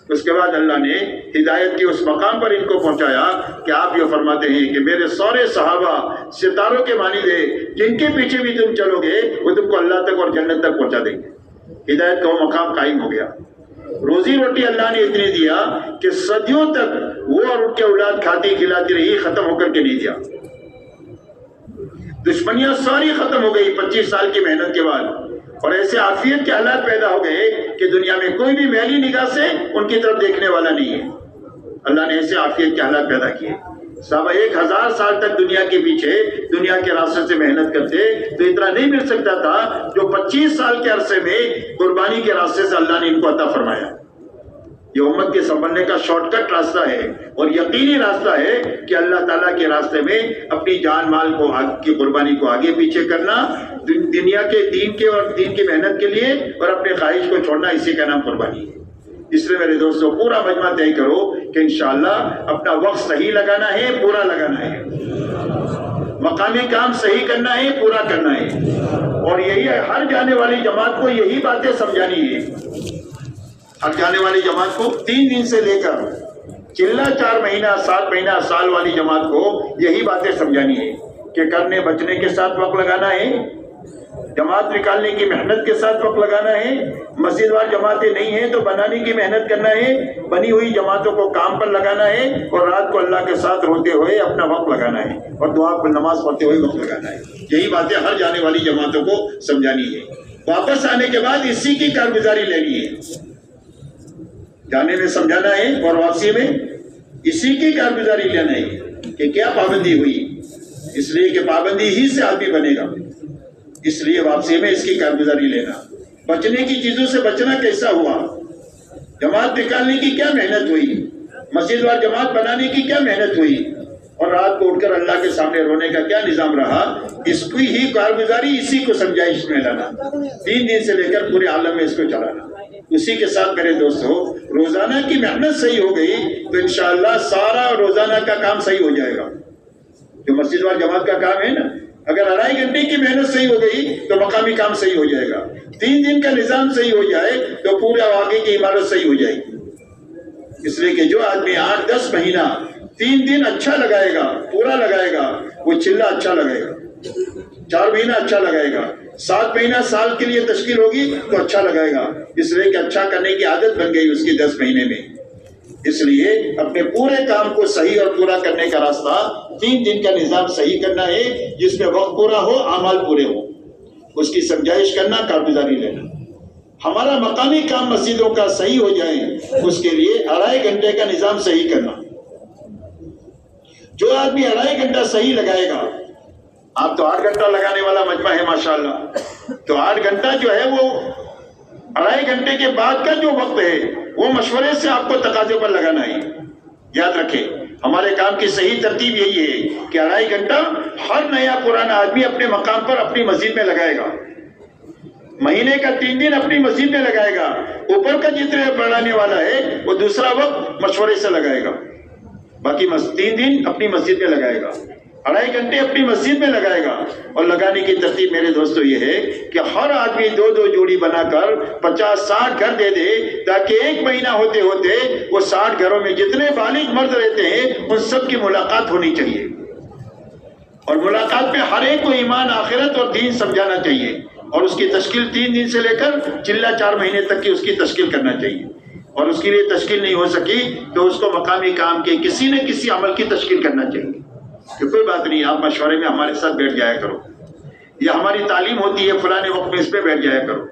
اس کے بعد اللہ نے ہدایت کے اس مقام پر ان کو پہنچایا کہ آپ یہ فرماتے ہیں کہ میرے سارے صحابہ ستاروں کے مانند ہیں، جن کے پیچھے بھی تم چلو گے وہ تم کو اللہ تک اور جنت تک پہنچا دیں گے. ہدایت کا وہ مقام قائم ہو گیا. روزی روٹی اللہ نے اتنی دیا کہ صدیوں تک وہ اور ان کے اولاد کھاتی کھلاتی رہی، ختم ہو کر کے نہیں دیا. دشمنیاں ساری ختم ہو گئی 25 سال کی محنت کے بعد، اور ایسے عافیت کے حالات پیدا ہو گئے کہ دنیا میں کوئی بھی میلی نگاہ سے ان کی طرف دیکھنے والا نہیں ہے. اللہ نے ایسے عافیت کے حالات پیدا کیے. صحابہ 1000 سال تک دنیا کے پیچھے دنیا کے راستے سے محنت کرتے تو اتنا نہیں مل سکتا تھا جو 25 سال کے عرصے میں قربانی کے راستے سے اللہ نے ان کو عطا فرمایا. یہ امت کے سنبھلنے کا شارٹ کٹ راستہ ہے، اور یقینی راستہ ہے کہ اللہ تعالیٰ کے راستے میں اپنی جان مال کو کی قربانی کو آگے پیچھے کرنا، دنیا کے دین کے اور دین کی محنت کے لیے، اور اپنے خواہش کو چھوڑنا، اسی کا نام قربانی ہے. اس لیے میرے دوستوں پورا مجمع طے کرو کہ انشاءاللہ اپنا وقت صحیح لگانا ہے، پورا لگانا ہے. مقامی کام صحیح کرنا ہے، پورا کرنا ہے. اور یہی ہر جانے والی جماعت کو یہی باتیں سمجھانی ہے. ہر جانے والی جماعت کو 3 دن سے لے کر چلہ 4 مہینہ 7 مہینہ سال والی جماعت کو یہی باتیں سمجھانی ہے کہ کرنے بچنے کے ساتھ وقت لگانا ہے، جماعت نکالنے کی محنت کے ساتھ وقت لگانا ہے. مسجد وار جماعتیں نہیں ہیں تو بنانے کی محنت کرنا ہے، بنی ہوئی جماعتوں کو کام پر لگانا ہے، اور رات کو اللہ کے ساتھ روتے ہوئے اپنا وقت لگانا ہے، اور دعا پر نماز پڑھتے ہوئے وقت لگانا ہے. یہی باتیں ہر جانے والی جماعتوں کو سمجھانی ہے. واپس آنے کے بعد اسی کی کارگزاری لینی ہے. جانے میں سمجھانا ہے اور واپسی میں اسی کی کارگزاری لینا ہے کہ کیا پابندی ہوئی. اس لیے کہ پابندی ہی سے آدمی بنے گا، اس لیے واپسی میں اس کی کارگزاری لینا. بچنے کی چیزوں سے بچنا کیسا ہوا، جماعت نکالنے کی کیا محنت ہوئی، مسجد وار جماعت بنانے کی کیا محنت ہوئی، اور رات کو اٹھ کر اللہ کے سامنے رونے کا کیا نظام رہا، اس کی ہی کارگزاری اسی کو سمجھائش میں لانا. 3 دن سے لے کر پورے عالم میں اس کو چلانا. اسی کے ساتھ میرے دوستو روزانہ کی محنت صحیح ہو گئی تو انشاءاللہ سارا روزانہ کا کام صحیح ہو جائے گا. جو مسجد وار جماعت کا کام ہے نا، اگر 2.5 گھنٹے کی محنت صحیح ہو گئی تو مقامی کام صحیح ہو جائے گا. 3 دن کا نظام صحیح ہو جائے تو پورے آگے کی عمارت صحیح ہو جائے گی. اس لیے کہ جو آدمی 8-10 مہینہ 3 دن اچھا لگائے گا، پورا لگائے گا، وہ چلہ اچھا لگائے گا. 4 مہینہ اچھا لگائے گا، 7 مہینہ سال کے لیے تشکیل ہوگی تو اچھا لگائے گا. اس لیے کہ اچھا کرنے کی عادت بن گئی اس کی 10 مہینے میں. اس لیے اپنے پورے کام کو صحیح اور پورا کرنے کا راستہ 3 دن کا نظام صحیح کرنا ہے، جس میں وقت پورا ہو، اعمال پورے ہو، اس کی سمجھائش کرنا، کارگزاری لینا. ہمارا مقامی کام مسجدوں کا صحیح ہو جائے، اس کے لیے 2.5 گھنٹے کا نظام صحیح کرنا. جو آدمی 2.5 گھنٹہ صحیح لگائے گا، آپ تو 8 گھنٹہ لگانے والا مجمع ہے ماشاءاللہ، تو 8 گھنٹہ جو ہے وہ 2.5 گھنٹے کے بعد کا جو وقت ہے وہ مشورے سے آپ کو تقاضے پر لگانا ہے. یاد رکھیں ہمارے کام کی صحیح ترتیب یہی ہے کہ 2.5 گھنٹہ ہر نیا پرانا آدمی اپنے مقام پر اپنی مسجد میں لگائے گا. مہینے کا 3 دن اپنی مسجد میں لگائے گا. اوپر کا جتنے پڑھانے والا ہے وہ دوسرا وقت مشورے سے لگائے گا. باقی 3 دن اپنی مسجد میں لگائے گا، 2.5 گھنٹے اپنی مسجد میں لگائے گا. اور لگانے کی ترتیب میرے دوستو یہ ہے کہ ہر آدمی 2-2 جوڑی بنا کر 50-60 گھر دے دے، تاکہ 1 مہینہ ہوتے ہوتے وہ 60 گھروں میں جتنے بالغ مرد رہتے ہیں ان سب کی ملاقات ہونی چاہیے. اور ملاقات میں ہر ایک کو ایمان، آخرت اور دین سمجھانا چاہیے. اور اس کی تشکیل 3 دن سے لے کر چلہ 4 مہینے تک کی اس کی تشکیل کرنا چاہیے. اور اس کے لیے تشکیل نہیں ہو سکی تو اس کو مقامی کام کے کسی نہ کسی عمل کی تشکیل کرنا چاہیے. کہ کوئی بات نہیں، آپ مشورے میں ہمارے ساتھ بیٹھ جایا کرو، یہ ہماری تعلیم ہوتی ہے فلاں وقت میں اس پہ بیٹھ جایا کرو۔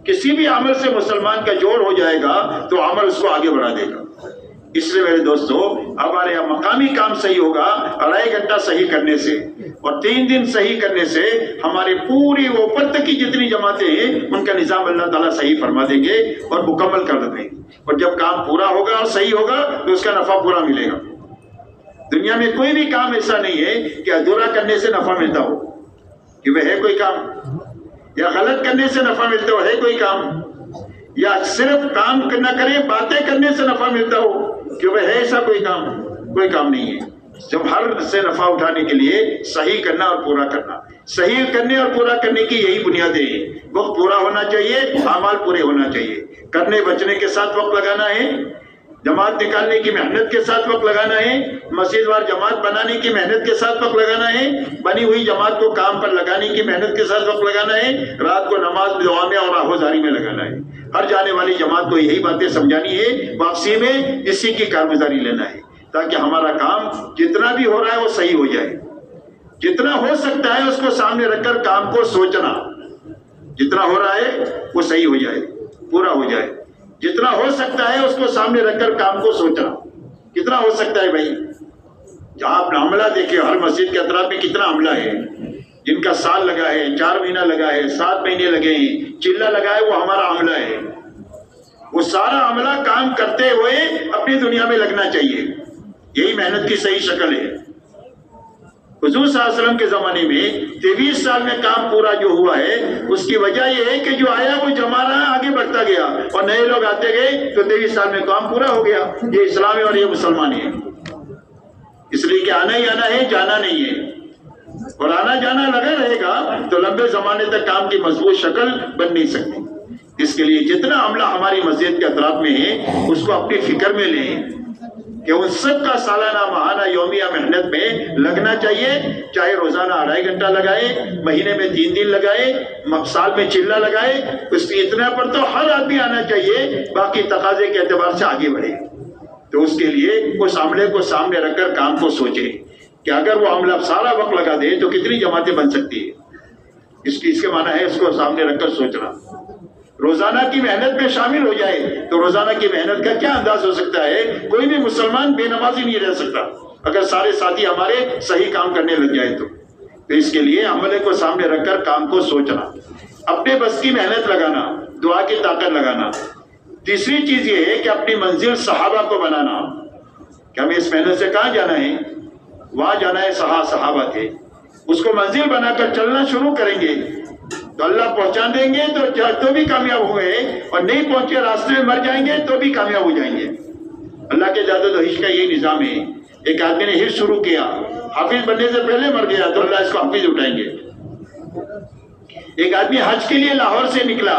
کسی بھی عمل سے مسلمان کا جوڑ ہو جائے گا تو عمل اس کو آگے بڑھا دے گا۔ اس لیے میرے دوستو، ہمارے یہاں مقامی کام صحیح ہوگا 2.5 گھنٹہ صحیح کرنے سے اور 3 دن صحیح کرنے سے، ہمارے پوری اوپر تک کی جتنی جماعتیں ہیں ان کا نظام اللہ تعالیٰ صحیح فرما دیں گے اور مکمل کر دیں گے، اور جب کام پورا ہوگا اور صحیح ہوگا تو اس کا نفع پورا ملے گا۔ دنیا میں کوئی بھی کام ایسا نہیں ہے کہ ادھورا کرنے سے نفع ملتا ہو، کہ وہ ہے کوئی کام، یا غلط کرنے سے نفع ملتا ہو، ہے کوئی کام، یا صرف کام نہ کرے باتیں کرنے سے نفع ملتا ہو کہ وہ ہے ایسا کوئی کام نہیں ہے۔ جب ہر سے نفع اٹھانے کے لیے صحیح کرنا اور پورا کرنا، صحیح کرنے اور پورا کرنے کی یہی بنیادیں ہیں۔ وقت پورا ہونا چاہیے، اعمال پورے ہونا چاہیے، کرنے بچنے کے ساتھ وقت لگانا ہے، جماعت نکالنے کی محنت کے ساتھ وقت لگانا ہے، مسجد وار جماعت بنانے کی محنت کے ساتھ وقت لگانا ہے، بنی ہوئی جماعت کو کام پر لگانے کی محنت کے ساتھ وقت لگانا ہے، رات کو نماز دعا میں اور آہوزاری میں لگانا ہے۔ ہر جانے والی جماعت کو یہی باتیں سمجھانی ہے، واپسی میں اسی کی کارگزاری لینا ہے، تاکہ ہمارا کام جتنا بھی ہو رہا ہے وہ صحیح ہو جائے۔ جتنا ہو سکتا ہے اس کو سامنے رکھ کر کام کو سوچنا، جتنا ہو رہا ہے وہ صحیح ہو جائے، پورا ہو جائے۔ جتنا ہو سکتا ہے اس کو سامنے رکھ کر کام کو سوچنا۔ کتنا ہو سکتا ہے بھائی؟ جہاں آپ عملہ دیکھیں، ہر مسجد کے اطراف میں کتنا عملہ ہے، جن کا سال لگا ہے، 4 مہینہ لگا ہے، 7 مہینے لگے ہیں، چلہ لگا ہے، وہ ہمارا عملہ ہے۔ وہ سارا عملہ کام کرتے ہوئے اپنی دنیا میں لگنا چاہیے، یہی محنت کی صحیح شکل ہے۔ حضور صلی اللہ علیہ وسلم کے زمانے میں 23 سال میں کام پورا جو ہوا ہے، اس کی وجہ یہ ہے کہ جو آیا وہ جما رہا، آگے بڑھتا گیا، اور نئے لوگ آتے گئے تو 23 سال میں کام پورا ہو گیا۔ یہ اسلام ہے اور یہ مسلمان ہے، اس لیے کہ آنا ہی آنا ہے، جانا نہیں ہے، اور آنا جانا لگا رہے گا تو لمبے زمانے تک کام کی مضبوط شکل بن نہیں سکتی۔ اس کے لیے جتنا عملہ ہماری مسجد کے اطراف میں ہے اس کو اپنی فکر میں لیں کہ ان سب کا سالانہ ماہانہ یومیہ محنت میں لگنا چاہیے، چاہے روزانہ 2.5 گھنٹہ لگائے، مہینے میں 3 دن لگائے، سال میں چلہ لگائے، اس کی اتنا پر تو ہر آدمی آنا چاہیے، باقی تقاضے کے اعتبار سے آگے بڑھے۔ تو اس کے لیے اس عملے کو سامنے رکھ کر کام کو سوچے کہ اگر وہ عملہ سارا وقت لگا دے تو کتنی جماعتیں بن سکتی ہے۔ اس کے معنی ہے اس کو سامنے رکھ کر سوچنا۔ روزانہ کی محنت میں شامل ہو جائے تو روزانہ کی محنت کا کیا انداز ہو سکتا ہے؟ کوئی بھی مسلمان بے نمازی نہیں رہ سکتا اگر سارے ساتھی ہمارے صحیح کام کرنے لگ جائے تو اس کے لیے عملے کو سامنے رکھ کر کام کو سوچنا، اپنے بس کی محنت لگانا، دعا کی طاقت لگانا۔ تیسری چیز یہ ہے کہ اپنی منزل صحابہ کو بنانا کہ ہمیں اس محنت سے کہاں جانا ہے، وہاں جانا ہے، صحابہ تھے، اس کو منزل بنا کر چلنا شروع کریں گے تو اللہ پہنچا دیں گے تو بھی کامیاب ہوئے، اور نہیں پہنچے راستے میں مر جائیں گے تو بھی کامیاب ہو جائیں گے۔ اللہ کے جادو دہیش کا یہ نظام ہے۔ ایک آدمی نے حفظ شروع کیا، حافظ بننے سے پہلے مر گیا تو اللہ اس کو حافظ اٹھائیں گے۔ ایک آدمی حج کے لیے لاہور سے نکلا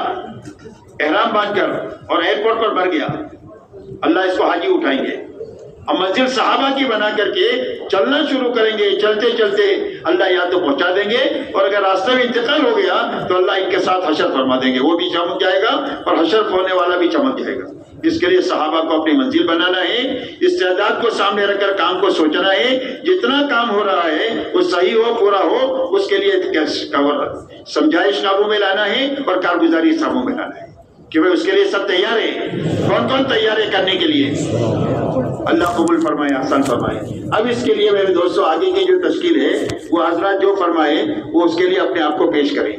احرام باندھ کر اور ایئرپورٹ پر مر گیا، اللہ اس کو حاجی اٹھائیں گے۔ ہم منزل صحابہ کی بنا کر کے چلنا شروع کریں گے، چلتے چلتے اللہ یا تو پہنچا دیں گے، اور اگر راستے میں انتقال ہو گیا تو اللہ ان کے ساتھ حشر فرما دیں گے، وہ بھی چمک جائے گا اور حشر ہونے والا بھی چمک جائے گا۔ اس کے لیے صحابہ کو اپنی منزل بنانا ہے، استعداد کو سامنے رکھ کر کام کو سوچنا ہے، جتنا کام ہو رہا ہے وہ صحیح ہو، پورا ہو، اس کے لیے سمجھائش قابو میں لانا ہے اور کارگزاری قابو میں لانا ہے کہ وہ اس کے لیے سب تیار ہیں۔ کون کون تیار ہے کرنے کے لیے؟ اللہ قبول فرمائے، احسان فرمائے۔ اب اس کے لیے میرے دوستوں آگے کی جو تشکیل ہے وہ حضرات جو فرمائے وہ اس کے لیے اپنے آپ کو پیش کریں۔